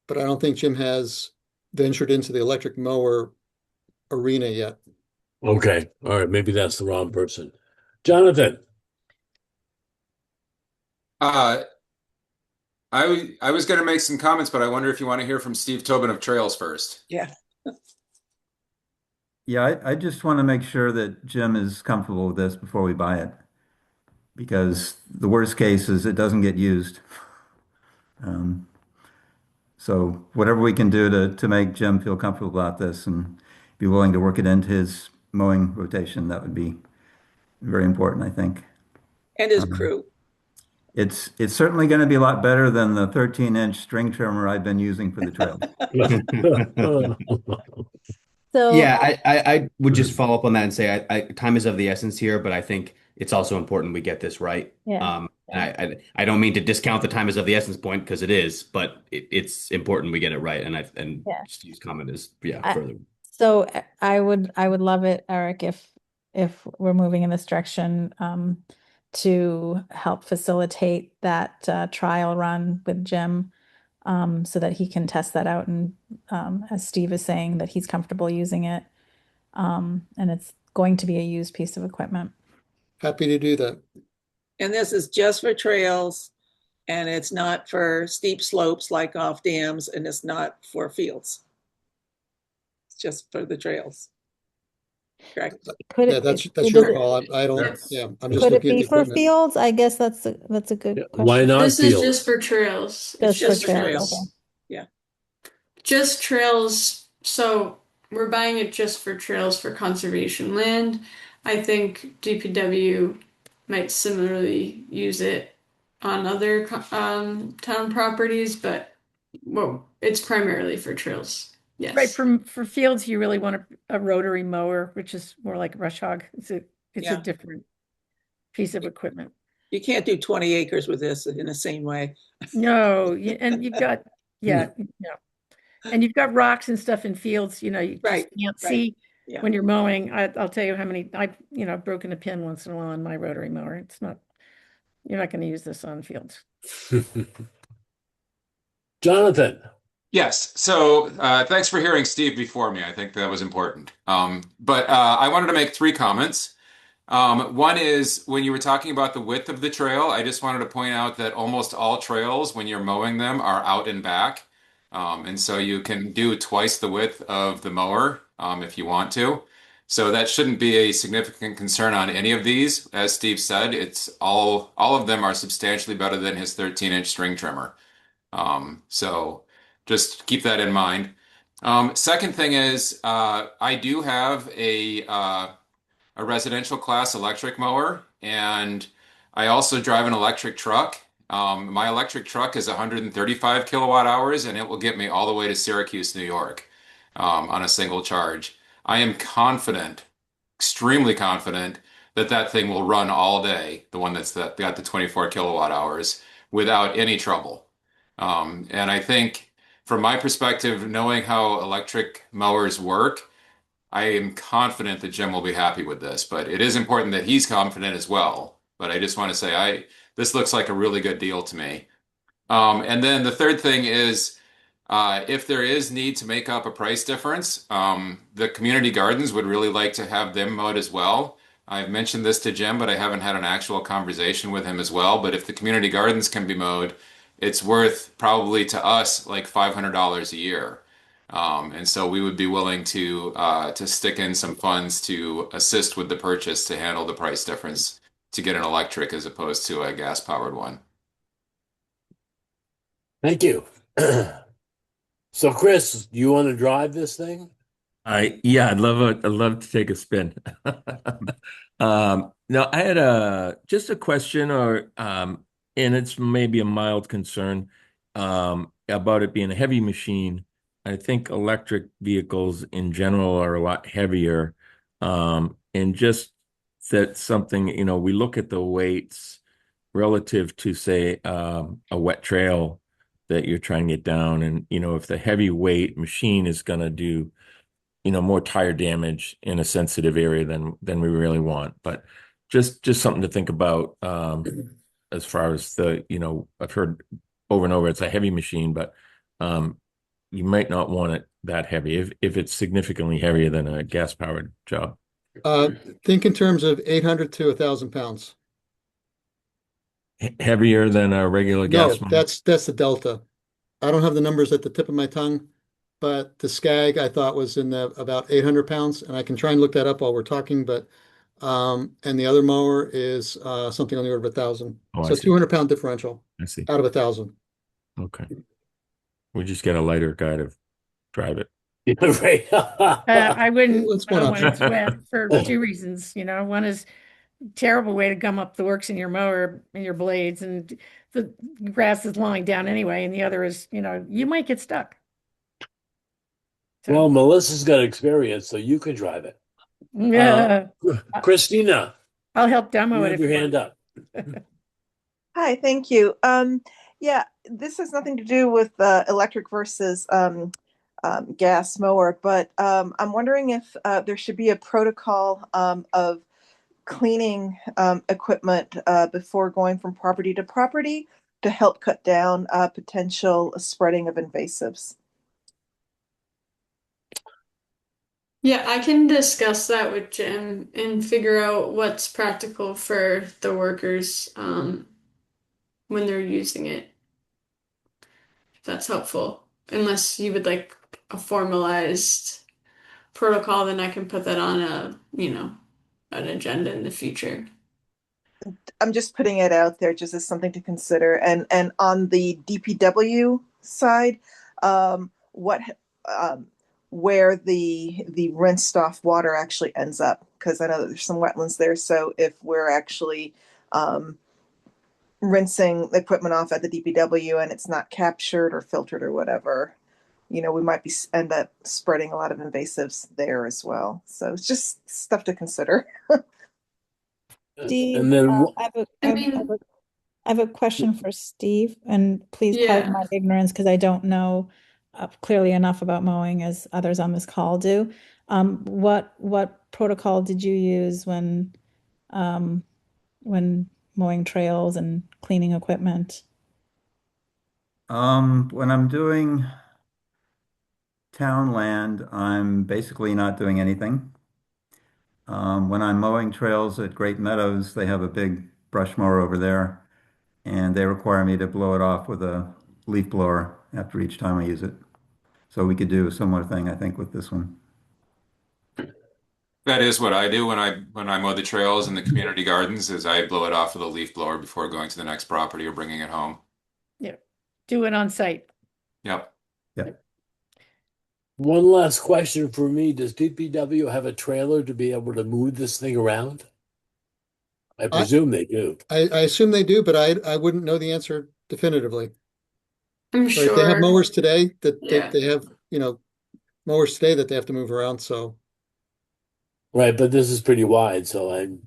but I don't think Jim has ventured into the electric mower arena yet. Okay. All right. Maybe that's the wrong person. Jonathan. I was going to make some comments, but I wonder if you want to hear from Steve Tobin of Trails first. Yeah. Yeah, I just want to make sure that Jim is comfortable with this before we buy it, because the worst case is it doesn't get used. So whatever we can do to make Jim feel comfortable about this and be willing to work it into his mowing rotation, that would be very important, I think. And his crew. It's certainly going to be a lot better than the 13-inch string trimmer I've been using for the trail. So Yeah, I would just follow up on that and say time is of the essence here, but I think it's also important we get this right. Yeah. And I don't mean to discount the time is of the essence point, because it is, but it's important we get it right. And Yeah. Steve's comment is further. So I would love it, Eric, if we're moving in this direction, to help facilitate that trial run with Jim, so that he can test that out, and as Steve is saying, that he's comfortable using it, and it's going to be a used piece of equipment. Happy to do that. And this is just for trails, and it's not for steep slopes like off dams, and it's not for fields. It's just for the trails. Correct. Could Yeah, it- that's does your it- call. I don't, yeah, I'm just Could it looking at be the for equipment. fields? I guess that's a good question. Why not This fields? is just for trails. Just It's just for for trails, trails. Yeah. Just trails. So we're buying it just for trails for conservation land. I think DPW might similarly use it on other town properties, but it's primarily for trails. Yes. Right, for fields, you really want a rotary mower, which is more like rush hog. It's a Yeah. different piece of equipment. You can't do 20 acres with this in the same way. No, and you've got, no. And you've got rocks and stuff in fields, you just Right, can't right. see Yeah. when you're mowing. I'll tell you how many, I've broken a pin once in a while on my rotary mower. You're not going to use this on fields. Jonathan. Yes. So thanks for hearing Steve before me. I think that was important. But I wanted to make 3 comments. One is, when you were talking about the width of the trail, I just wanted to point out that almost all trails, when you're mowing them, are out and back. And so you can do twice the width of the mower if you want to. So that shouldn't be a significant concern on any of these. As Steve said, it's all of them are substantially better than his 13-inch string trimmer. So just keep that in mind. Second thing is, I do have a residential class electric mower, and I also drive an electric truck. My electric truck is 135 kilowatt hours, and it will get me all the way to Syracuse, New York, on a single charge. I am confident, extremely confident, that thing will run all day, the one that's got the 24 kilowatt hours, without any trouble. And I think, from my perspective, knowing how electric mowers work, I am confident that Jim will be happy with this, but it is important that he's confident as well. but I just want to say this looks like a really good deal to me. And then the third thing is, if there is need to make up a price difference, the community gardens would really like to have them mowed as well. I've mentioned this to Jim, but I haven't had an actual conversation with him as well. But if the community gardens can be mowed, it's worth probably to us like $500 a year. And so we would be willing to stick in some funds to assist with the purchase to handle the price difference to get an electric as opposed to a gas powered one. Thank you. So, Chris, do you want to drive this thing? Yeah, I'd love to take a spin. No, I had just a question and it's maybe a mild concern about it being a heavy machine. I think electric vehicles in general are a lot heavier. And just that something, we look at the weights relative to, say, a wet trail that you're trying to get down. And, if the heavyweight machine is going to do, more tire damage in a sensitive area than we really want. But just something to think about as far as I've heard over and over, it's a heavy machine, but you might not want it that heavy if it's significantly heavier than a gas powered job. Think in terms of 800 to 1,000 pounds. Heavier than a regular gas mower? That's the Delta. I don't have the numbers at the tip of my tongue, but the Skag I thought was in about 800 pounds, and I can try and look that up while we're talking. But and the other mower is something on the order of 1,000. So 200-pound differential. I see. Out of 1,000. Okay. We just get a lighter guy to drive it. Right. I wouldn't Let's go when it's wet for two reasons. One is terrible way to gum up the works in your mower and your blades, and the grass is lying down anyway. And the other is, you might get stuck. Well, Melissa's got experience, so you could drive it. Yeah. Christina, I'll help demo you it have if your you hand up. Hi, thank you. Yeah, this has nothing to do with electric versus gas mower, but I'm wondering if there should be a protocol of cleaning equipment before going from property to property to help cut down potential spreading of invasives. Yeah, I can discuss that with Jim and figure out what's practical for the workers when they're using it. If that's helpful. Unless you would like a formalized protocol, then I can put that on an agenda in the future. I'm just putting it out there just as something to consider. And on the DPW side, where the rinsed off water actually ends up, because I know that there's some wetlands there. So if we're actually rinsing the equipment off at the DPW and it's not captured or filtered or whatever, we might end up spreading a lot of invasives there as well. So it's just stuff to consider. Steve, And then I have a question for Steve, and please pardon my ignorance because I don't know clearly enough about mowing as others on this call do. What protocol did you use when mowing trails and cleaning equipment? When I'm doing town land, I'm basically not doing anything. When I'm mowing trails at Great Meadows, they have a big brush mower over there, and they require me to blow it off with a leaf blower after each time I use it. So we could do a similar thing, I think, with this one. That is what I do when I mow the trails in the community gardens, is I blow it off with a leaf blower before going to the next property or bringing it home. Yeah, do it on site. Yep. Yep. One last question for me. Does DPW have a trailer to be able to move this thing around? I presume they do. I assume they do, but I wouldn't know the answer definitively. I'm Right, sure they have mowers today that Yeah. they have, mowers today that they have to move around. So Right, but this is pretty wide, so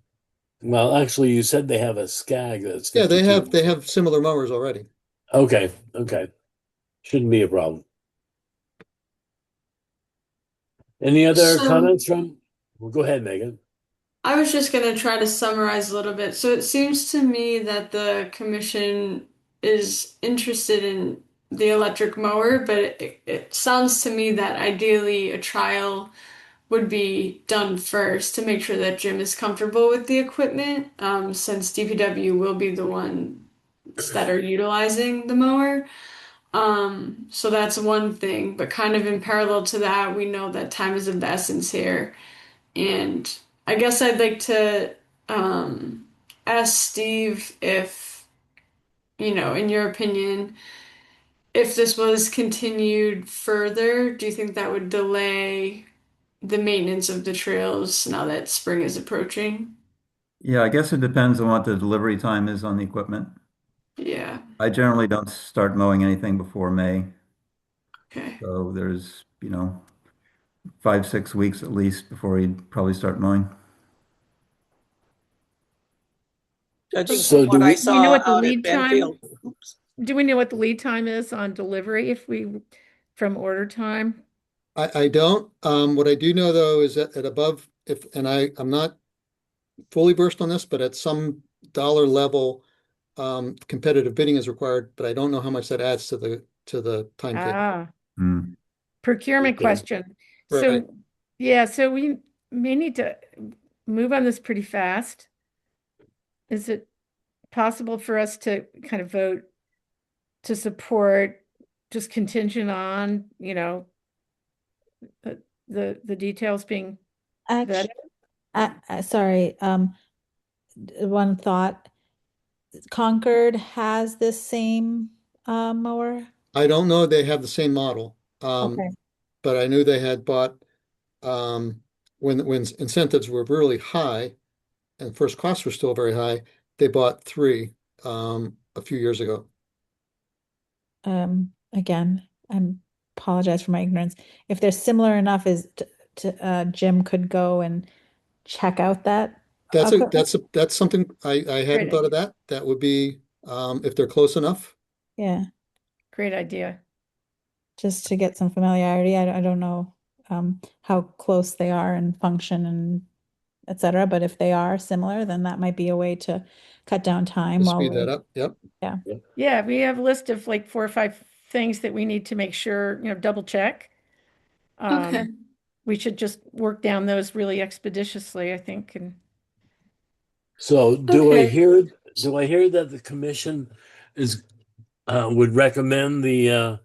well, actually, you said they have a Skag that's yeah, they 52. have similar mowers already. Okay. Shouldn't be a problem. Any other So- comments from? Well, go ahead, Megan. I was just going to try to summarize a little bit. So it seems to me that the commission is interested in the electric mower, but it sounds to me that ideally a trial would be done first to make sure that Jim is comfortable with the equipment, since DPW will be the ones that are utilizing the mower. So that's one thing, but kind of in parallel to that, we know that time is of the essence here. And I guess I'd like to ask Steve if, in your opinion, if this was continued further, do you think that would delay the maintenance of the trails now that spring is approaching? Yeah, I guess it depends on what the delivery time is on the equipment. Yeah. I generally don't start mowing anything before May. Okay. So there's, 5, 6 weeks at least before he'd probably start mowing. Judging So from what do I we- saw Do we know what the out at lead time? Benfield. Do we know what the lead time is on delivery from order time? I don't. What I do know though is that at above, I'm not fully versed on this, but at some dollar level, competitive bidding is required, but I don't know how much that adds to the timetable. Ah, Hmm. procurement Okay. question. Right. So, yeah, so we may need to move on this pretty fast. Is it possible for us to kind of vote to support just contingent on, the details being vetted? Actually, sorry, one thought. Concord has this same mower. I don't know they have the same model. Okay. But I knew they had bought, when incentives were really high and first costs were still very high, they bought 3 a few years ago. Again, I apologize for my ignorance. If they're similar enough, Jim could go and check out that. That's something I hadn't Great thought of that. That would be, if they're close enough. Yeah, Great idea. just to get some familiarity. I don't know how close they are in function and et cetera, but if they are similar, then that might be a way to cut down time To while speed that we, up. Yep. yeah. Yeah, we have a list of like 4 or 5 things that we need to make sure, double check. Okay. We should just work down those really expeditiously, I think, and So do I Okay. hear that the commission would recommend the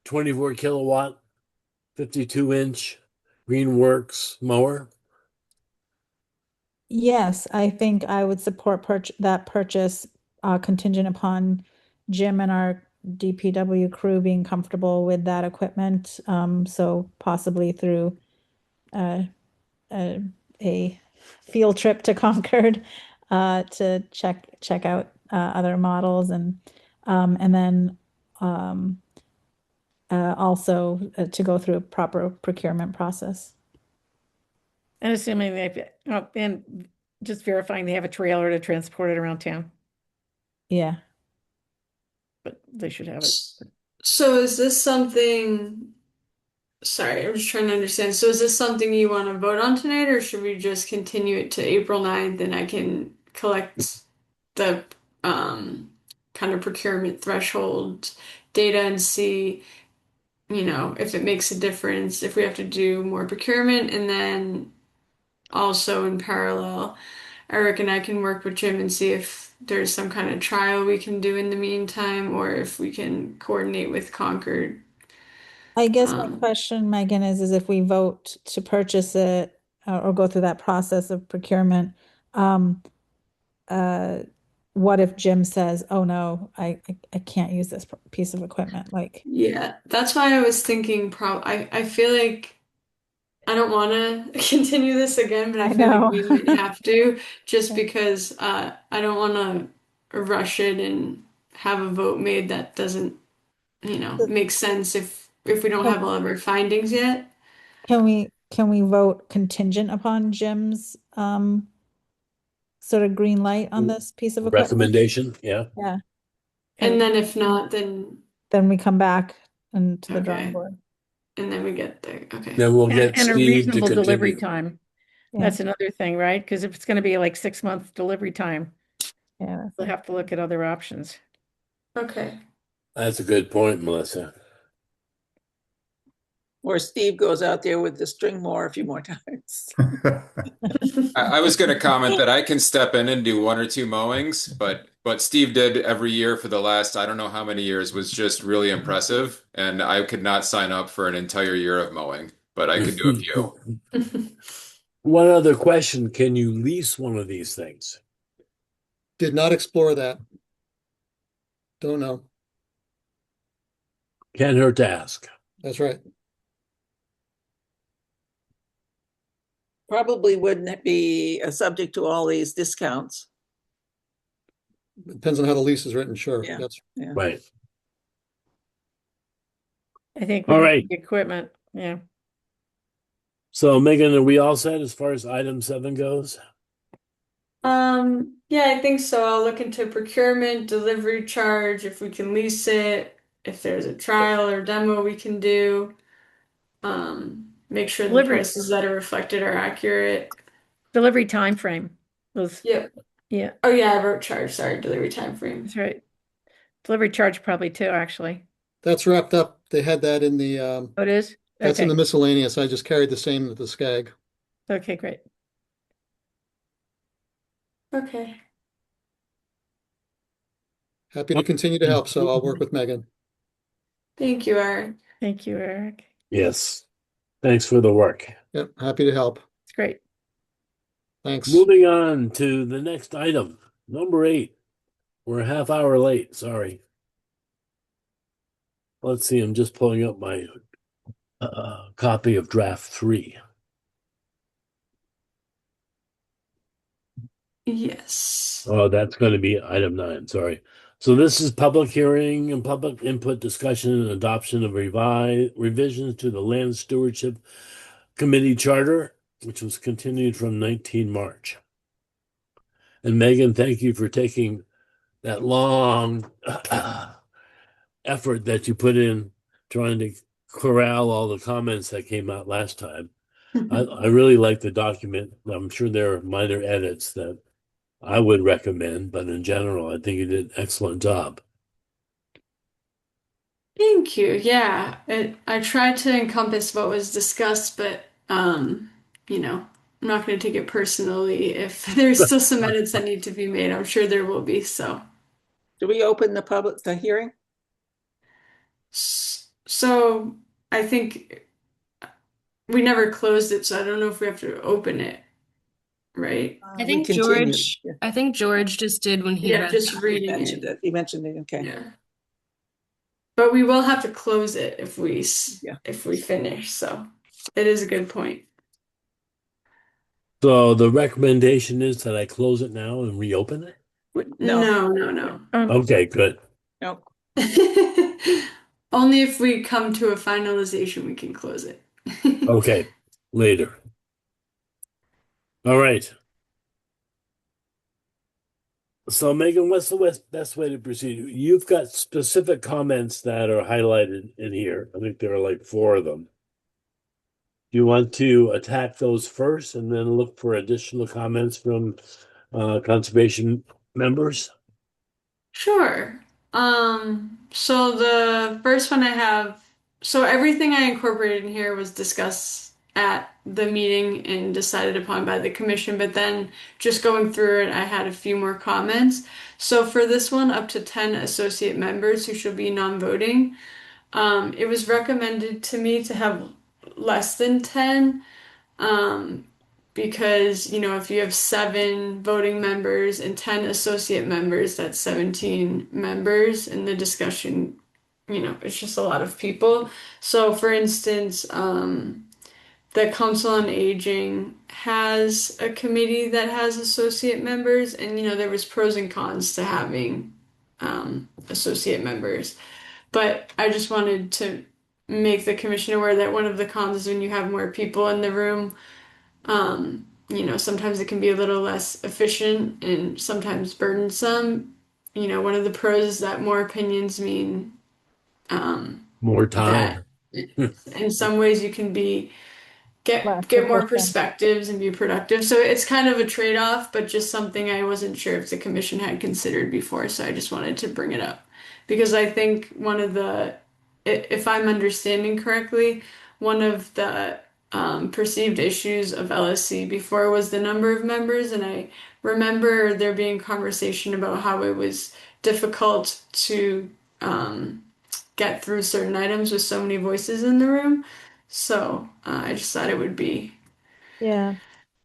24 kilowatt 52-inch Greenworks mower? Yes, I think I would support that purchase contingent upon Jim and our DPW crew being comfortable with that equipment. So possibly through a field trip to Concord to check out other models and then also to go through a proper procurement process. and assuming and just verifying they have a trailer to transport it around town, Yeah. but they should have it. So is this something, sorry, I'm just trying to understand. So is this something you want to vote on tonight, or should we just continue it to April 9th and I can collect the kind of procurement threshold data and see, if it makes a difference, if we have to do more procurement, and then also in parallel, Eric and I can work with Jim and see if there's some kind of trial we can do in the meantime, or if we can coordinate with Concord. I guess my question, Megan, is if we vote to purchase it or go through that process of procurement, what if Jim says, "Oh no, I can't use this piece of equipment"? Like, Yeah, that's why I was thinking I feel like I don't want to continue this again, but I I feel know. like we might have to just because I don't want to rush it and have a vote made that doesn't, make sense if we don't have all of our findings yet. Can we vote contingent upon Jim's sort of green light on this piece of equipment? Recommendation, yeah. Yeah. And then if not, then we come back and to the Okay. drawing board. and then we get there. Okay. Then we'll get And a Steve to reasonable delivery continue. time. Yeah. That's another thing, right? Because if it's going to be like 6 month delivery time, Yeah. we'll have to look at other options. Okay. That's a good point, Melissa. Or Steve goes out there with the string more a few more times. I was going to comment that I can step in and do 1 or 2 mowings, but Steve did every year for the last, I don't know how many years, was just really impressive. And I could not sign up for an entire year of mowing, but I could do a few. One other question, can you lease one of these things? Did not explore that. Don't know. Can't hurt to ask. That's right. Probably wouldn't be subject to all these discounts. Depends on how the lease is written, sure. Yeah. That's Yeah. Right. I think All we need right. the equipment. Yeah. So Megan, are we all set as far as item 7 goes? Yeah, I think so. I'll look into procurement, delivery charge, if we can lease it, if there's a trial or demo we can do. Make sure the Delivery- prices that are reflected are accurate. Delivery time frame was, Yep. yeah, Oh yeah, I wrote charge, sorry, delivery time frame. that's right. Delivery charge probably too, actually. that's wrapped up. They had that in the Oh, it is? that's in Okay. the miscellaneous. I just carried the same with the SCAG. Okay, great. Okay. Happy to continue to help, so I'll work with Megan. Thank you, Eric. Thank you, Eric. Yes. Thanks for the work. Yep, happy to help. It's great. Thanks. Moving on to the next item, number 8. We're a half hour late, sorry. Let's see, I'm just pulling up my copy of draft 3. Yes. Oh, that's going to be item 9, sorry. So this is public hearing and public input discussion and adoption of revisions to the Land Stewardship Committee Charter, which was continued from 19 March. And Megan, thank you for taking that long effort that you put in trying to corral all the comments that came out last time. I really like the document. I'm sure there are minor edits that I would recommend, but in general, I think you did an excellent job. Thank you. Yeah, I tried to encompass what was discussed, but you know, I'm not going to take it personally if there's still some edits that need to be made. I'm sure there will be, so. Do we open the hearing? So I think we never closed it, so I don't know if we have to open it, right? We continued. Yeah. I think George just did when he Yeah, read just that. He reading mentioned it. it. He mentioned it. Okay. Yeah. But we will have to close it if we Yeah. finish, so it is a good point. So the recommendation is that I close it now and reopen it? No. Okay, good. No. Only if we come to a finalization we can close it. Okay, later. All right. So Megan, what's the best way to proceed? You've got specific comments that are highlighted in here. I think there are like 4 of them. Do you want to attack those first and then look for additional comments from conservation members? Sure. So the first one I have, so everything I incorporated in here was discussed at the meeting and decided upon by the commission, but then just going through it, I had a few more comments. So for this one, up to 10 associate members who should be non-voting, it was recommended to me to have less than 10, because, you know, if you have 7 voting members and 10 associate members, that's 17 members, and the discussion, you know, it's just a lot of people. So for instance, the Council on Aging has a committee that has associate members, and, you know, there was pros and cons to having associate members. But I just wanted to make the commission aware that one of the cons is when you have more people in the room, you know, sometimes it can be a little less efficient and sometimes burdensome. You know, one of the pros is that more opinions mean More time. that in some ways you can get more perspectives and be productive. So it's kind of a trade-off, but just something I wasn't sure if the commission had considered before, so I just wanted to bring it up. Because I think one of the, if I'm understanding correctly, one of the perceived issues of LSC before was the number of members, and I remember there being conversation about how it was difficult to get through certain items with so many voices in the room. So I just thought it would be Yeah.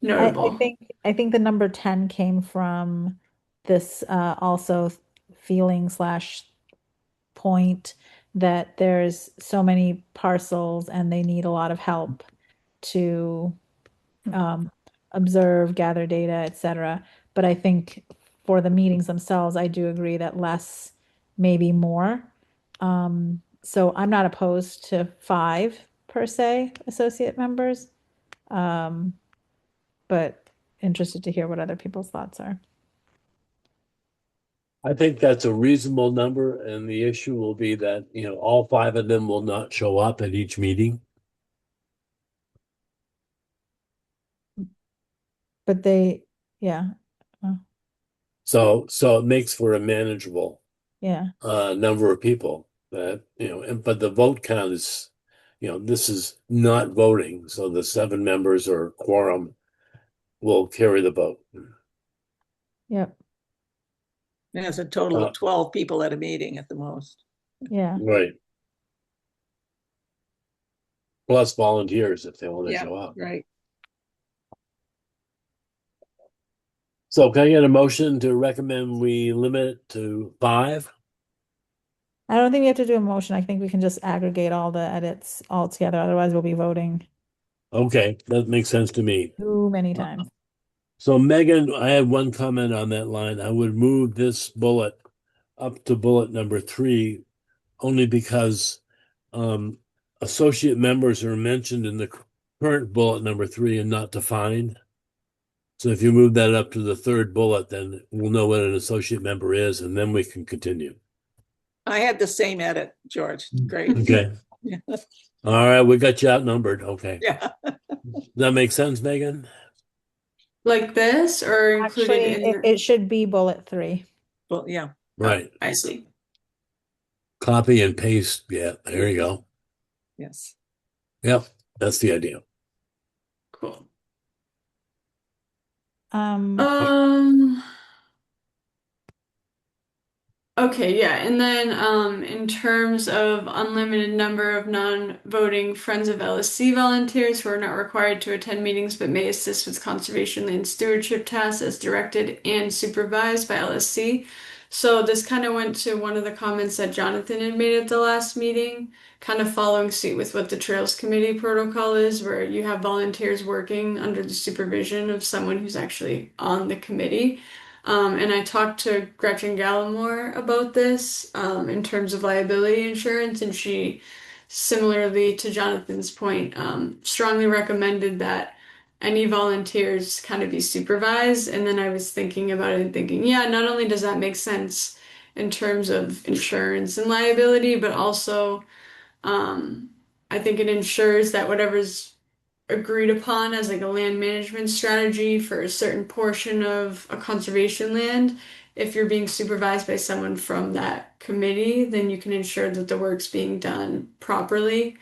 notable. I think the number 10 came from this also feeling slash point that there's so many parcels and they need a lot of help to observe, gather data, etc. But I think for the meetings themselves, I do agree that less may be more. So I'm not opposed to 5 per se associate members, but interested to hear what other people's thoughts are. I think that's a reasonable number, and the issue will be that, you know, all 5 of them will not show up at each meeting. But they, yeah, So it makes for a manageable yeah. number of people that, you know, but the vote count is, you know, this is not voting, so the 7 members or quorum will carry the vote. Yep. There's a total of 12 people at a meeting at the most. Yeah. Right. Plus volunteers if they want to Yeah, show up. right. So can I get a motion to recommend we limit it to 5? I don't think we have to do a motion. I think we can just aggregate all the edits all together. Otherwise, we'll be voting Okay, that makes sense to me. too many times. So Megan, I had one comment on that line. I would move this bullet up to bullet number 3 only because associate members are mentioned in the current bullet number 3 and not defined. So if you move that up to the 3rd bullet, then we'll know what an associate member is, and then we can continue. I had the same edit, George. Great. Okay. Yeah. All right, we got you outnumbered. Okay. Yeah. Does that make sense, Megan? Like this, or included Actually, in it should be bullet 3. Well, yeah. Right. I see. Copy and paste. Yeah, there you go. Yes. Yep, that's the idea. Cool. Okay, yeah, and then in terms of unlimited number of non-voting Friends of LSC volunteers who are not required to attend meetings but may assist with conservation land stewardship tasks as directed and supervised by LSC. So this kind of went to one of the comments that Jonathan had made at the last meeting, kind of following suit with what the Trails Committee protocol is, where you have volunteers working under the supervision of someone who's actually on the committee. And I talked to Gretchen Gallimore about this in terms of liability insurance, and she, similarly to Jonathan's point, strongly recommended that any volunteers kind of be supervised. And then I was thinking about it and thinking, yeah, not only does that make sense in terms of insurance and liability, but also I think it ensures that whatever's agreed upon as like a land management strategy for a certain portion of a conservation land, if you're being supervised by someone from that committee, then you can ensure that the work's being done properly.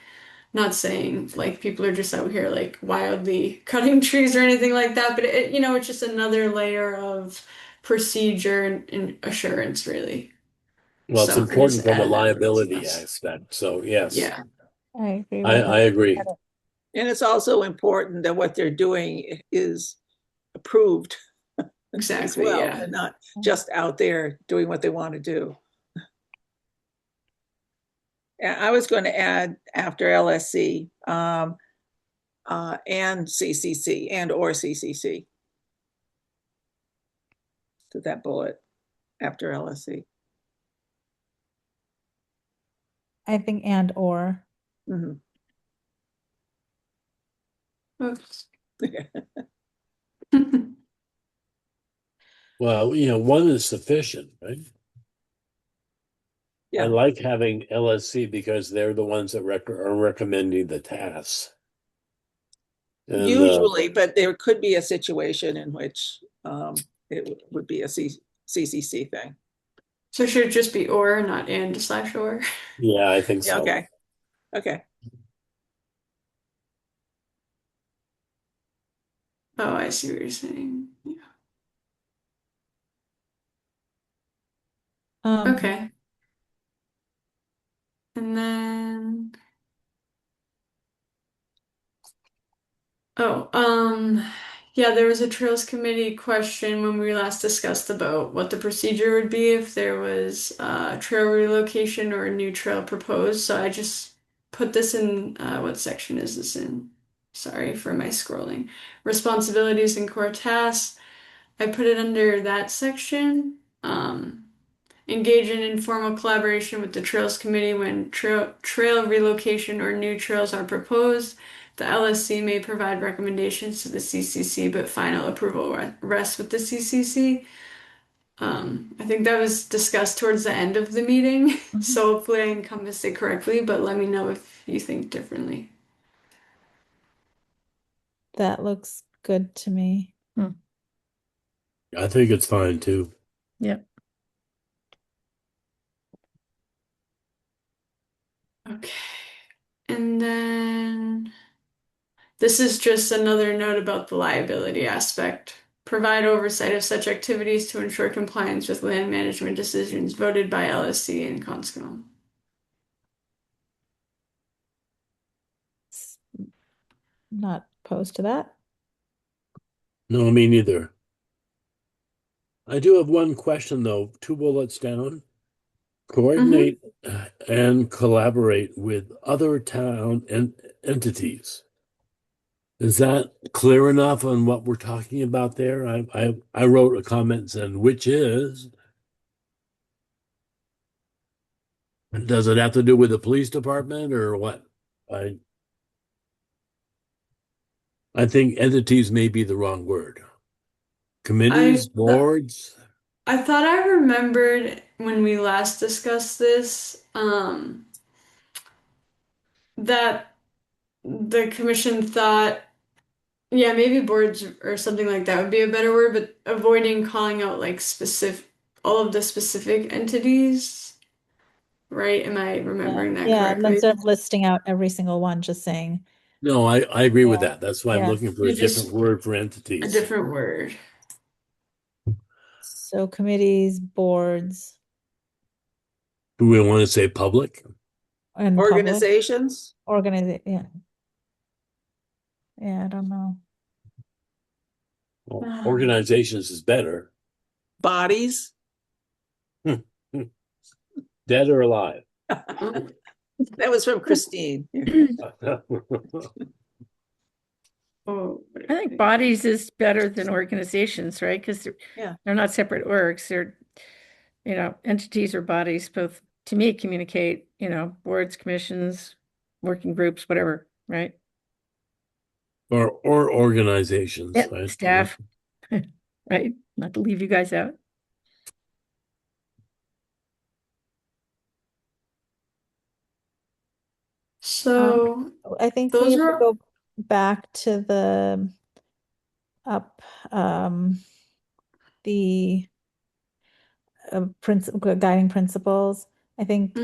Not saying like people are just out here like wildly cutting trees or anything like that, but it, you know, it's just another layer of procedure and assurance, really. Well, it's So I important just from a added that liability to this. aspect. So yes, Yeah. I agree. I agree. And it's also important that what they're doing is approved as Exactly, well, yeah. and not just out there doing what they want to do. And I was going to add after LSC and CCC and or CCC to that bullet after LSC. I think and or. Mhm. Oops. Well, you know, one is sufficient, right? Yeah. I like having LSC because they're the ones that are recommending the tasks. And Usually, but there could be a situation in which it would be a CCC thing. So should it just be or, not and/or? yeah, I think Yeah, so. okay. Okay. Oh, I see what you're saying. Yeah. Okay. And then, yeah, there was a Trails Committee question when we last discussed about what the procedure would be if there was trail relocation or a new trail proposed. So I just put this in, what section is this in? Sorry for my scrolling. Responsibilities and core tasks. I put it under that section. Engage in informal collaboration with the Trails Committee when trail relocation or new trails are proposed. The LSC may provide recommendations to the CCC, but final approval rests with the CCC. I think that was discussed towards the end of the meeting, so hopefully I encompassed it correctly, but let me know if you think differently. That looks good to me. I think it's fine too. Yep. Okay. And then this is just another note about the liability aspect. Provide oversight of such activities to ensure compliance with land management decisions voted by LSC and Conscom. Not opposed to that. No, me neither. I do have one question though, 2 bullets down. Coordinate and collaborate with other town and entities. Is that clear enough on what we're talking about there? I wrote a comment saying which is. Does it have to do with the police department or what? I think entities may be the wrong word. Committees, boards. I thought I remembered when we last discussed this, that the commission thought, yeah, maybe boards or something like that would be a better word, but avoiding calling out like all of the specific entities, right? Am I remembering that Yeah, correctly? instead of listing out every single one, just saying. No, I agree with that. That's why I'm Yeah. looking for a different word for entities. A different word. So committees, boards, Do we want to say public? and Organizations? yeah. Yeah, I don't know. Well, organizations is better. Bodies? Dead or alive? That was from Christine. Oh, I think bodies is better than organizations, right? Because they're not separate orgs. They're, entities or bodies, both to me communicate, boards, commissions, working groups, whatever, right? Or organizations, Yeah, right? staff, right? Not to leave you guys out. So I think those we have to are go back to the the guiding principles. I think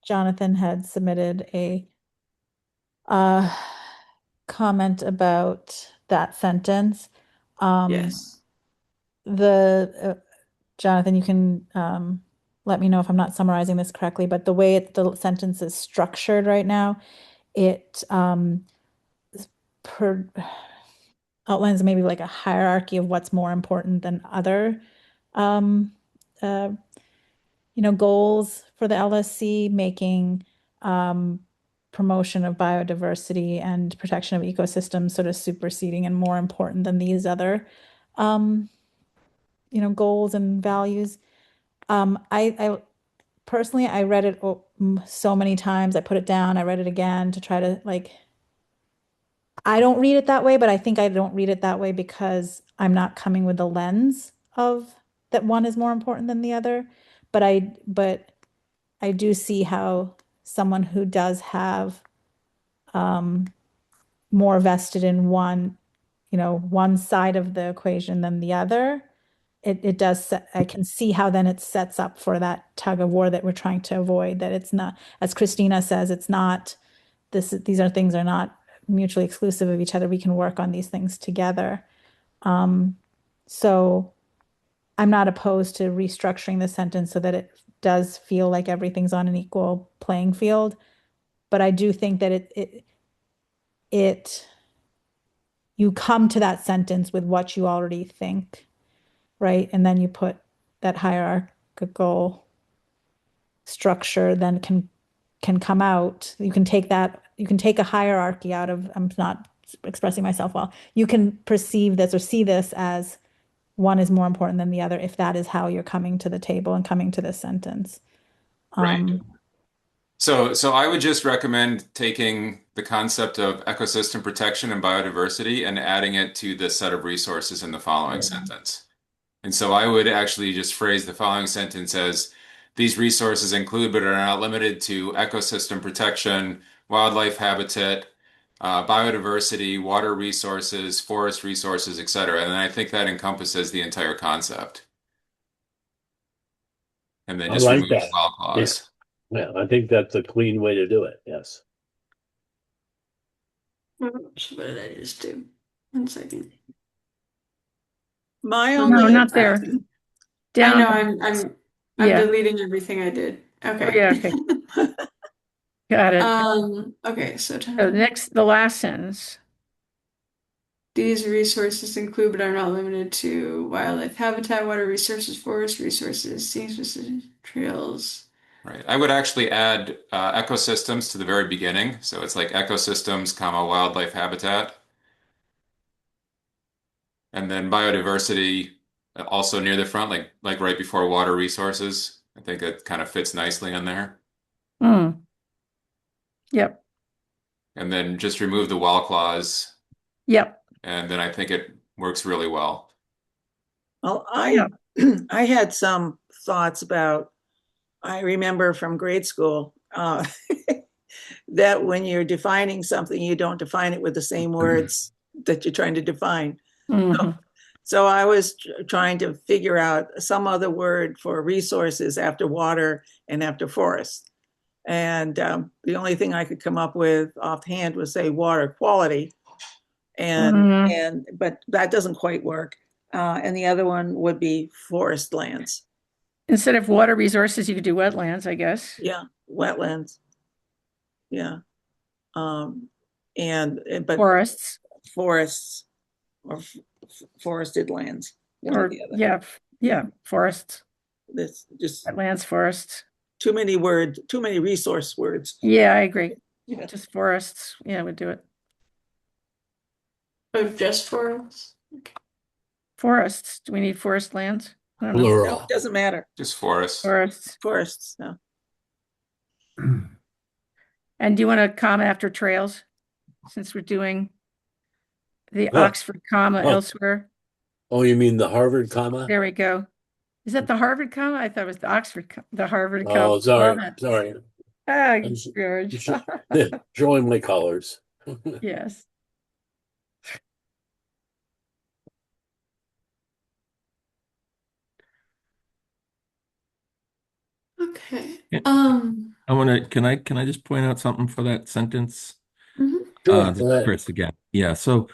Jonathan had submitted a comment about that sentence. Yes. Jonathan, you can let me know if I'm not summarizing this correctly, but the way the sentence is structured right now, it outlines maybe like a hierarchy of what's more important than other goals for the LSC, making promotion of biodiversity and protection of ecosystems sort of superseding and more important than these other goals and values. I personally, I read it so many times. I put it down, I read it again to try to I don't read it that way, but I think I don't read it that way because I'm not coming with the lens of that one is more important than the other. But I do see how someone who does have more vested in one, one side of the equation than the other, it does, I can see how then it sets up for that tug of war that we're trying to avoid, that it's not, as Christina says, it's not, these are things are not mutually exclusive of each other. We can work on these things together. So I'm not opposed to restructuring the sentence so that it does feel like everything's on an equal playing field. But I do think that you come to that sentence with what you already think, right? And then you put that hierarchical structure then can come out. You can take a hierarchy out of, I'm not expressing myself well. You can perceive this or see this as one is more important than the other if that is how you're coming to the table and coming to this sentence. Right. So I would just recommend taking the concept of ecosystem protection and biodiversity and adding it to the set of resources in the following sentence. And so I would actually just phrase the following sentence as, these resources include but are not limited to ecosystem protection, wildlife habitat, biodiversity, water resources, forest resources, etc. And I think that encompasses the entire concept. And then I just like remove the that. while clause. Yeah, I think that's a clean way to do it. Yes. What did I just do? 1 second. My No, only not there. I Down. know I'm Yeah. deleting everything I did. Okay. Yeah, okay. Got it. Okay, so the last sentence. These resources include but are not limited to wildlife habitat, water resources, forest resources, scenic specific trails. Right. I would actually add ecosystems to the very beginning. So it's like ecosystems, comma, wildlife habitat. And then biodiversity also near the front, like right before water resources. I think it kind of fits nicely in there. Yep. And then just remove the while clause. Yep. And then I think it works really well. Well, I had some thoughts about, I remember from grade school that when you're defining something, you don't define it with the same words that you're trying to define. So I was trying to figure out some other word for resources after water and after forest. And the only thing I could come up with offhand was say water quality. But that doesn't quite work. And the other one would be forest lands. Instead of water resources, you could do wetlands, I guess. Yeah, wetlands. Yeah. But forests or forested lands. Or yeah, forests. That's just wetlands, forests. Too many resource words. Yeah, I agree. Yeah. Just forests. Yeah, would do it. Oh, just forests? Okay. Forests. Do we need forest lands? I don't know. Plural. No, it doesn't matter. Just forests. Forests, no. And do you want to comma after trails? Since we're doing the Oxford comma elsewhere. Oh, you mean the Harvard comma? There we go. Is that the Harvard comma? I thought it was the Harvard comma. Oh, sorry. Ah, George. Showing my colors. Yes. Okay. Yeah. Can I just point out something for that sentence? Sure, This go is ahead. Chris again. Yeah. So,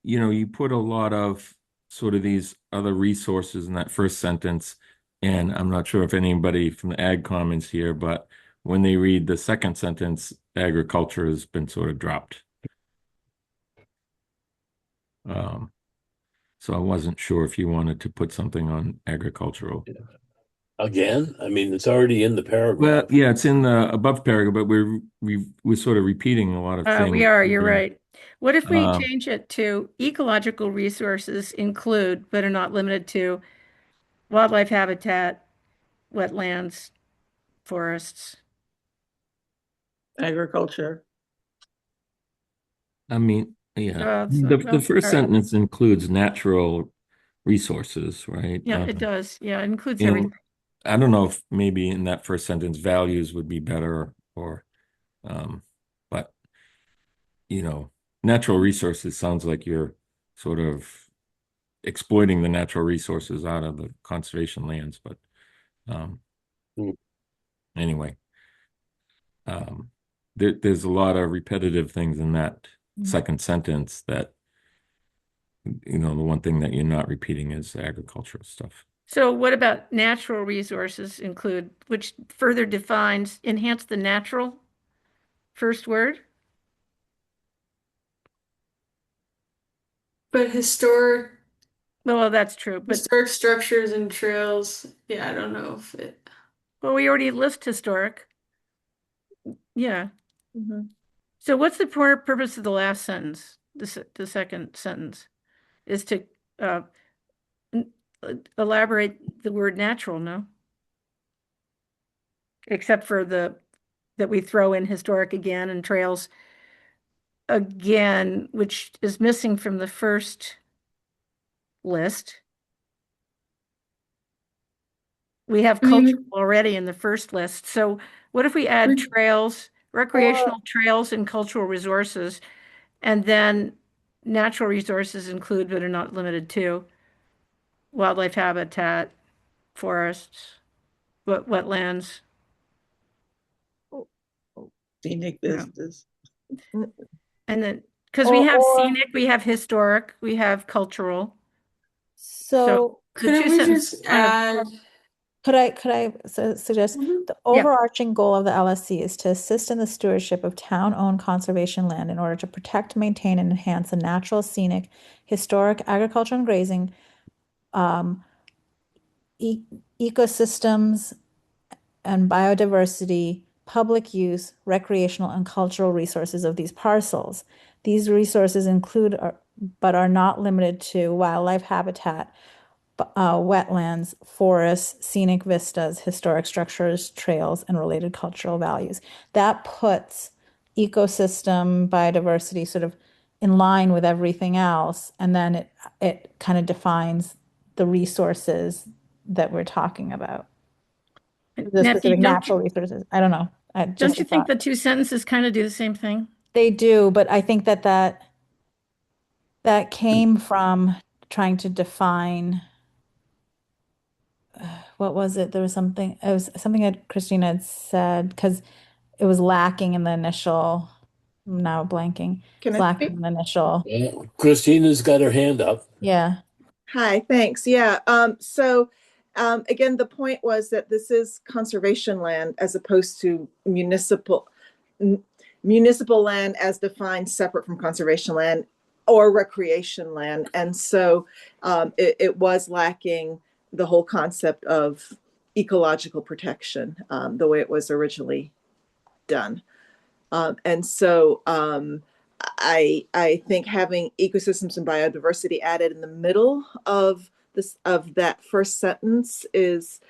you put a lot of sort of these other resources in that first sentence, and I'm not sure if anybody from the ag comments here, but when they read the second sentence, agriculture has been sort of dropped. So I wasn't sure if you wanted to put something on agricultural. Again, I mean, it's already in the paragraph. Well, yeah, it's in the above paragraph, but we're sort of repeating a lot of things. We are, you're right. What if we Um, change it to ecological resources include, but are not limited to wildlife habitat, wetlands, forests? Agriculture. I mean, yeah, Well, the first all right. sentence includes natural resources, right? Yeah, it does. Yeah, it includes you know, everything. I don't know if maybe in that first sentence values would be better but natural resources sounds like you're sort of exploiting the natural resources out of the conservation lands, but anyway, there's a lot of repetitive things in that second sentence that, the one thing that you're not repeating is agricultural stuff. So what about natural resources include, which further defines, enhance the natural first word? But historic Well, that's true, but historic structures and trails. Yeah, I don't know if it. well, we already list historic. Yeah. Mm-hmm. So what's the purpose of the last sentence? The second sentence is to elaborate the word natural, no? Except for that we throw in historic again and trails again, which is missing from the first list. We have cultural already in the first list. So what if we add trails, recreational trails and cultural resources, and then natural resources include but are not limited to wildlife habitat, forests, wetlands. Scenic vistas. And then, because we have scenic, we have historic, we have cultural. So couldn't we just add? Could I suggest the overarching goal of the LSC is to assist in the stewardship of town-owned conservation land in order to protect, maintain, and enhance the natural, scenic, historic, agriculture and grazing, ecosystems and biodiversity, public use, recreational and cultural resources of these parcels. These resources include, but are not limited to, wildlife habitat, wetlands, forests, scenic vistas, historic structures, trails, and related cultural values. That puts ecosystem, biodiversity sort of in line with everything else, and then it kind of defines the resources that we're talking about. The specific natural resources. I don't know. Don't you think the two sentences kind of do the same thing? They do, but I think that came from trying to define. What was it? There was something. It was something that Christina had said because it was lacking in the initial. I'm now blanking. Can It's I lacking speak? in the initial. Christina's got her hand up. Yeah. Hi, thanks. Yeah. So again, the point was that this is conservation land as opposed to municipal land as defined separate from conservation land or recreation land. And so it was lacking the whole concept of ecological protection the way it was originally done. And so I think having ecosystems and biodiversity added in the middle of that first sentence is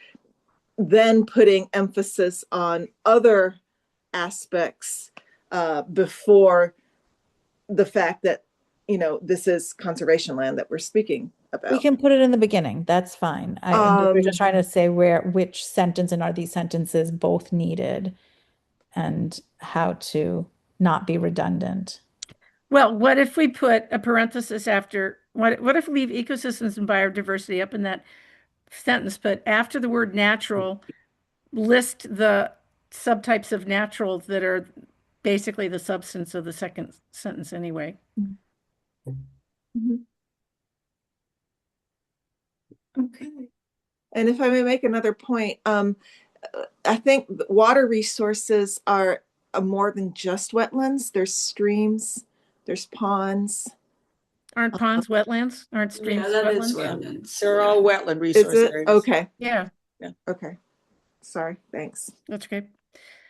then putting emphasis on other aspects before the fact that this is conservation land that we're speaking about. We can put it in the beginning. That's fine. We're just trying to say which sentence and are these sentences both needed and how to not be redundant. Well, what if we put a parenthesis after, what if we leave ecosystems and biodiversity up in that sentence, but after the word natural, list the subtypes of natural that are basically the substance of the second sentence anyway. Mm-hmm. Okay. And if I may make another point, I think water resources are more than just wetlands. There's streams, there's ponds. Aren't ponds wetlands? Aren't streams is wetlands? wetlands. They're all wetland resource areas. Okay. Yeah. Okay. Sorry. Thanks. That's great.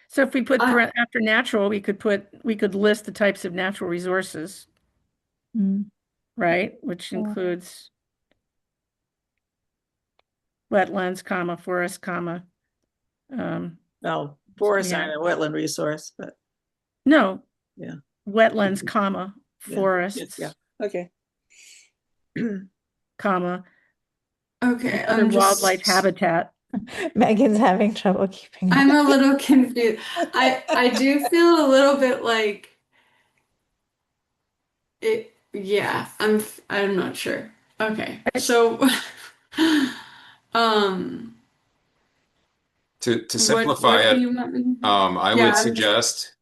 So if we put after natural, we could list the types of natural resources, right? Which includes wetlands, comma, forest, comma. No, forests aren't a wetland resource, but no. Yeah. Wetlands, comma, forests. Yeah. Okay. Comma. Okay. Other wildlife habitat. Megan's having trouble keeping. I'm a little confused. I do feel a little bit like Yeah, I'm not sure. Okay. So um To what simplify do it, you want me to do? I Yeah, would suggest,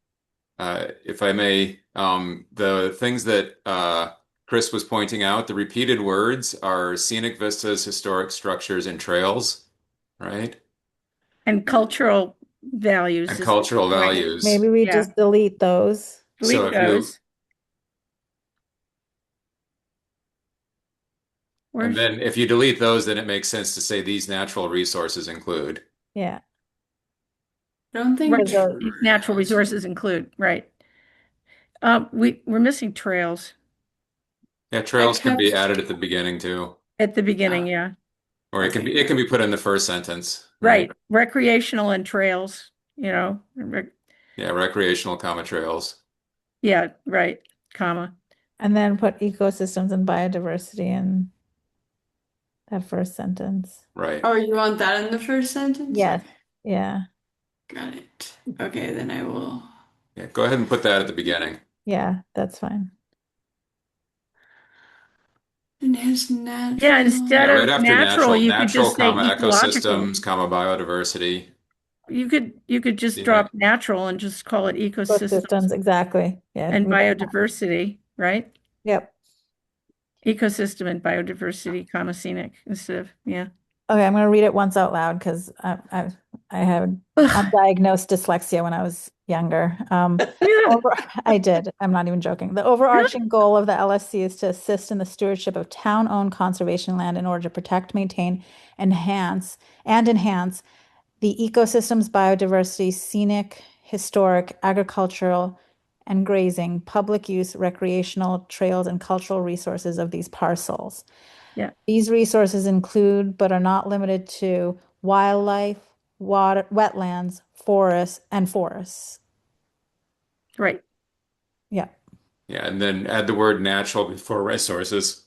if I may, the things that Chris was pointing out, the repeated words are scenic vistas, historic structures, and trails, right? And cultural values And is cultural right. values. Maybe we Yeah. just delete those. So Delete if you, those. and Where's, then if you delete those, then it makes sense to say these natural resources include. Yeah. I don't think right, Because these natural resources include, right. We're missing trails Yeah, I trails can be kept added at the beginning too, at the beginning, yeah. or okay. it can be put in the first sentence, Right. Recreational and trails, Yeah, recreational comma trails. yeah, right, comma. and then put ecosystems and biodiversity in that first sentence. Right. Oh, you want that in the first sentence? Yes. Yeah. Got it. Okay, then I will. Yeah, go ahead and put that at the beginning. Yeah, that's fine. In his natural. Yeah, instead Yeah, of right after natural, you could natural just say comma ecological. ecosystems, comma biodiversity. You could just Yeah. drop natural and just call it ecosystems Ecosystems, exactly. Yeah. and biodiversity, right? Yep. Ecosystem and biodiversity, comma scenic instead of, yeah. Okay, I'm going to read it once out loud because I had undiagnosed dyslexia when I was younger. I did. I'm not even joking. The overarching goal of the LSC is to assist in the stewardship of town-owned conservation land in order to protect, maintain, enhance the ecosystems, biodiversity, scenic, historic, agricultural, and grazing, public use, recreational, trails, and cultural resources of these parcels. Yeah. These resources include, but are not limited to, wildlife, water, wetlands, forests. Right. Yeah. Yeah, and then add the word natural before resources.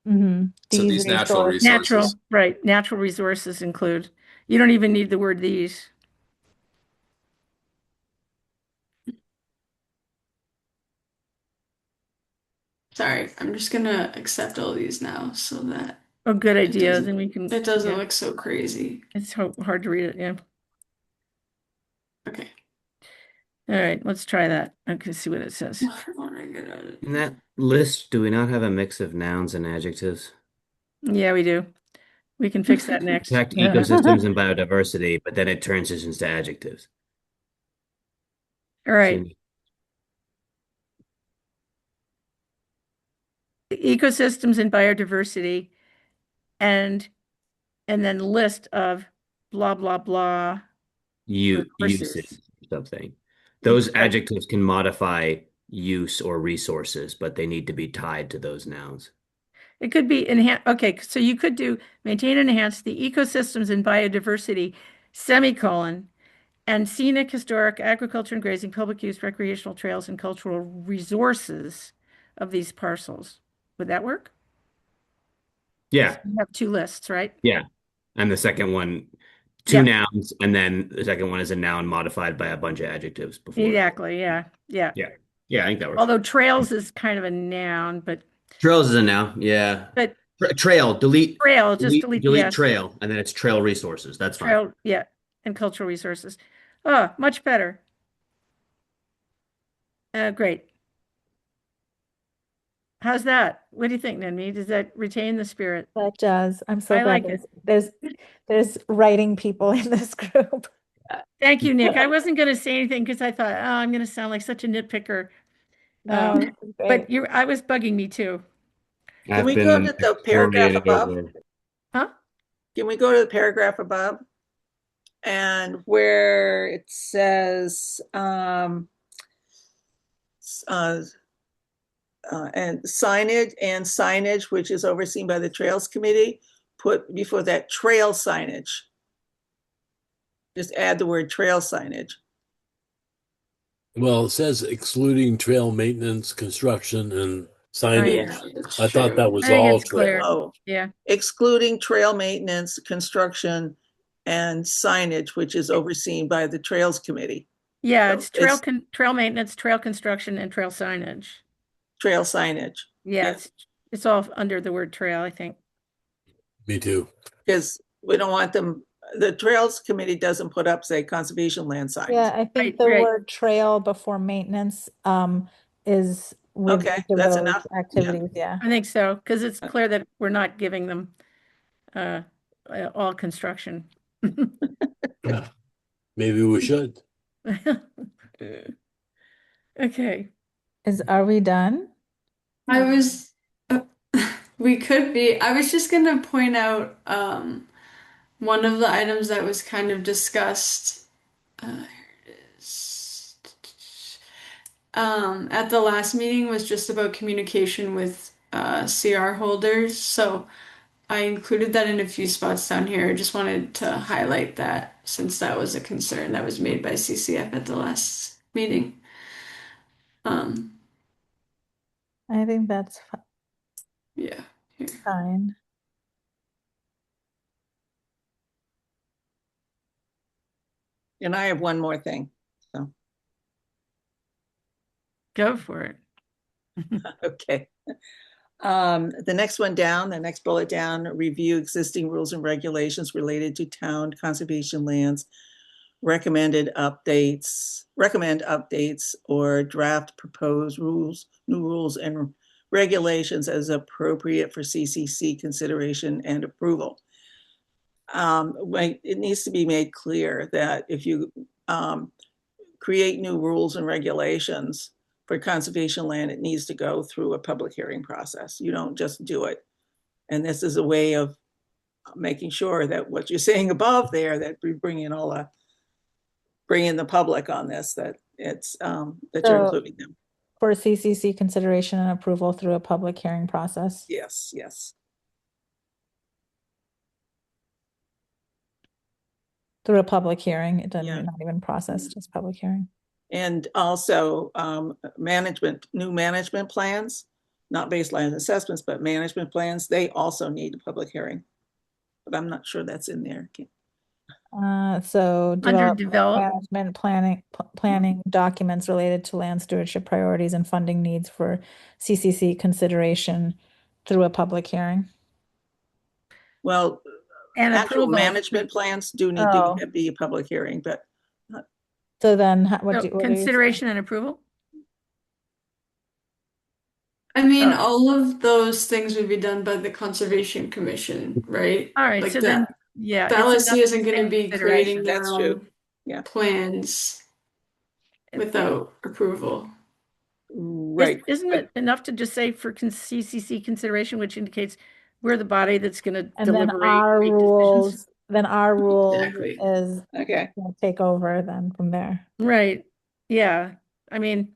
Mm-hmm. So these natural resources. Natural, right. Natural resources include. You don't even need the word these. Sorry, I'm just gonna accept all these now so that Oh, good it idea. doesn't- Then we can. it doesn't yeah. look so crazy. It's hard to read it. Yeah. Okay. All right. Let's try that. Okay. See what it says. In that list, do we not have a mix of nouns and adjectives? Yeah, we do. We can fix that next. Protect ecosystems and biodiversity, but then it transitions to adjectives. All right. Ecosystems and biodiversity, and then list of blah blah blah. Usage or something. Those adjectives can modify use or resources, but they need to be tied to those nouns. It could be enhance. Okay, so you could do maintain and enhance the ecosystems and biodiversity, semicolon, and scenic, historic, agriculture and grazing, public use, recreational trails, and cultural resources of these parcels. Would that work? Yeah. You have two lists, right? Yeah. And the second one, two nouns, and then the second one is a noun modified by a bunch of adjectives before. Exactly. Yeah. Yeah. Yeah, I think that works. Although trails is kind of a noun, but Trails is a noun, yeah. But trail, delete delete yes. trail, and then it's trail resources. That's fine. Trail, yeah, and cultural resources. Oh, much better. Great. How's that? What do you think, Ninmi? Does that retain the spirit? That does. I'm so I glad like there's writing people in this group. Thank you, Nick. I wasn't going to say anything because I thought, oh, I'm going to sound like such a nitpicker. No, this is great. But I was bugging me too. Can we go to the paragraph above? Huh? Can we go to the paragraph above? And where it says, and signage, which is overseen by the Trails Committee, put before that trail signage. Just add the word trail signage. Well, it says excluding trail maintenance, construction, and signage. Yeah, I thought that was I think all it's clear. trail. Oh, Yeah. excluding trail maintenance, construction, and signage, which is overseen by the Trails Committee. Yeah, So it's trail maintenance, trail construction, and trail signage. trail signage. Yeah, it's all under the word trail, I think. Me too. Because we don't want them, the Trails Committee doesn't put up, say, conservation land signs. Yeah, I think the word trail before maintenance is with Okay, each of that's those enough. activities, yeah. I think so, because it's clear that we're not giving them all construction. Maybe we should. Okay. Are we done? I was, we could be. I was just gonna point out one of the items that was kind of discussed. Here it is. At the last meeting was just about communication with CR holders. So I included that in a few spots down here. I just wanted to highlight that since that was a concern that was made by CCF at the last meeting. I think that's Yeah. Here. fine. And I have one more thing. So Go for it. okay. The next one down, the next bullet down, review existing rules and regulations related to town conservation lands, recommend updates or draft proposed rules, new rules and regulations as appropriate for CCC consideration and approval. It needs to be made clear that if you create new rules and regulations for conservation land, it needs to go through a public hearing process. You don't just do it. And this is a way of making sure that what you're saying above there, that we bring in the public on this, that it's that you're including them. For CCC consideration and approval through a public hearing process. Yes, yes. Through a public hearing, it doesn't, not even process, just public hearing. And also new management plans, not baseline assessments, but management plans, they also need a public hearing. But I'm not sure that's in there. So Under develop management planning documents related to land stewardship priorities and funding needs for CCC consideration through a public hearing. Well, and actual approval. management plans do need to be a public hearing, but. So then what consideration and approval? I mean, all of those things would be done by the Conservation Commission, right? All right, Like so that. then, yeah. The it's LSC enough isn't going to be creating their That's own true. Yeah. plans without approval. Right. Isn't it enough to just say for CCC consideration, which indicates we're the body that's going to And deliberate, then our make rules, decisions? then our rules Exactly. is okay. gonna take over then from there. Right. Yeah. I mean,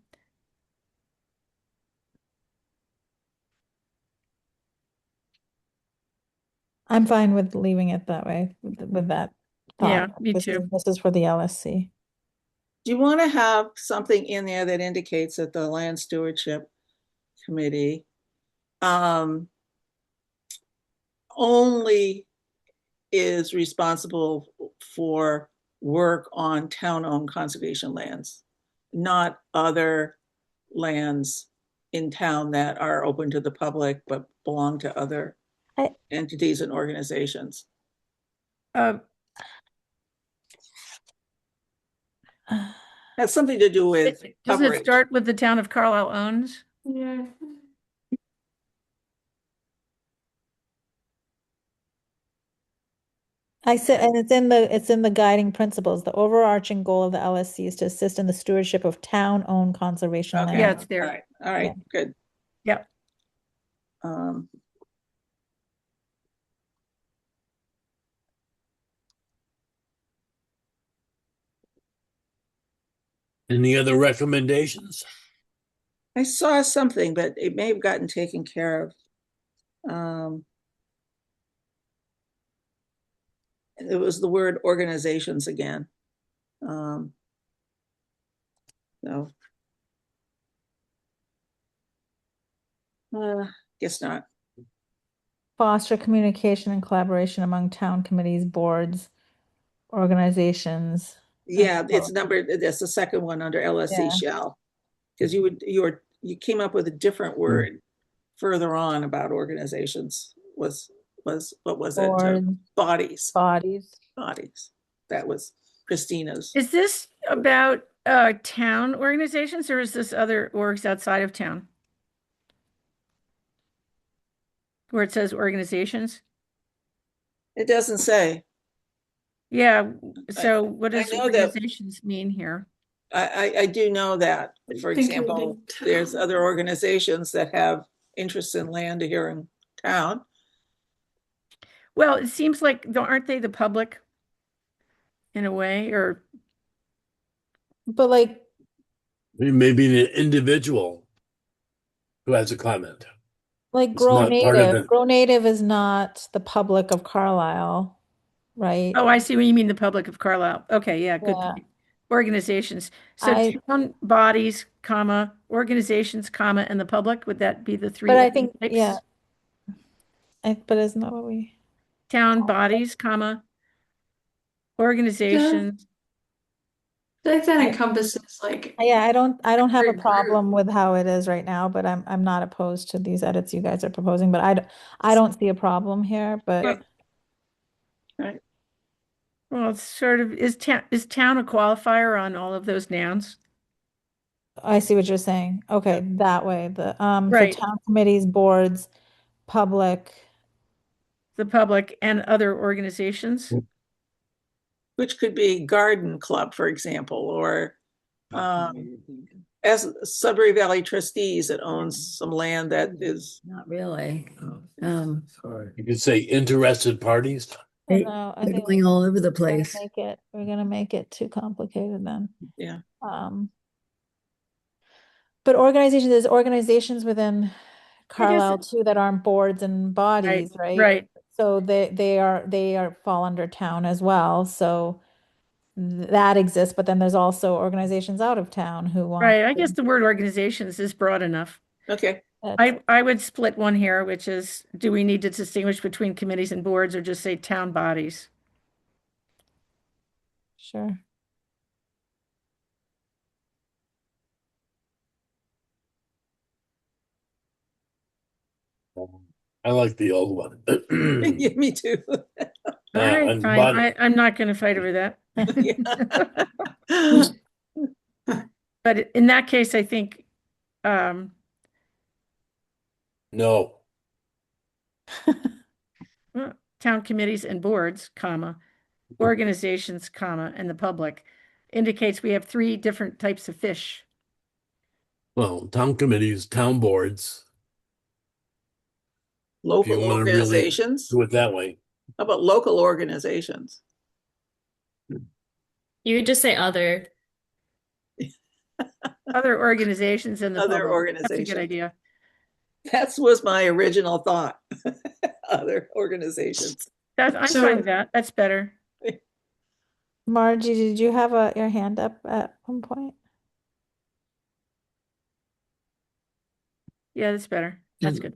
I'm fine with leaving it that way with that thought. Yeah, me too. This is for the LSC. Do you want to have something in there that indicates that the Land Stewardship Committee only is responsible for work on town-owned conservation lands, not other lands in town that are open to the public but belong to other entities and organizations? Has something to do with does it coverage. start with the town of Carlisle owns? Yeah. I said, and it's in the guiding principles. The overarching goal of the LSC is to assist in the stewardship of town-owned conservation Okay. land. Yeah, it's there. All right, Yeah. good. Yep. Any other recommendations? I saw something, but it may have gotten taken care of. It was the word organizations again. No. Guess not. Foster communication and collaboration among town committees, boards, organizations. Yeah, it's numbered, that's the second one under LSC Yeah. shall. Because you were you came up with a different word further on about organizations. What was it? Board. Bodies. Bodies. That was Christina's. Is this about town organizations, or is this other orgs outside of town? Where it says organizations? It doesn't say. Yeah, so what I does know that- organizations mean here? I do know that, for think it would example, be there's town. other organizations that have interest in land here in town. Well, it seems like, aren't they the public in a way, or But like, Maybe an individual who has a comment. It's Grow not part of Native. it. Grow Native is not the public of Carlisle, right? oh, I see what you mean, the public of Carlisle. Okay, yeah, good Yeah. point. Organizations. So I- town bodies, comma, organizations, comma, and the public, would that be the three? But I think, types? yeah. But isn't that what we? Town bodies, comma, organizations. I think that encompasses like Yeah, I don't have a every problem with how it is right now, but I'm not opposed to these edits you guys are proposing, but I don't see a problem here, but Right. Well, it's sort of, is town a qualifier on all of those nouns? I see what you're saying. Okay, that way, so Right. town committees, boards, public. The public and other organizations? Which could be garden club, for example, or as Sudbury Valley trustees that owns some land that is. Not really. You could say interested parties. No, I They're think going all over the we're gonna place. we're gonna make it too complicated then. Yeah. But there's organizations within Carlisle too that aren't boards and bodies, right? right. So they are fall under town as well. So that exists, but then there's also organizations out of town who want. Right, I guess the word organizations is broad enough. Okay. I would split one here, which is, do we need to distinguish between committees and boards, or just say town bodies? Sure. I like the old one. Yeah, me too. All right, and fine. I'm not going to fight over that. But in that case, I think, No. town committees and boards, comma, organizations, comma, and the public indicates we have three different types of fish. Well, town committees, town boards. If you Local want to really organizations. do it that way. How about local organizations? You could just say other. Other organizations and the Other public. That's a organizations. good idea. That was my original thought. Other organizations. I'm fine with that. That's better. Margie, did you have your hand up at one point? Yeah, that's better. That's good.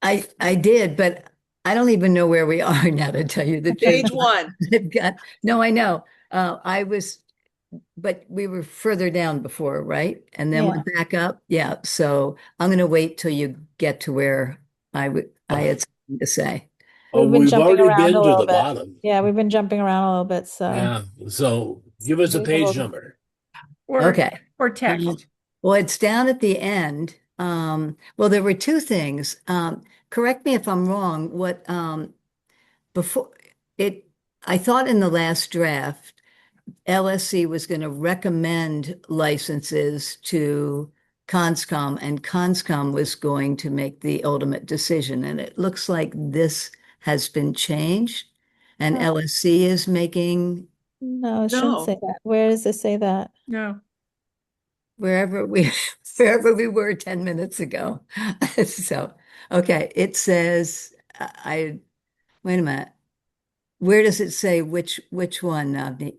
I did, but I don't even know where we are now, to tell you the truth. Page one. No, I know. But we were further down before, right? And then we're back up. Yeah. So I'm going to wait till you get to where I had something to say. Oh, We've been we've jumping already around been a to little the bit. bottom. Yeah, we've been jumping around a little bit, so. Yeah. So give us a page Reasonable. number. Okay. Or text. Well, it's down at the end. Well, there were two things. Correct me if I'm wrong. I thought in the last draft, LSC was going to recommend licenses to Conscom, and Conscom was going to make the ultimate decision. And it looks like this has been changed, and LSC is making. No, it shouldn't say that. Where does it say that? No. Wherever we were 10 minutes ago. So, okay, it says, wait a minute. Where does it say which one, Navneet?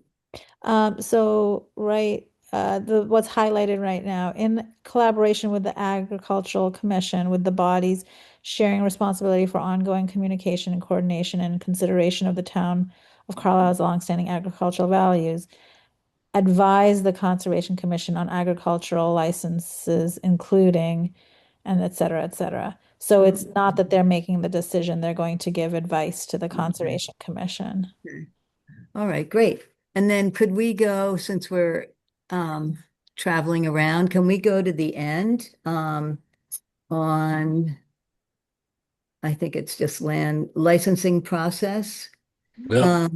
So what's highlighted right now, in collaboration with the Agricultural Commission, with the bodies sharing responsibility for ongoing communication and coordination and consideration of the town of Carlisle's longstanding agricultural values. advise the Conservation Commission on agricultural licenses, including, and et cetera, et cetera. So it's not that they're making the decision, they're going to give advice to the Conservation Commission. Okay. All right, great. And then could we go, since we're traveling around, can we go to the end on, I think it's just land licensing process? Yeah.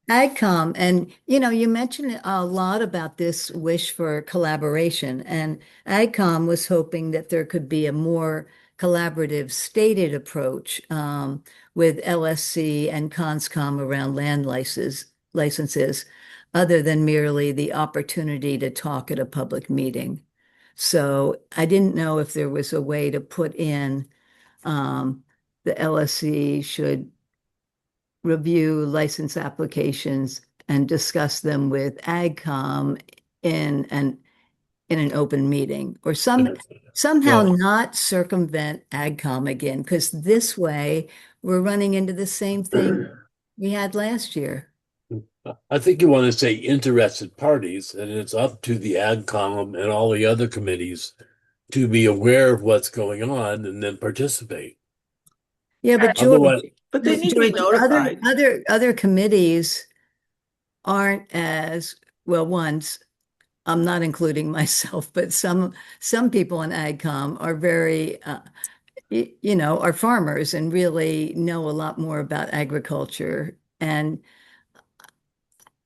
AgCom, and you mentioned a lot about this wish for collaboration, and AgCom was hoping that there could be a more collaborative stated approach with LSC and CONSCOM around land licenses, other than merely the opportunity to talk at a public meeting. So I didn't know if there was a way to put in the LSC should review license applications and discuss them with AgCom in an open meeting, or somehow not circumvent AgCom again, because this way we're running into the same thing we had last year. I think you want to say interested parties, and it's up to the AgCom and all the other committees to be aware of what's going on and then participate. Yeah, but George, Otherwise, But they need to be notified. other committees aren't as well. I'm not including myself, but some people in AgCom are very, are farmers and really know a lot more about agriculture. And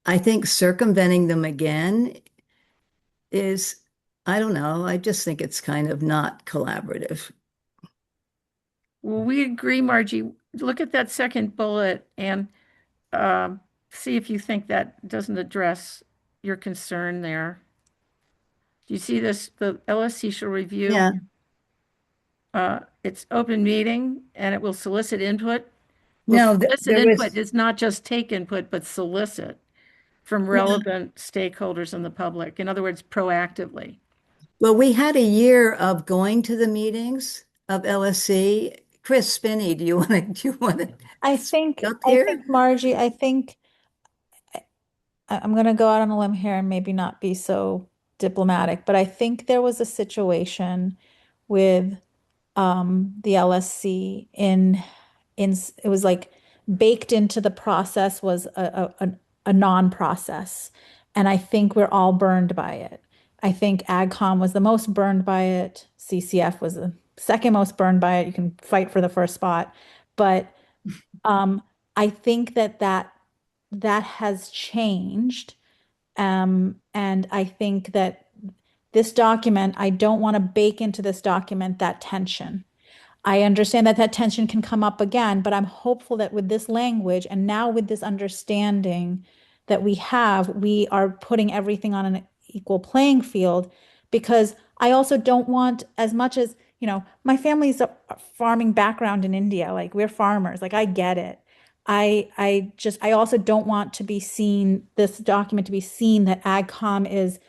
I think circumventing them again is, I don't know, I just think it's kind of not collaborative. Well, we agree, Margie. Look at that second bullet and see if you think that doesn't address your concern there. Do you see this? The LSC shall review. Yeah. It's open meeting and it will solicit input. No, Solicit input is not just take input, but solicit from relevant stakeholders in the public. In other words, proactively. Well, we had a year of going to the meetings of LSC. Chris Spinney, do you want to? I think Margie, I'm going to go out on a limb here and maybe not be so diplomatic, but I think there was a situation with the LSC in it was like baked into the process was a non-process, and I think we're all burned by it. I think AgCom was the most burned by it. CCF was the second most burned by it. You can fight for the first spot, but I think that has changed, and I think that this document, I don't want to bake into this document that tension. I understand that tension can come up again, but I'm hopeful that with this language and now with this understanding that we are putting everything on an equal playing field, because I also don't want, as much as, my family's a farming background in India, like we're farmers, like I get it. I also don't want to be seen, this document to be seen that AgCom is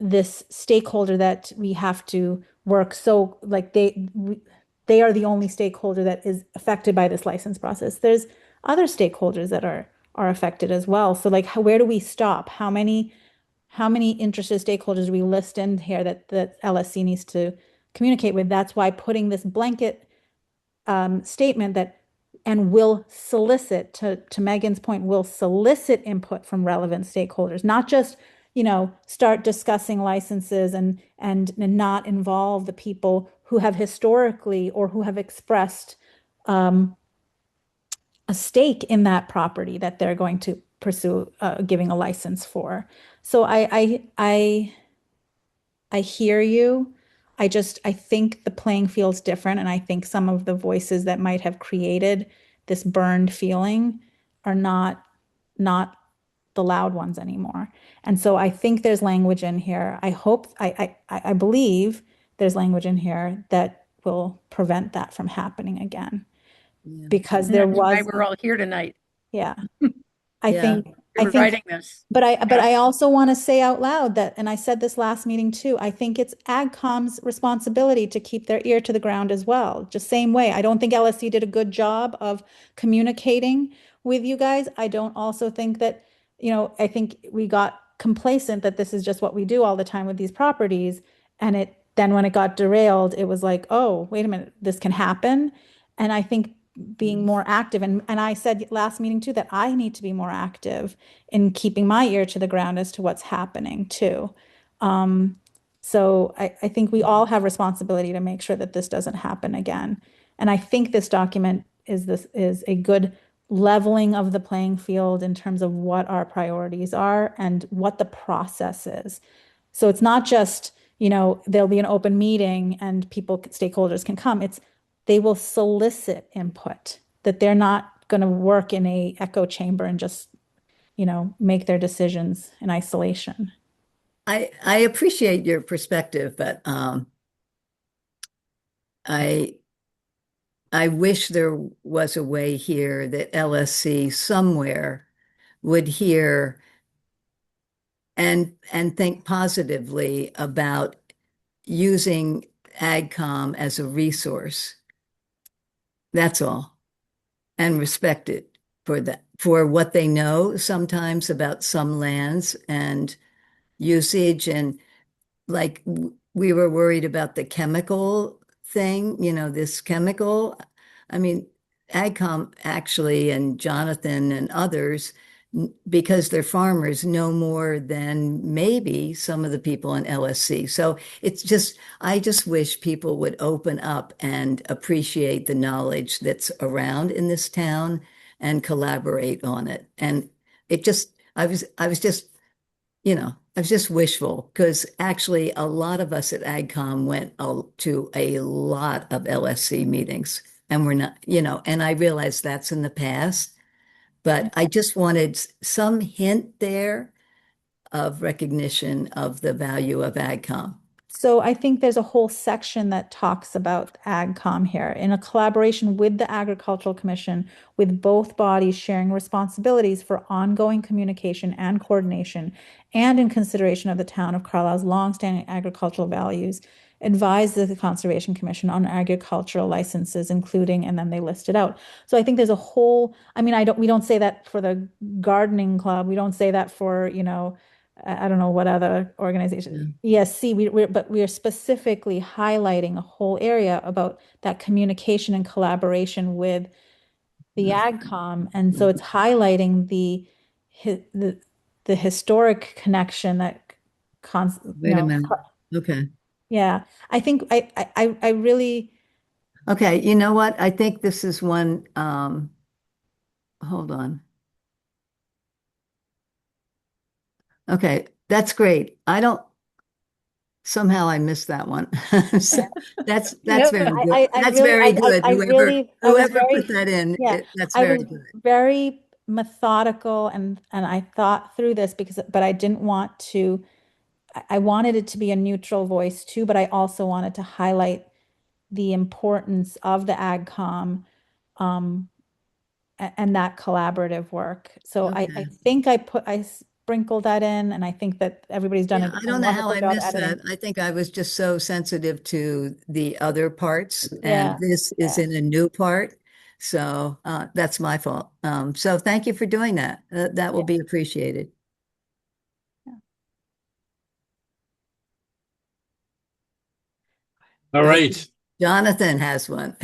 this stakeholder that we have to work. So like they are the only stakeholder that is affected by this license process. There's other stakeholders that are affected as well. So like, where do we stop? How many interested stakeholders we list in here that LSC needs to communicate with? That's why putting this blanket statement that, and will solicit, to Megan's point, will solicit input from relevant stakeholders, not just, start discussing licenses and not involve the people who have historically or who have expressed a stake in that property that they're going to pursue giving a license for. So I hear you. I think the playing field's different, and I think some of the voices that might have created this burned feeling are not the loud ones anymore. And so I think there's language in here. I believe there's language in here that will prevent that from happening again. Yeah. Because there was why we're all here tonight. Yeah. I think writing this. But I also want to say out loud that, and I said this last meeting too, I think it's AgCom's responsibility to keep their ear to the ground as well. Just same way. I don't think LSC did a good job of communicating with you guys. I don't also think that I think we got complacent that this is just what we do all the time with these properties. And then when it got derailed, it was like, oh, wait a minute, this can happen. And I think being more active, and I said last meeting too, that I need to be more active in keeping my ear to the ground as to what's happening too. So I think we all have responsibility to make sure that this doesn't happen again. And I think this document is a good leveling of the playing field in terms of what our priorities are and what the process is. So it's not just, there'll be an open meeting and stakeholders can come. They will solicit input, that they're not going to work in a echo chamber and just, make their decisions in isolation. I appreciate your perspective, but I wish there was a way here that LSC somewhere would hear and think positively about using AgCom as a resource. That's all. And respect it for what they know sometimes about some lands and usage. And like we were worried about the chemical thing, this chemical. I mean, AgCom actually, and Jonathan and others, because they're farmers, know more than maybe some of the people in LSC. So I just wish people would open up and appreciate the knowledge that's around in this town and collaborate on it. And I was just wishful, because actually a lot of us at AgCom went to a lot of LSC meetings, and we're not, and I realize that's in the past, but I just wanted some hint there of recognition of the value of AgCom. So I think there's a whole section that talks about AgCom here in a collaboration with the Agricultural Commission, with both bodies sharing responsibilities for ongoing communication and coordination, and in consideration of the town of Carlisle's longstanding agricultural values, advise the Conservation Commission on agricultural licenses, including, and then they list it out. So I think there's a whole, we don't say that for the gardening club. We don't say that for, I don't know what other organization. ESC, but we are specifically highlighting a whole area about that communication and collaboration with the AgCom, and so it's highlighting the historic connection that. Wait a minute. Okay. Yeah, I think I really. Okay, you know what? I think this is one. Hold on. Okay, that's great. Somehow I missed that one. So that's very good. That's very good. Whoever put that in, that's very good. Very methodical, and I thought through this but I didn't want to. I wanted it to be a neutral voice too, but I also wanted to highlight the importance of the AgCom and that collaborative work. So I think I sprinkled that in, and I think that everybody's done it. I don't know how I missed that. I think I was just so sensitive to the other parts, and this is in a new part. So that's my fault. So thank you for doing that. That will be appreciated. All right. Jonathan has one.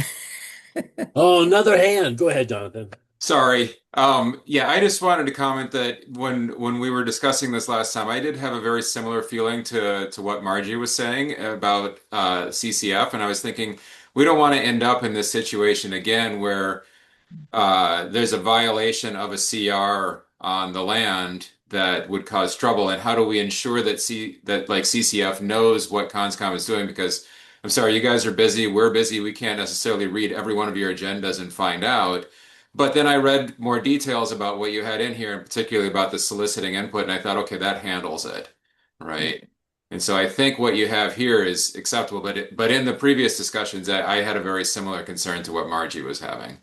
Oh, another hand. Go ahead, Jonathan. Sorry. I just wanted to comment that when we were discussing this last time, I did have a very similar feeling to what Margie was saying about CCF, and I was thinking we don't want to end up in this situation again where there's a violation of a CR on the land that would cause trouble, and how do we ensure that CCF knows what CONSCOM is doing? Because I'm sorry, you guys are busy, we're busy, we can't necessarily read every one of your agendas and find out. But then I read more details about what you had in here, and particularly about the soliciting input, and I thought, okay, that handles it, right? And so I think what you have here is acceptable, but in the previous discussions, I had a very similar concern to what Margie was having.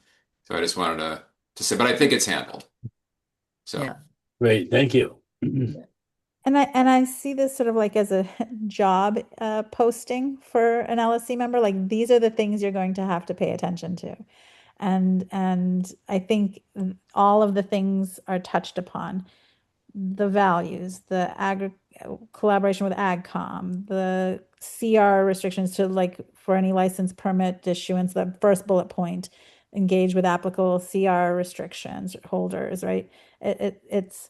So I just wanted to say, but I think it's handled. So great, thank you. And I see this sort of like as a job posting for an LSC member. Like, these are the things you're going to have to pay attention to. And I think all of the things are touched upon. the values, the collaboration with AgCom, the CR restrictions to like for any license permit issuance, the first bullet point, engage with applicable CR restrictions holders, right? It's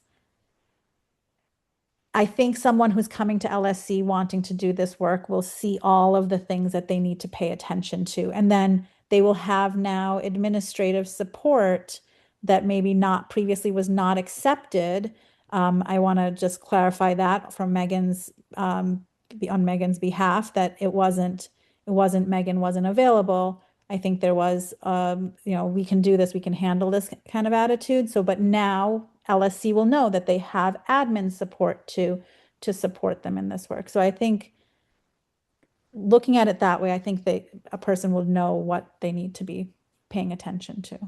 I think someone who's coming to LSC wanting to do this work will see all of the things that they need to pay attention to. And then they will have now administrative support that maybe not previously was not accepted. I want to just clarify that from Megan's on Megan's behalf, that it wasn't Megan wasn't available. I think there was, we can do this, we can handle this kind of attitude. So, but now LSC will know that they have admin support to support them in this work. So I think looking at it that way, I think a person will know what they need to be paying attention to.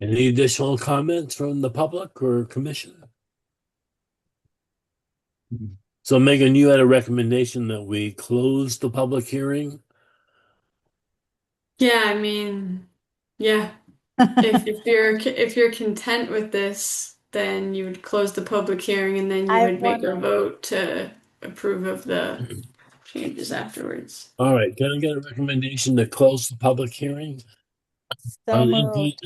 Any additional comments from the public or commission? So Megan, you had a recommendation that we close the public hearing? Yeah, I mean, yeah. If you're content with this, then you would close the public hearing and then you would make a vote to approve of the changes afterwards. All right, can I get a recommendation to close the public hearing? So On moved.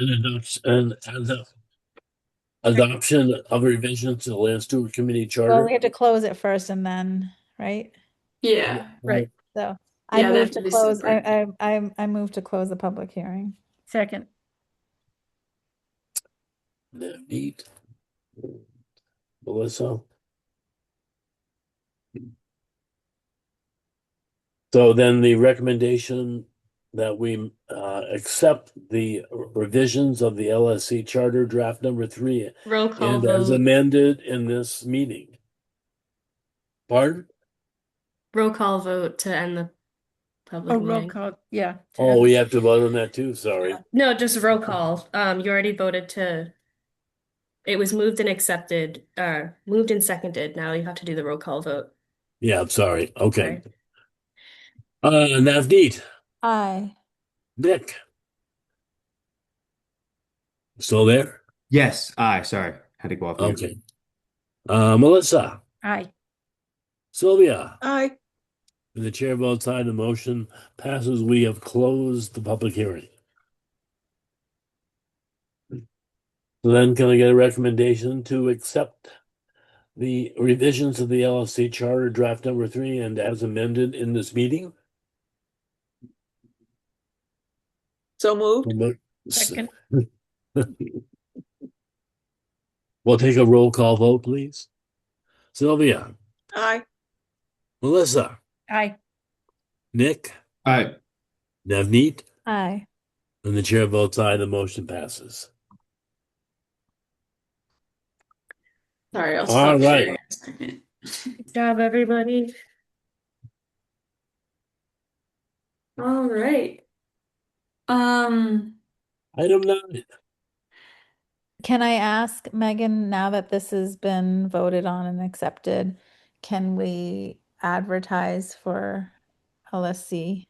adoption of revisions to the Land Steward Committee Well, charter. we have to close it first and then, right? Yeah. Right. So Yeah, I they move have to to be close, separate. I move to close the public hearing. Second. Neat. Melissa. So then the recommendation that we accept the revisions of the LSC charter draft number 3 Roll call and as vote. amended in this meeting. Pardon? Roll call vote to end the public Oh, roll meeting. call, yeah. Oh, we have to vote on that too, sorry. No, just roll call. You already voted to. It was moved and accepted, moved and seconded. Now you have to do the roll call vote. Yeah, I'm sorry. Okay. Sorry. Navneet, Aye. Nick. Still there? Yes, aye, sorry. Had to go off mute. Okay. Melissa, Aye. Sylvia, Aye. and the chair votes aye, the motion passes. We have closed the public hearing. So then can I get a recommendation to accept the revisions of the LSC charter draft number 3 and as amended in this meeting? So moved. Second. We'll take a roll call vote, please. Sylvia, Aye. Melissa, Aye. Nick, Aye. Navneet, Aye. and the chair votes aye, the motion passes. Sorry, I'll All stop right. sharing a second. Good job, everybody. All right. Item 9. Can I ask Megan, now that this has been voted on and accepted, can we advertise for LSC?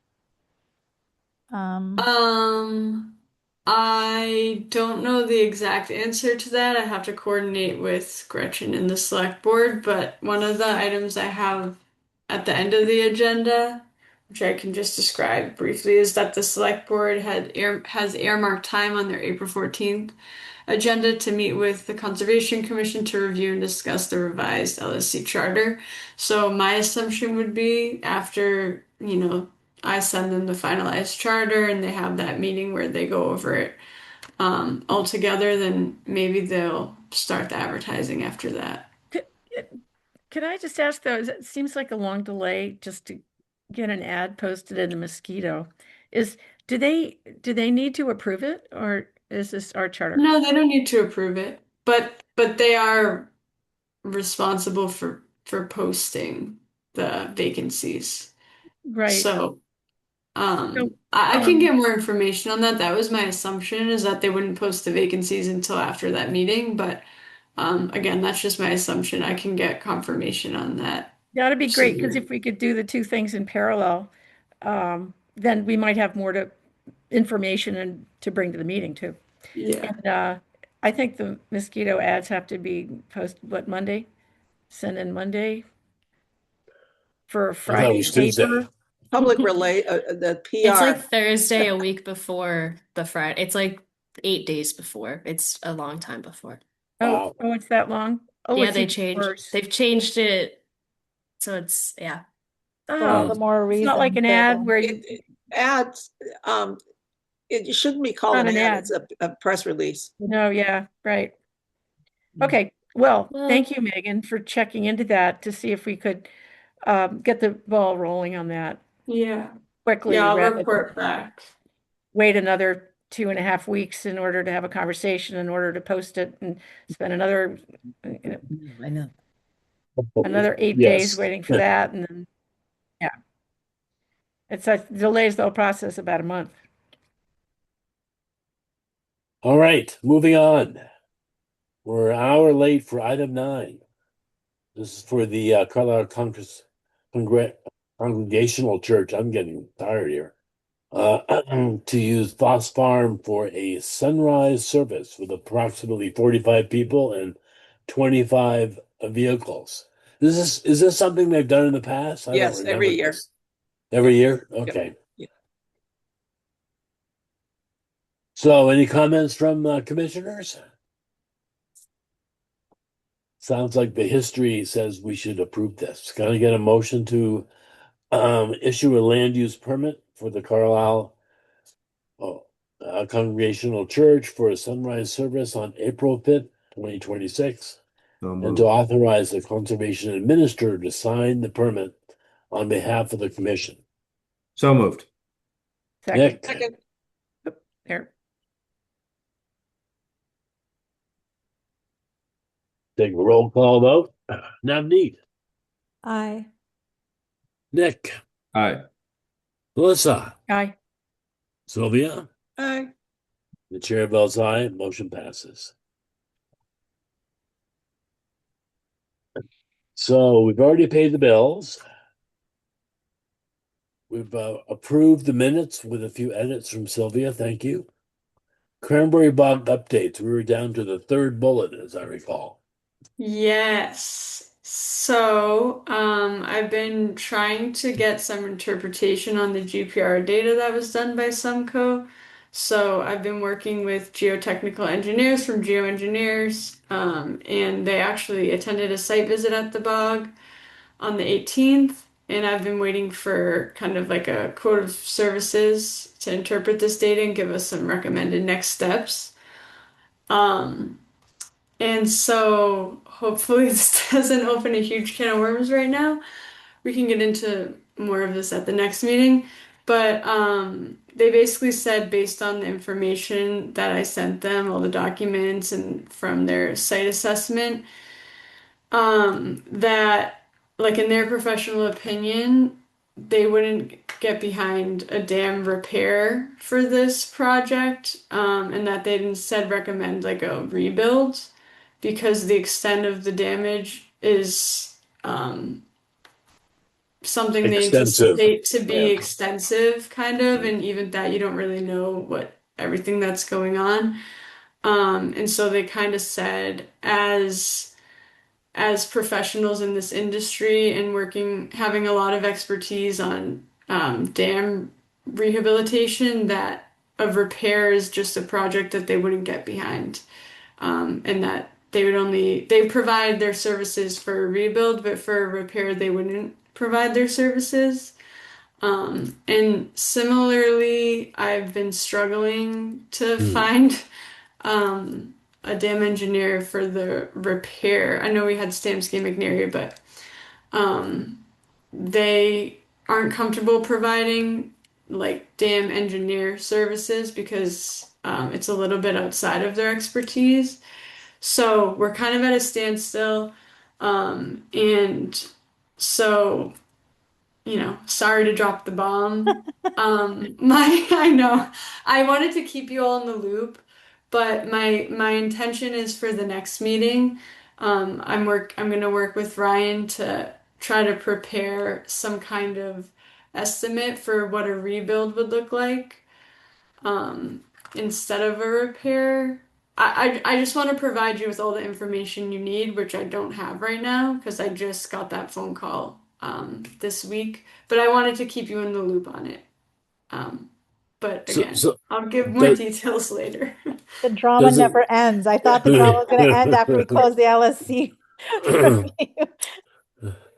I don't know the exact answer to that. I have to coordinate with Gretchen and the select board, but one of the items I have at the end of the agenda, which I can just describe briefly, is that the select board has earmarked time on their April 14th agenda to meet with the Conservation Commission to review and discuss the revised LSC charter. So my assumption would be after, I send them the finalized charter and they have that meeting where they go over it all together, then maybe they'll start the advertising after that. Could I just ask though, it seems like a long delay just to get an ad posted in the Mosquito. Do they need to approve it, or is this our charter? No, they don't need to approve it, but they are responsible for posting the vacancies. Right. So I can get more information on that. That was my assumption, is that they wouldn't post the vacancies until after that meeting, but again, that's just my assumption. I can get confirmation on that. That'd be great, because if we could do the two things in parallel, then we might have more to information and to bring to the meeting too. Yeah. And I think the mosquito ads have to be posted, what, Monday? Send in Monday for I thought it Friday was Tuesday. paper. Public relay, the It's like PR. Thursday, a week before the Friday. It's like 8 days before. It's a long time before. Oh, it's that long? Oh, Yeah, it's they even changed. worse. They've changed it, so it's yeah. Well, the more It's not like reason an ad where you, Ads, it shouldn't be called Not an an ad, ad. it's a press release. no, yeah, right. Okay, well, Well- thank you, Megan, for checking into that to see if we could get the ball rolling on that Yeah. quickly. Yeah, I'll rather than report back. Wait another 2.5 weeks in order to have a conversation, in order to post it, and spend another, I know. another 8 Yes. days waiting for that, and then, yeah. It delays the whole process about a month. All right, moving on. We're an hour late for item 9. This is for the Carlisle Congregational Church. I'm getting tired here. To use Foss Farm for a sunrise service with approximately 45 people and 25 vehicles. Is this something they've done in the past? I don't Yes, every remember year. this. Every year? Okay. Yep. So, any comments from commissioners? Sounds like the history says we should approve this. Can I get a motion to issue a land use permit for the Carlisle Congregational Church for a sunrise service on April 5th, 2026, So and moved. to authorize the conservation administrator to sign the permit on behalf of the commission? So moved. Nick, Second, There. take a roll call vote. Navneet, Aye. Nick, Aye. Melissa, Aye. Sylvia, aye. the chair votes aye, motion passes. So we've already paid the bills. We've approved the minutes with a few edits from Sylvia. Thank you. Cranberry Bog updates. We were down to the 3rd bullet, as I recall. Yes. So, I've been trying to get some interpretation on the GPR data that was done by Sumco. So I've been working with geotechnical engineers from GeoEngineers, and they actually attended a site visit at the bog on the 18th, and I've been waiting for kind of like a quote of services to interpret this data and give us some recommended next steps. And so hopefully this doesn't open a huge can of worms right now. We can get into more of this at the next meeting. But they basically said, based on the information that I sent them, all the documents and from their site assessment, that like in their professional opinion, they wouldn't get behind a dam repair for this project, and that they'd instead recommend like a rebuild because the extent of the damage is something they Extensive. anticipate to be Yeah. extensive, kind of, and even that you don't really know what everything that's going on. And so they kind of said, as professionals in this industry and having a lot of expertise on dam rehabilitation, that a repair is just a project that they wouldn't get behind, and that they provide their services for a rebuild, but for a repair they wouldn't provide their services. And similarly, I've been struggling to find a dam engineer for the repair. I know we had Stamsky McNary, but they aren't comfortable providing like dam engineer services because it's a little bit outside of their expertise. So we're kind of at a standstill. And so, sorry to drop the bomb. I know I wanted to keep you all in the loop, but my intention is for the next meeting. I'm gonna work with Ryan to try to prepare some kind of estimate for what a rebuild would look like. instead of a repair. I just want to provide you with all the information you need, which I don't have right now because I just got that phone call this week. But I wanted to keep you in the loop on it. But again, I'll give more details later. The drama never ends. I thought the drama was going to end after we closed the LSC.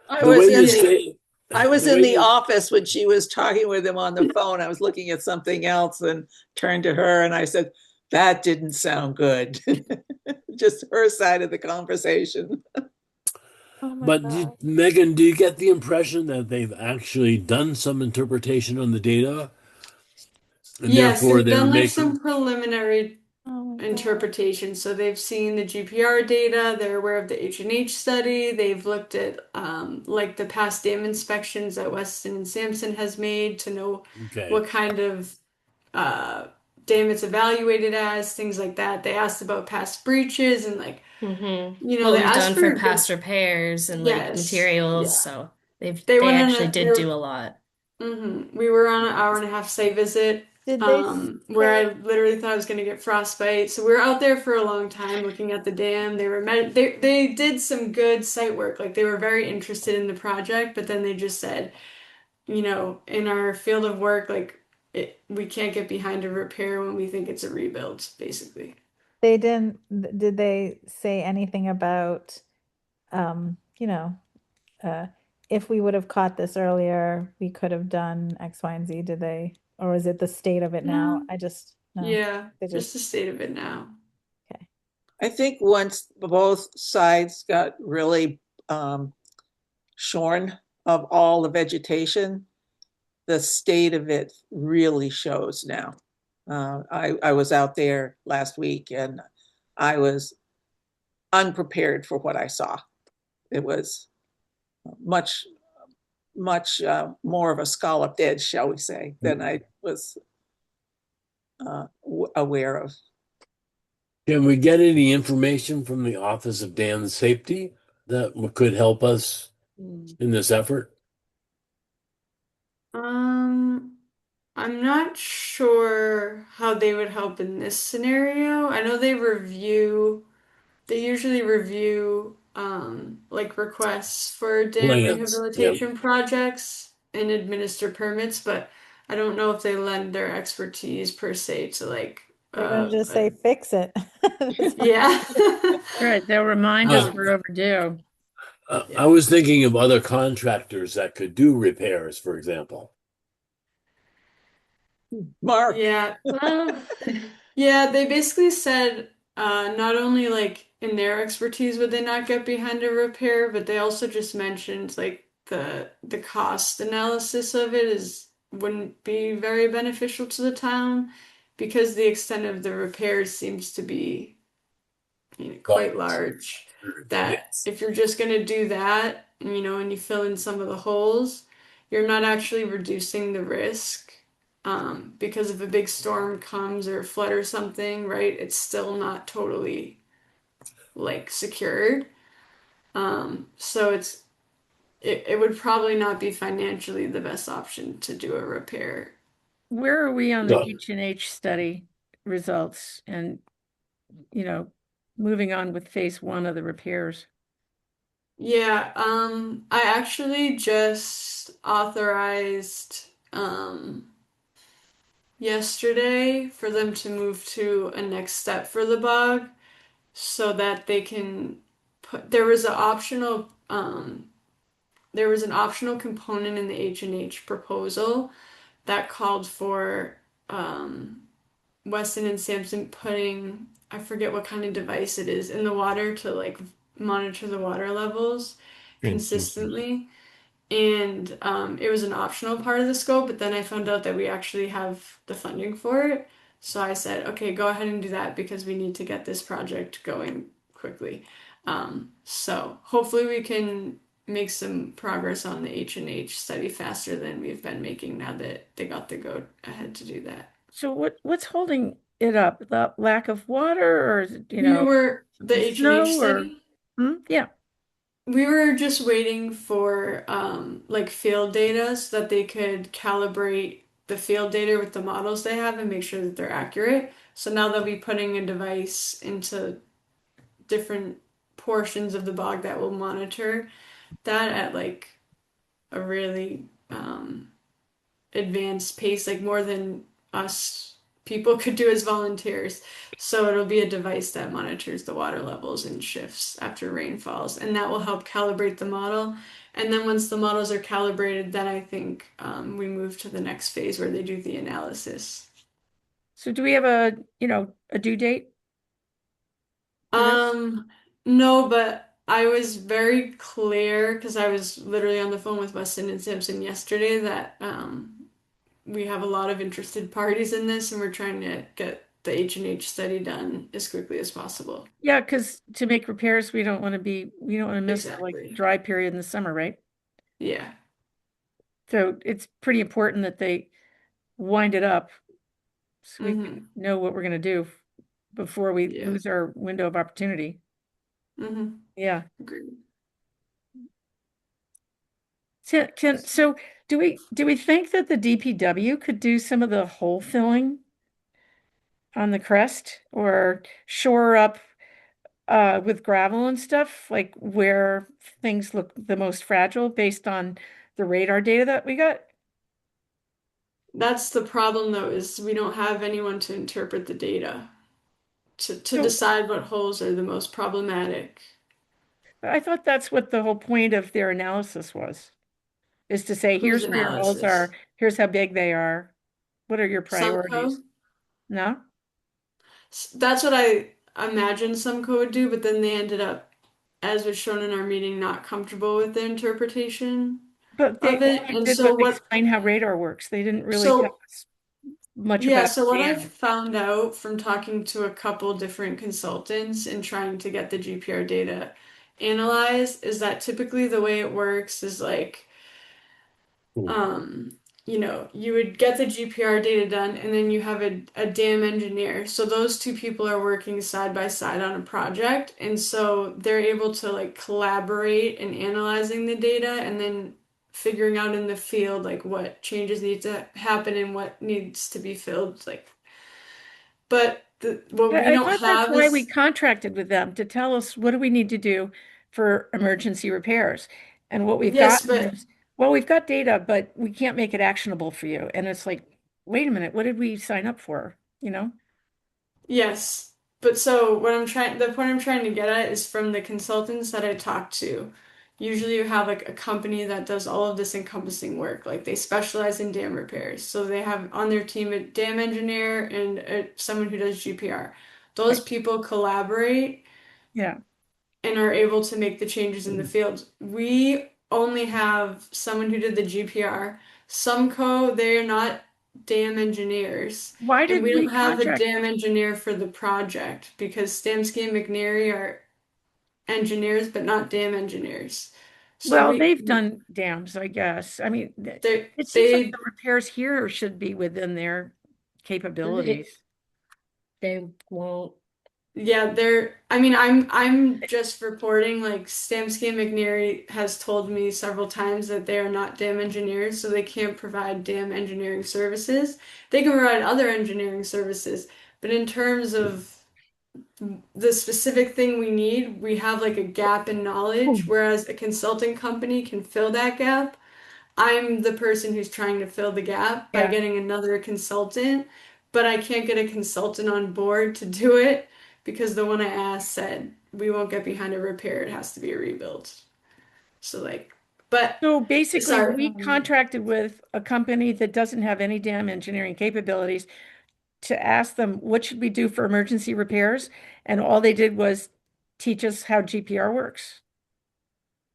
I was in the office when she was talking with him on the phone. I was looking at something else and turned to her and I said, that didn't sound good. Just her side of the conversation. But Megan, do you get the impression that they've actually done some interpretation on the data? And Yes, therefore they've they're done like making some preliminary interpretation. So they've seen the GPR data, they're aware of the H&H study, they've looked at like the past dam inspections that Weston and Sampson has made to know what kind of dam it's evaluated as, things like that. They asked about past breaches and like you know, What they we've asked done for for past repairs and like Yes, materials. yeah. So they went on actually did do a lot. We were on an hour and a half site visit, Did they where I literally thought I was going to get frostbite. So we were out there for a long time looking at the dam. They did some good site work. Like they were very interested in the project, but then they just said, you know, in our field of work, like we can't get behind a repair when we think it's a rebuild, basically. They didn't, did they say anything about, you know, if we would have caught this earlier, we could have done X, Y, and Z? Did they, or is it the state of it now? No. I just, no. Yeah, They just the state of it now. I think once both sides got really shorn of all the vegetation, the state of it really shows now. I was out there last week and I was unprepared for what I saw. It was much more of a scalloped edge, shall we say, than I was aware of. Can we get any information from the Office of Dam Safety that could help us in this effort? I'm not sure how they would help in this scenario. I know they usually review like requests for dam Plans, rehabilitation projects and administer permits, but I don't know if they lend their expertise per se to like They're gonna just say, fix it. yeah. Right, they'll remind us we're overdue. I was thinking of other contractors that could do repairs, for example. Mark. Yeah. Yeah, they basically said not only like in their expertise would they not get behind a repair, but they also just mentioned like the cost analysis of it wouldn't be very beneficial to the town because the extent of the repairs seems to be quite large. That if you're just going to do that, you know, and you fill in some of the holes, you're not actually reducing the risk. Because if a big storm comes or a flood or something, right, it's still not totally like secured. So it would probably not be financially the best option to do a repair. Where are we on the H&H study results and, you know, moving on with phase 1 of the repairs? Yeah, I actually just authorized yesterday for them to move to a next step for the bog so that they can there was an optional component in the H&H proposal that called for Weston and Sampson putting, I forget what kind of device it is, in the water to like monitor the water levels consistently. And it was an optional part of the scope, but then I found out that we actually have the funding for it. So I said, okay, go ahead and do that because we need to get this project going quickly. So hopefully we can make some progress on the H&H study faster than we've been making now that they got the go ahead to do that. So what's holding it up? The lack of water, or you know, the H&H study? Yeah. We were just waiting for like field data so that they could calibrate the field data with the models they have and make sure that they're accurate. So now they'll be putting a device into different portions of the bog that will monitor that at like a really advanced pace, like more than us people could do as volunteers. So it'll be a device that monitors the water levels and shifts after rain falls, and that will help calibrate the model. And then once the models are calibrated, then I think we move to the next phase where they do the analysis. So do we have a due date? No, but I was very clear because I was literally on the phone with Weston and Sampson yesterday that we have a lot of interested parties in this, and we're trying to get the H&H study done as quickly as possible. Yeah, because to make repairs, we don't want to miss the Exactly. dry period in the summer, right? Yeah. So it's pretty important that they wind it up so we can know what we're going to do before we lose our window of opportunity. Yeah. Agreed. So do we think that the DPW could do some of the hole filling on the crest or shore up with gravel and stuff, like where things look the most fragile based on the radar data that we got? That's the problem though, is we don't have anyone to interpret the data to So- decide what holes are the most problematic. I thought that's what the whole point of their analysis was, is to say, Whose here's where holes are, analysis? here's how big they are. What are your priorities? Sumco? No? That's what I imagined Sumco would do, but then they ended up, as was shown in our meeting, not comfortable with the interpretation But they of it. only And did so was what explain how radar works. They didn't really So- tell us much Yeah, about so what the I've dam. found out from talking to a couple different consultants and trying to get the GPR data analyzed is that typically the way it works is like, you would get the GPR data done and then you have a dam engineer. So those two people are working side by side on a project. And so they're able to like collaborate in analyzing the data and then figuring out in the field like what changes need to happen and what needs to be filled. But what we I don't thought have that's why is we contracted with them, to tell us what do we need to do for emergency repairs. And what we've Yes, gotten but- is, well, we've got data, but we can't make it actionable for you. And it's like, wait a minute, what did we sign up for? Yes, but so the point I'm trying to get at is from the consultants that I talked to. Usually you have like a company that does all of this encompassing work. Like they specialize in dam repairs. So they have on their team a dam engineer and someone who does GPR. Those people collaborate Yeah. and are able to make the changes in the field. We only have someone who did the GPR. Sumco, they're not dam engineers. Why And did we we don't have a contract? dam engineer for the project because Stamsky and McNary are engineers, but not dam engineers. So Well, we they've done dams, I guess. I mean, they it seems like they the repairs here should be within their capabilities. They won't. yeah, I mean, I'm just reporting like Stamsky and McNary has told me several times that they are not dam engineers, so they can't provide dam engineering services. They can provide other engineering services, but in terms of the specific thing we need, we have like a gap in knowledge, whereas a consulting company can fill that gap. I'm the person who's trying to fill the gap by Yeah. getting another consultant, but I can't get a consultant on board to do it because the one I asked said we won't get behind a repair, it has to be a rebuild. So but So basically, sorry, we contracted with a company that doesn't have any dam engineering capabilities to ask them, what should we do for emergency repairs? And all they did was teach us how GPR works.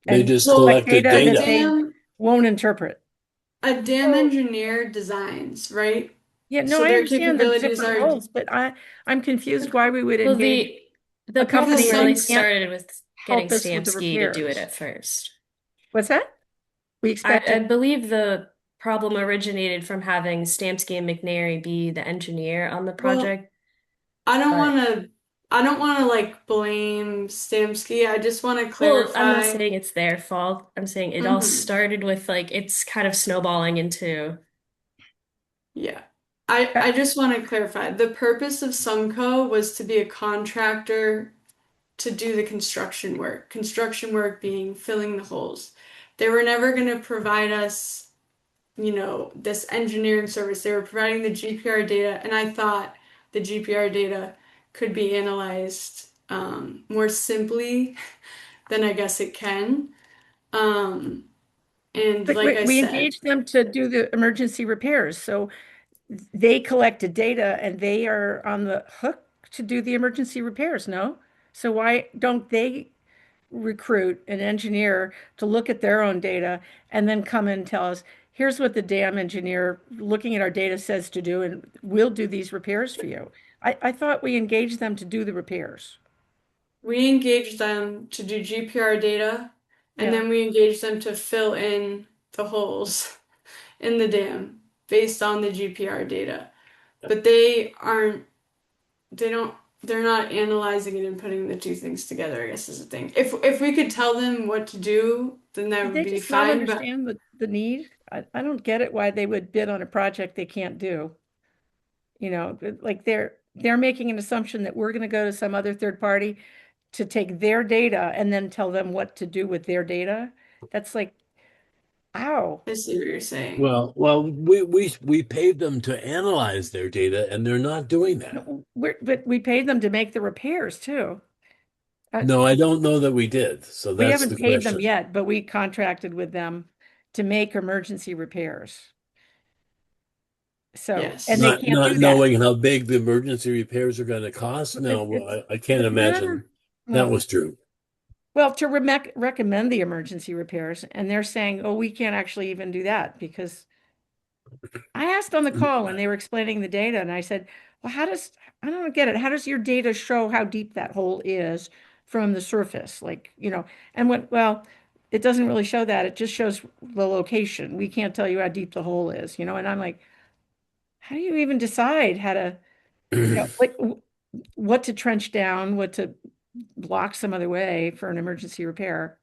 They And just collect collected that data. they won't interpret. a dam engineer designs, right? Yeah, no, So I their understand the capabilities different are roles, but I'm confused why we would Well, engage the a company problem that really can't started with getting help us with the Stamsky to do it repairs. at first. What's that? We I expected. believe the problem originated from having Stamsky and McNary be the engineer on the Well, project. I don't But- want to like blame Stamsky. I just want to Well, I'm not clarify. saying it's their fault. I'm saying it all Mhm. started with like it's kind of snowballing into Yeah. I just want to clarify. The purpose of Sumco was to be a contractor to do the construction work. Construction work being filling the holes. They were never going to provide us, this engineering service. They were providing the GPR data, and I thought the GPR data could be analyzed more simply than I guess it can. And But like I we said, engaged them to do the emergency repairs, so they collected data and they are on the hook to do the emergency repairs, no? So why don't they recruit an engineer to look at their own data and then come and tell us, here's what the dam engineer looking at our data says to do, and we'll do these repairs for you. I thought we engaged them to do the repairs. we engaged them to do GPR data, and Yeah. then we engaged them to fill in the holes in the dam based on the GPR data. But they're not analyzing it and putting the two things together, I guess is the thing. If we could tell them what to do, then that Did would they be just not fine. But understand the need? I don't get it why they would bid on a project they can't do. Like they're making an assumption that we're going to go to some other third party to take their data and then tell them what to do with their data. That's like, ow. I see what you're saying. Well, we paid them to analyze their data, and they're not doing that. But we paid them to make the repairs too. No, I don't know that we did. So We that's haven't the paid them question. yet, but we contracted with them to make emergency repairs. So, Yes. and they Not can't not do that. knowing how big the emergency repairs are going to cost. No, I can't imagine that was true. Well, to recommend the emergency repairs, and they're saying, oh, we can't actually even do that because I asked on the call and they were explaining the data, and I said, well, I don't get it. How does your data show how deep that hole is from the surface? Like, well, it doesn't really show that. It just shows the location. We can't tell you how deep the hole is, and I'm like, how do you even decide how to, like what to trench down, what to block some other way for an emergency repair?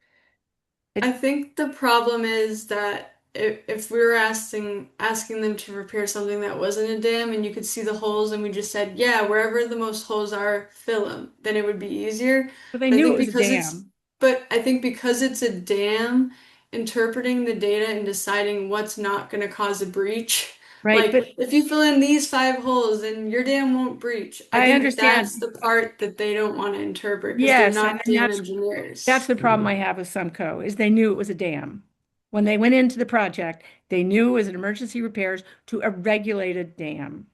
I think the problem is that if we were asking them to repair something that wasn't a dam and you could see the holes and we just said, yeah, wherever the most holes are, fill them, then it would be easier. But they But I knew think it was a because it's dam. but I think because it's a dam, interpreting the data and deciding what's not going to cause a breach. Right, Like but if you fill in these 5 holes, then your dam won't breach. I I think understand. that's the part that they don't want to interpret because they're Yes, not and dam that's engineers. the problem I have with Sumco is they knew it was a dam. When they went into the project, they knew it was an emergency repairs to a regulated dam.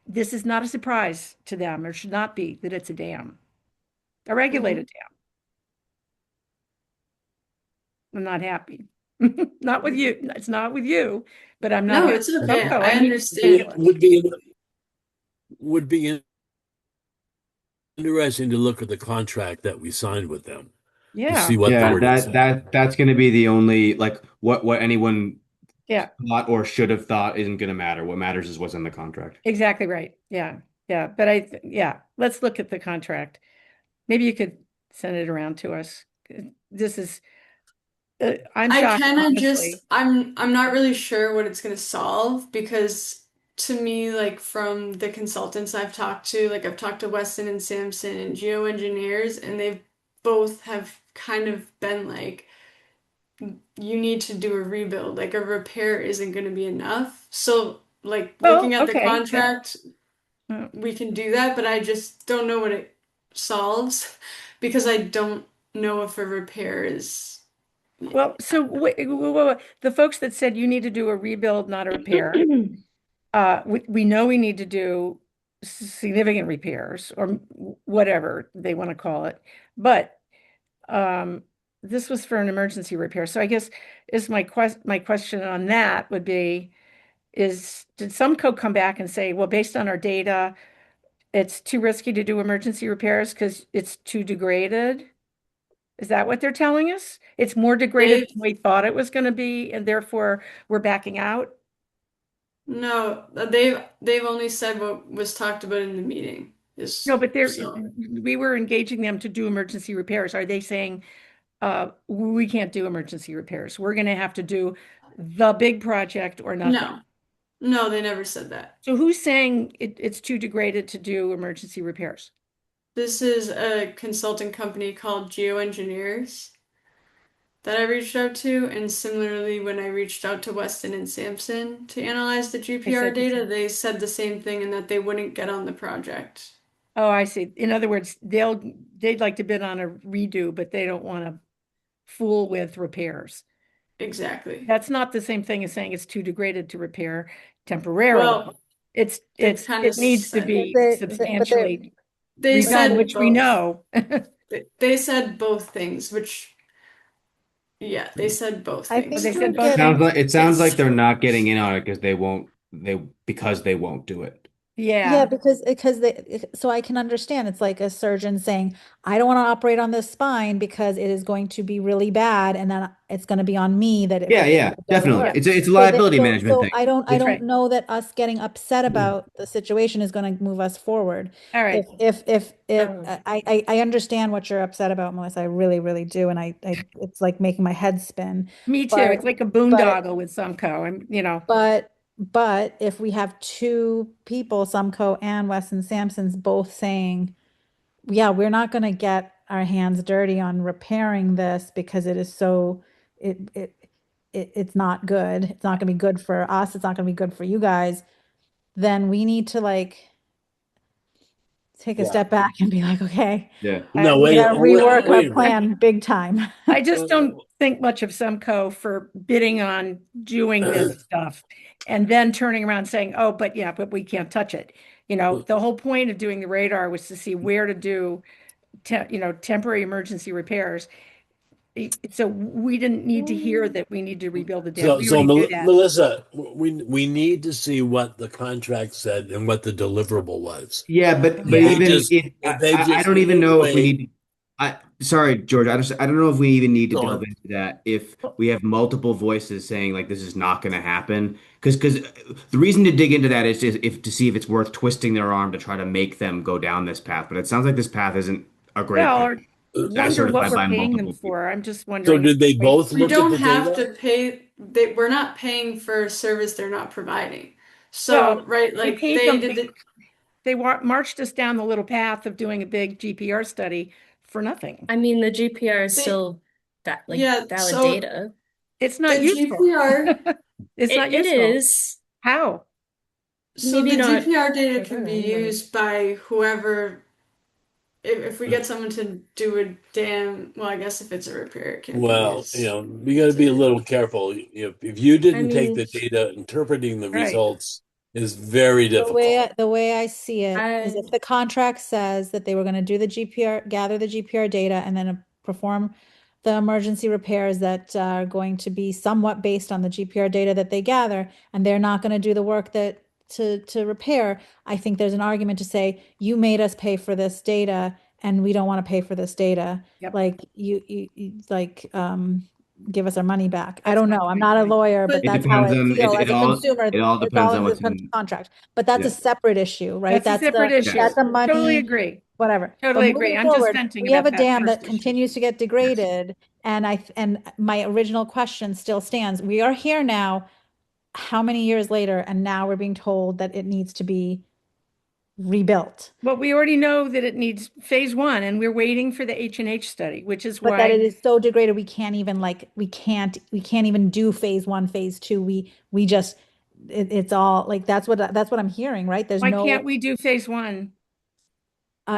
This is not a surprise to them, or should not be, that it's a dam, a regulated dam. I'm not happy. Not with you. It's not with you, but I'm not No, happy it's with okay. Sumco. I think it's understand. ridiculous. Would be interesting to look at the contract that we signed with them to Yeah. see what the Yeah, wording said. that's going to be the only like what anyone Yeah, thought or should have thought isn't going to matter. What matters is what's in the contract. exactly right. Yeah. Yeah. But let's look at the contract. Maybe you could send it around to us. This is, I'm I shocked, kind of honestly. I'm not really sure what it's going to solve because to me, like from the consultants I've talked to, like I've talked to Weston and Sampson and geoengineers, and they've both have kind of been like, you need to do a rebuild. Like a repair isn't going to be enough. So like looking at the okay. contract, Yeah. we can do that, but I just don't know what it solves because I don't know if a repair is. Well, so the folks that said you need to do a rebuild, not a repair, we know we need to do significant repairs or whatever they want to call it. But this was for an emergency repair. So I guess is my question on that would be, did Sumco come back and say, well, based on our data, it's too risky to do emergency repairs because it's too degraded? Is that what they're telling us? It's more degraded than we thought it was going to be, and therefore we're backing out? No, they've only said what was talked about in the meeting. No, but we were engaging them to do emergency repairs. Are they saying, we can't do emergency repairs? We're going to have to do the big project or nothing? No. No, they never said that. So who's saying it's too degraded to do emergency repairs? This is a consulting company called Geoengineers that I reached out to, and similarly, when I reached out to Weston and Sampson to analyze the GPR said the data, same. they said the same thing and that they wouldn't get on the project. Oh, I see. In other words, they'd like to bid on a redo, but they don't want to fool with repairs. Exactly. That's not the same thing as saying it's too degraded to repair temporarily. Well, it kinda needs to said- be They- substantially They redone, said which we both. know. They said both things, which yeah, they said both I things. think They we're said both getting- It sounds like It's they're not getting in on it because they won't do it. Yeah, because so I can understand. It's like a surgeon saying, I don't want to operate on this spine because it is going to be really bad, and then it's going to be on me that it Yeah, it yeah, doesn't definitely. work. It's a So liability management so thing. I don't That's right. know that us getting upset about the situation is going to move us forward. All right. If I understand what you're upset about, Melissa, I really, really do, and I it's like making my head spin. Me too. But- It's like a boondoggle with Sumco, and But if we have two people, Sumco and Weston Sampson's, both saying, yeah, we're not going to get our hands dirty on repairing this because it is so, it's not good. It's not going to be good for us. It's not going to be good for you guys. Then we need to like take a step back and be like, okay, Yeah. No, we wait, gotta wait, rework wait a our plan big time. I just don't think much of Sumco for bidding on doing this stuff and then turning around saying, oh, but we can't touch it. The whole point of doing the radar was to see where to do, temporary emergency repairs. So we didn't need to hear that we need to rebuild the dam. We already knew that. Melissa, we need to see what the contract said and what the deliverable was. Yeah, but They even just- if they I just don't even know if we wait. need. Sorry, George. I don't know if we even need to Go delve on. into that. If we have multiple voices saying like this is not going to happen, because the reason to dig into that is just to see if it's worth twisting their arm to try to make them go down this path. But it sounds like this path isn't a great Well, path. or As wonder certified what we're by paying them multiple for. I'm just wondering. did they both We look at don't the have data? to pay. We're not paying for a service they're not providing. So Well, right, they like paid they them did the, They marched us down the little path of doing a big GPR study for nothing. I mean, the GPR is They- still that Yeah, valid so- data. It's not the useful. GPR. It's not It useful. is. How? So Maybe the not GPR data for can her, be but- used by whoever. If we get someone to do a dam, well, I guess if it's a repair, it can be Well, used. we got to be a little careful. If you didn't take the mean- data, interpreting the Right. results is very The difficult. way I see it is if the contract says that they were going to do the GPR, gather the GPR data, and then perform the emergency repairs that are going to be somewhat based on the GPR data that they gather, and they're not going to do the work that to repair, I think there's an argument to say, you made us pay for this data and we don't want to pay for this data. Yep. Like you give us our money back. I don't know. I'm not a lawyer, but It that's how I depends on- feel it- as it a all- consumer. it all It's depends on in what's the in- contract, but that's a Yeah. separate issue, right? That's a separate issue. That's a money. Totally agree. Whatever. But Totally moving agree. I'm just forward, venting we have a about that dam first that issue. continues to get degraded, and my original question still stands. We are here now, how many years later, and now we're being told that it needs to be rebuilt, Well, we already know that it needs phase 1, and we're waiting for the H&H study, which is but that it why is so degraded we can't even we can't even do phase 1, phase 2. We just it's all like that's what I'm hearing, right? There's why no can't we do phase 1?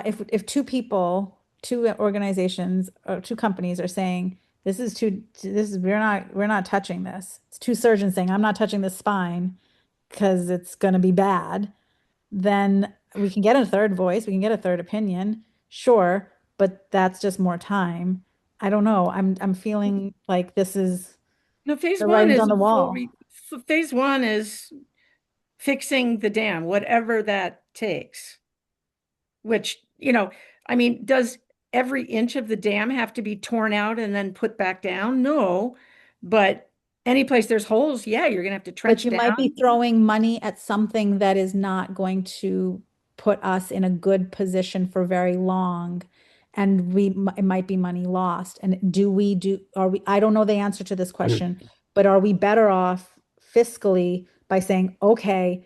if two people, two organizations, or two companies are saying we're not touching this. It's two surgeons saying I'm not touching this spine because it's going to be bad. Then we can get a third voice, we can get a third opinion, sure, but that's just more time. I don't know. I'm feeling like this is No, phase the 1 writing's is on the a full wall. phase 1 is fixing the dam, whatever that takes. Which, I mean, does every inch of the dam have to be torn out and then put back down? No, but any place there's holes, yeah, you're gonna have to trench But you down. might be throwing money at something that is not going to put us in a good position for very long. And it might be money lost. And I don't know the answer to this question, but are we better off fiscally by saying, okay,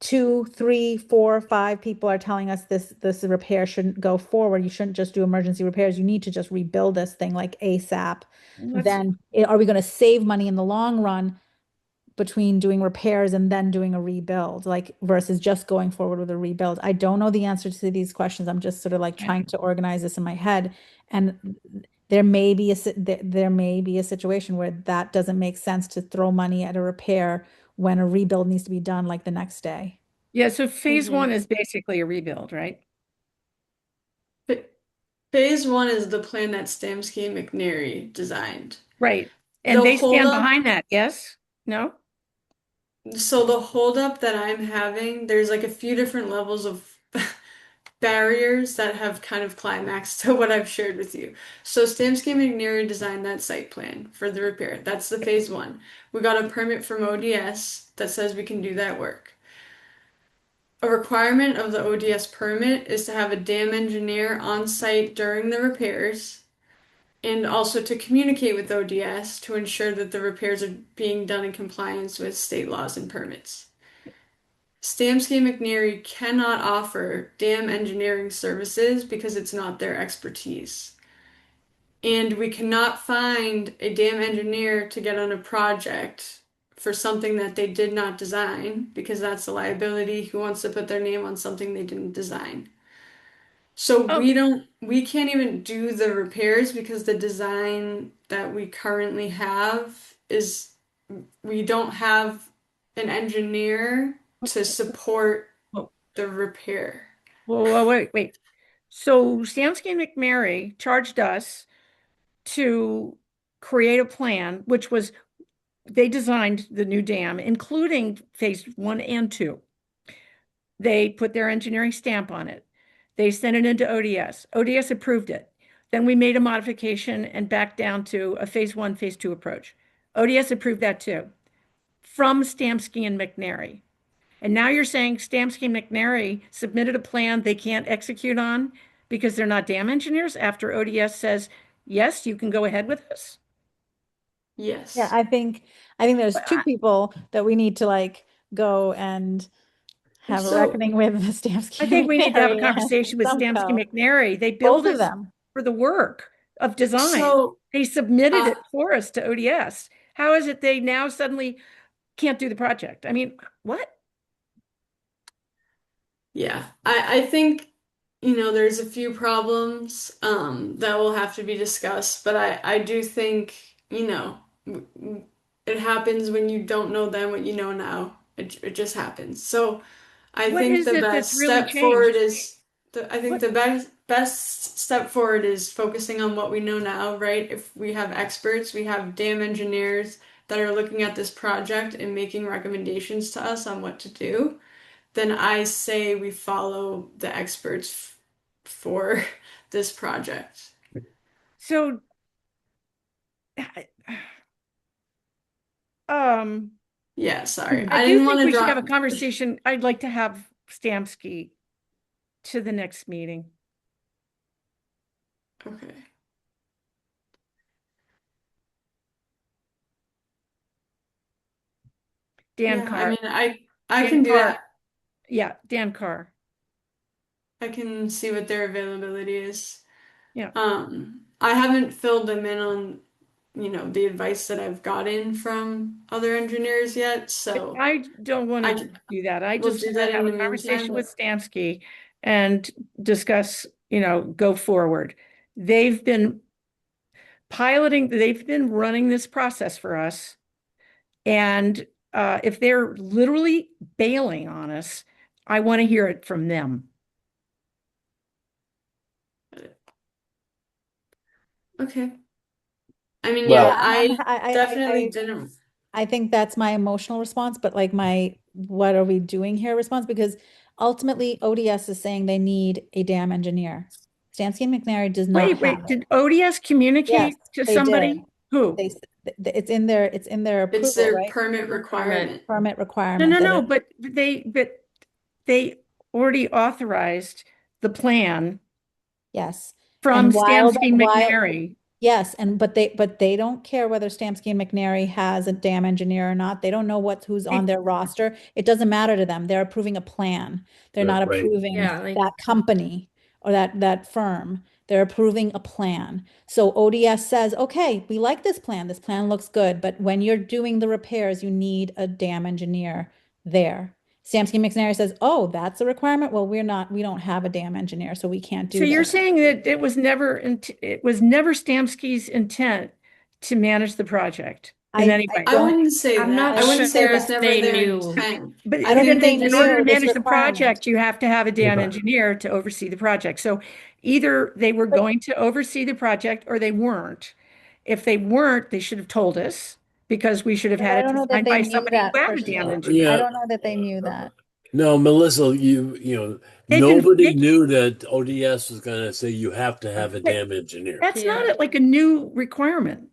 2, 3, 4, 5 people are telling us this repair shouldn't go forward. You shouldn't just do emergency repairs. You need to just rebuild this thing like ASAP. Then are we going to save money in the long run between doing repairs and then doing a rebuild, like versus just going forward with a rebuild? I don't know the answer to these questions. I'm just sort of like trying to organize this in my head. And there may be a situation where that doesn't make sense to throw money at a repair when a rebuild needs to be done like the next day. Yeah, so phase one is basically a rebuild, right? Phase one is the plan that Stamsky and McNary designed. Right. And The they stand holdup- behind that, yes? No? So the holdup that I'm having, there's like a few different levels of barriers that have kind of climaxed to what I've shared with you. So Stamsky and McNary designed that site plan for the repair. That's the phase one. We got a permit from ODS that says we can do that work. A requirement of the ODS permit is to have a dam engineer on site during the repairs and also to communicate with ODS to ensure that the repairs are being done in compliance with state laws and permits. Stamsky and McNary cannot offer dam engineering services because it's not their expertise. And we cannot find a dam engineer to get on a project for something that they did not design because that's a liability. Who wants to put their name on something they didn't design? So we can't even do the repairs because the design that we currently have is, we don't have an engineer to support the repair. Well, wait. So Stamsky and McNary charged us to create a plan, which was, they designed the new dam, including phase 1 and 2. They put their engineering stamp on it. They sent it into ODS. ODS approved it. Then we made a modification and backed down to a phase 1, phase 2 approach. ODS approved that too, from Stamsky and McNary. And now you're saying Stamsky and McNary submitted a plan they can't execute on because they're not dam engineers after ODS says, yes, you can go ahead with this? Yes. Yeah, I think there's two people that we need to like go and have a reckoning with the Stamsky. I think we need to have a McNary conversation with and Stamsky Stumco. McNary. They Both build of it them. for the work of design. So, they submitted it for us to ODS. How is it they now suddenly can't do the project? I mean, what? Yeah, I think, there's a few problems that will have to be discussed, but I do think, it happens when you don't know then what you know now. It just happens. So I What think is the it best that's really step forward changed? is the best step forward is focusing on what we know now, right? If we have experts, we have dam engineers that are looking at this project and making recommendations to us on what to do, then I say we follow the experts for this project. So, Yeah, sorry. I I do didn't think want to we should drop. have a conversation. I'd like to have Stamsky to the next meeting. Okay. Dan Yeah, Carr. I mean, I Dan can do Carr. that. Yeah, Dan Carr. I can see what their availability is. Yeah. I haven't filled them in on, the advice that I've gotten from other engineers yet, so I don't want to do that. I we'll just do want to that have in a the conversation meantime. with Stamsky and discuss, go forward. They've been they've been running this process for us. And if they're literally bailing on us, I want to hear it from them. Okay. I mean, Well- yeah, I I definitely didn't. I think that's my emotional response, but like my what are we doing here response, because ultimately ODS is saying they need a dam engineer. Stamsky and McNary does not Wait, have it. did ODS communicate to they somebody? did. Who? It's in their approval, It's their right? permit requirement. Permit No, requirement. no, but they already authorized the plan Yes. from And while Stamsky McNary. Yes, but they don't care whether Stamsky and McNary has a dam engineer or not. They don't know who's on their roster. It doesn't matter to them. They're approving a plan. They're not Right. approving Yeah, like that company or that firm. They're approving a plan. So ODS says, okay, we like this plan. This plan looks good, but when you're doing the repairs, you need a dam engineer there. Stamsky McNary says, oh, that's a requirement. Well, we don't have a dam engineer, so we can't do So you're this. saying that it was never Stamsky's intent to manage the project in any way? I wouldn't say I'm that. not I wouldn't say sure it was if never they their knew. intent. But I don't think they in order to knew this manage the requirement. project, you have to have a dam Okay. engineer to oversee the project. So either they were going to oversee the project or they weren't. If they weren't, they should have told us because we should have But had I it don't know that designed they by knew somebody that who had for a dam sure. engineer. I Yeah. don't know that they knew that. No, Melissa, you know, They can- nobody they- knew that ODS was going to say you have to have a But dam engineer. That's Yeah. not like a new requirement.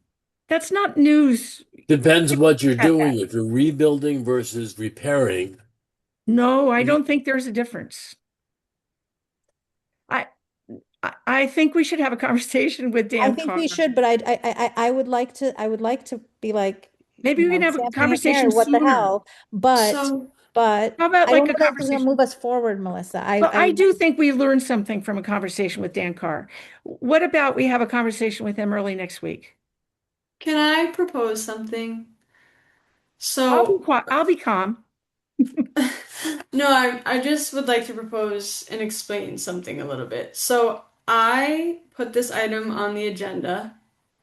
That's not news. Depends on what you're At that. doing. If you're rebuilding versus repairing, No, I don't think there's a difference. I think we should have a conversation with Dan I think we Carr. should, but I would like to be like, Maybe you we can know, have a Stamsky and conversation McNary, what the sooner. hell? But So How about I like don't a know that it's gonna conversation? move us forward, Melissa. Well, I do think we learned something from a conversation with Dan Carr. What about we have a conversation with him early next week? can I propose something? I'll be calm. No, I just would like to propose and explain something a little bit. So I put this item on the agenda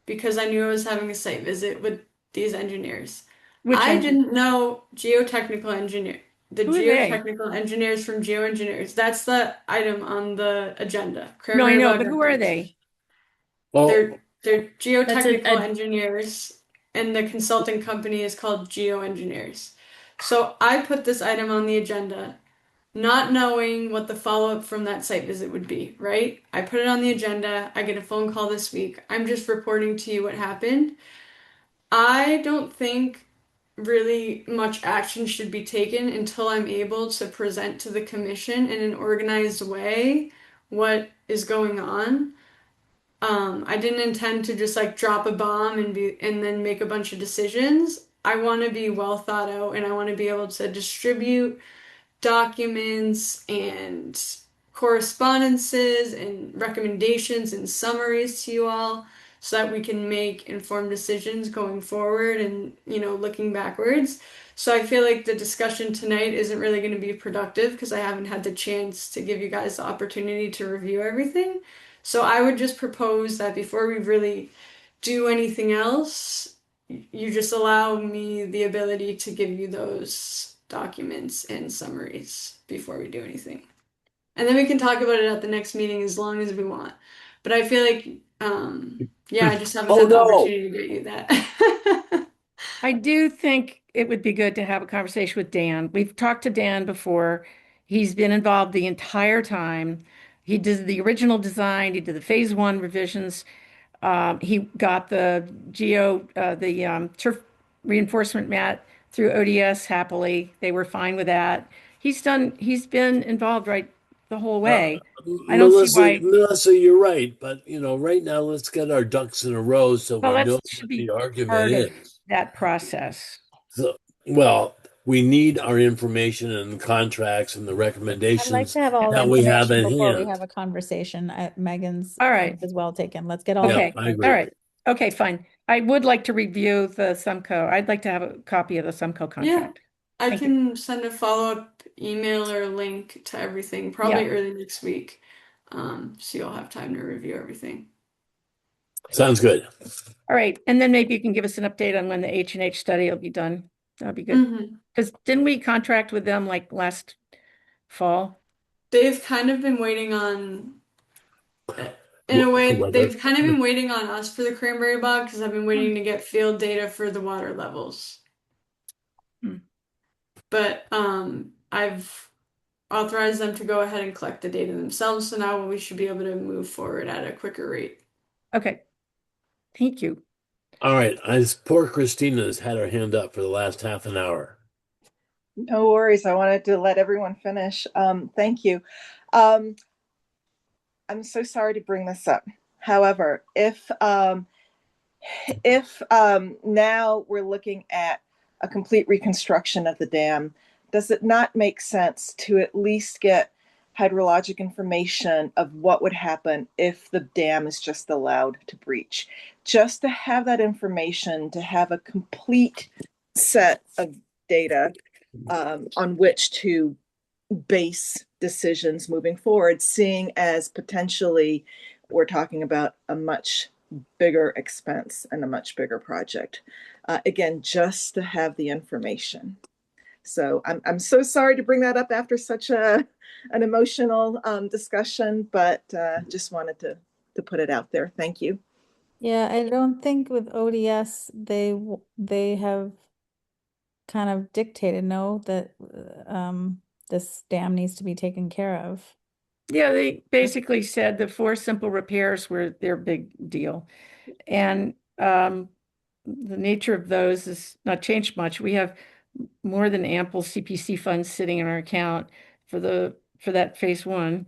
because I knew I was having a site visit with these engineers. Which I engineer? didn't know geotechnical engineer, the Who are they? geotechnical engineers from GeoEngineers. That's the item on the agenda. No, I know, Cranberry but Bog who are Records. they? well, They're geotechnical a- engineers, and the consulting company is called GeoEngineers. So I put this item on the agenda, not knowing what the follow-up from that site visit would be, right? I put it on the agenda. I get a phone call this week. I'm just reporting to you what happened. I don't think really much action should be taken until I'm able to present to the commission in an organized way what is going on. I didn't intend to just like drop a bomb and then make a bunch of decisions. I want to be well thought out and I want to be able to distribute documents and correspondences and recommendations and summaries to you all so that we can make informed decisions going forward and, looking backwards. So I feel like the discussion tonight isn't really going to be productive because I haven't had the chance to give you guys the opportunity to review everything. So I would just propose that before we really do anything else, you just allow me the ability to give you those documents and summaries before we do anything. And then we can talk about it at the next meeting as long as we want. But I feel like, I just haven't had the opportunity to get you that. I do think it would be good to have a conversation with Dan. We've talked to Dan before. He's been involved the entire time. He did the original design. He did the phase 1 revisions. He got the turf reinforcement mat through ODS happily. They were fine with that. He's been involved right the whole way. I don't see why. Melissa, you're right, but right now let's get our ducks in a row so Well, we that know should what be the argument part of is. that process. So, well, we need our information and contracts and the I'd like recommendations to have all the that we have information in before we hand. have a conversation. All Megan's point right. is well taken. Let's get all Yeah, Okay. I agree. All right. Okay, fine. I would like to review the Sumco. I'd like to have a copy of the Sumco Yeah, contract. I Thank you. can send a follow-up email or link to everything probably Yeah. early next week. So you'll have time to review everything. Sounds good. All right. And then maybe you can give us an update on when the H&H study will be done. That'd be good. Mhm. Because didn't we contract with them like last fall? They've kind of been waiting on, in a way, they've kind of been waiting on us for the cranberry bog because I've been waiting to get field data for the water levels. Hmm. But I've authorized them to go ahead and collect the data themselves, so now we should be able to move forward at a quicker rate. Okay. Thank you. All right. Poor Christina has had her hand up for the last half an hour. No worries. I wanted to let everyone finish. Thank you. I'm so sorry to bring this up. However, if if now we're looking at a complete reconstruction of the dam, does it not make sense to at least get hydrologic information of what would happen if the dam is just allowed to breach? Just to have that information, to have a complete set of data on which to base decisions moving forward, seeing as potentially we're talking about a much bigger expense and a much bigger project. Again, just to have the information. So I'm so sorry to bring that up after such an emotional discussion, but just wanted to put it out there. Thank you. Yeah, I don't think with ODS they have kind of dictated that this dam needs to be taken care of. Yeah, they basically said the 4 simple repairs were their big deal. And the nature of those has not changed much. We have more than ample CPC funds sitting in our account for that phase 1,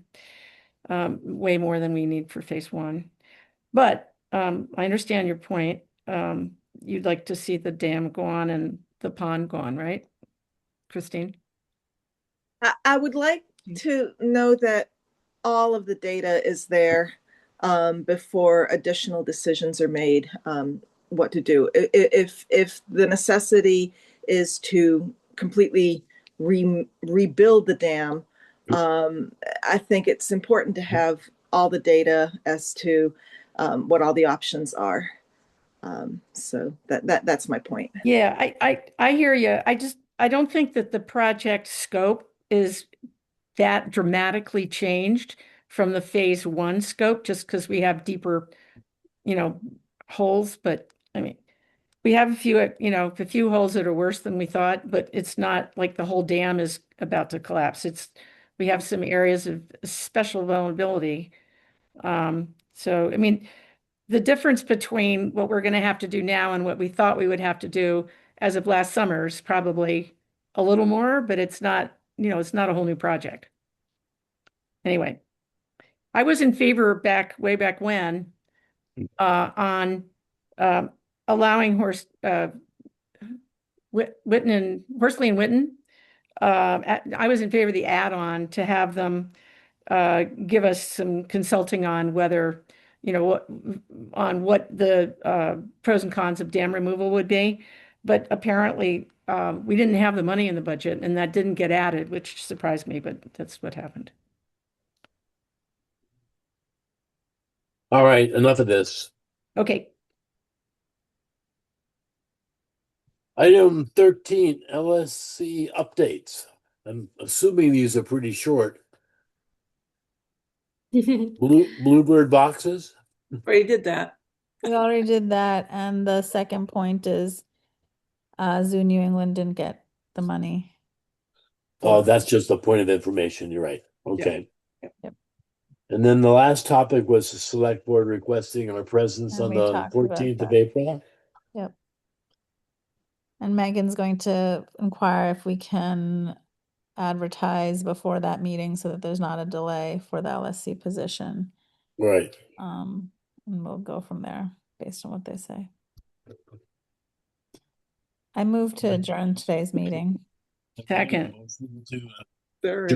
way more than we need for phase 1. But I understand your point. You'd like to see the dam gone and the pond gone, right, Christine? I would like to know that all of the data is there before additional decisions are made what to do. If the necessity is to completely rebuild the dam, I think it's important to have all the data as to what all the options are. So that's my point. Yeah, I hear you. I don't think that the project scope is that dramatically changed from the phase 1 scope, just because we have deeper, holes. But I mean, we have a few holes that are worse than we thought, but it's not like the whole dam is about to collapse. We have some areas of special vulnerability. So, I mean, the difference between what we're going to have to do now and what we thought we would have to do as of last summer is probably a little more, but it's not, it's not a whole new project. Anyway, I was in favor way back when on allowing Horsley and Witten. I was in favor of the add-on to have them give us some consulting on whether, what the pros and cons of dam removal would be. But apparently we didn't have the money in the budget, and that didn't get added, which surprised me, but that's what happened. All right, enough of this. Okay. Item 13, LSC updates. I'm assuming these are pretty short. Bluebird boxes? Already did that. We already did that, and the second point is Zoo New England didn't get the money. Oh, that's just a point of information. You're right. Okay. Yep. And then the last topic was the select board requesting our presence And on we the talked about 14th of that. April. Yep. And Megan's going to inquire if we can advertise before that meeting so that there's not a delay for the LSC position. Right. And we'll go from there based on what they say. I move to adjourn today's meeting. Second. Third.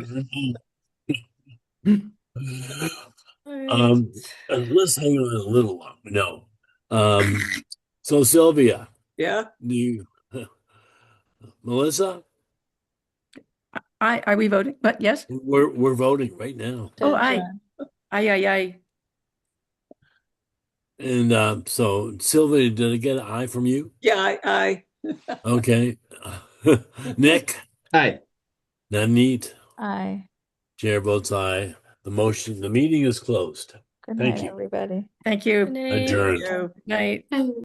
Let's hang on a little long. No. So Sylvia. Yeah. Melissa? Are we voting? But yes. We're voting right now. Oh, aye. And so Sylvia, did I get an aye from you? Yeah, I. Okay. Nick? Aye. Navneet? Aye. Chair votes aye. The meeting is closed. Good Thank night, you. everybody. Thank you. Adjourned. Night.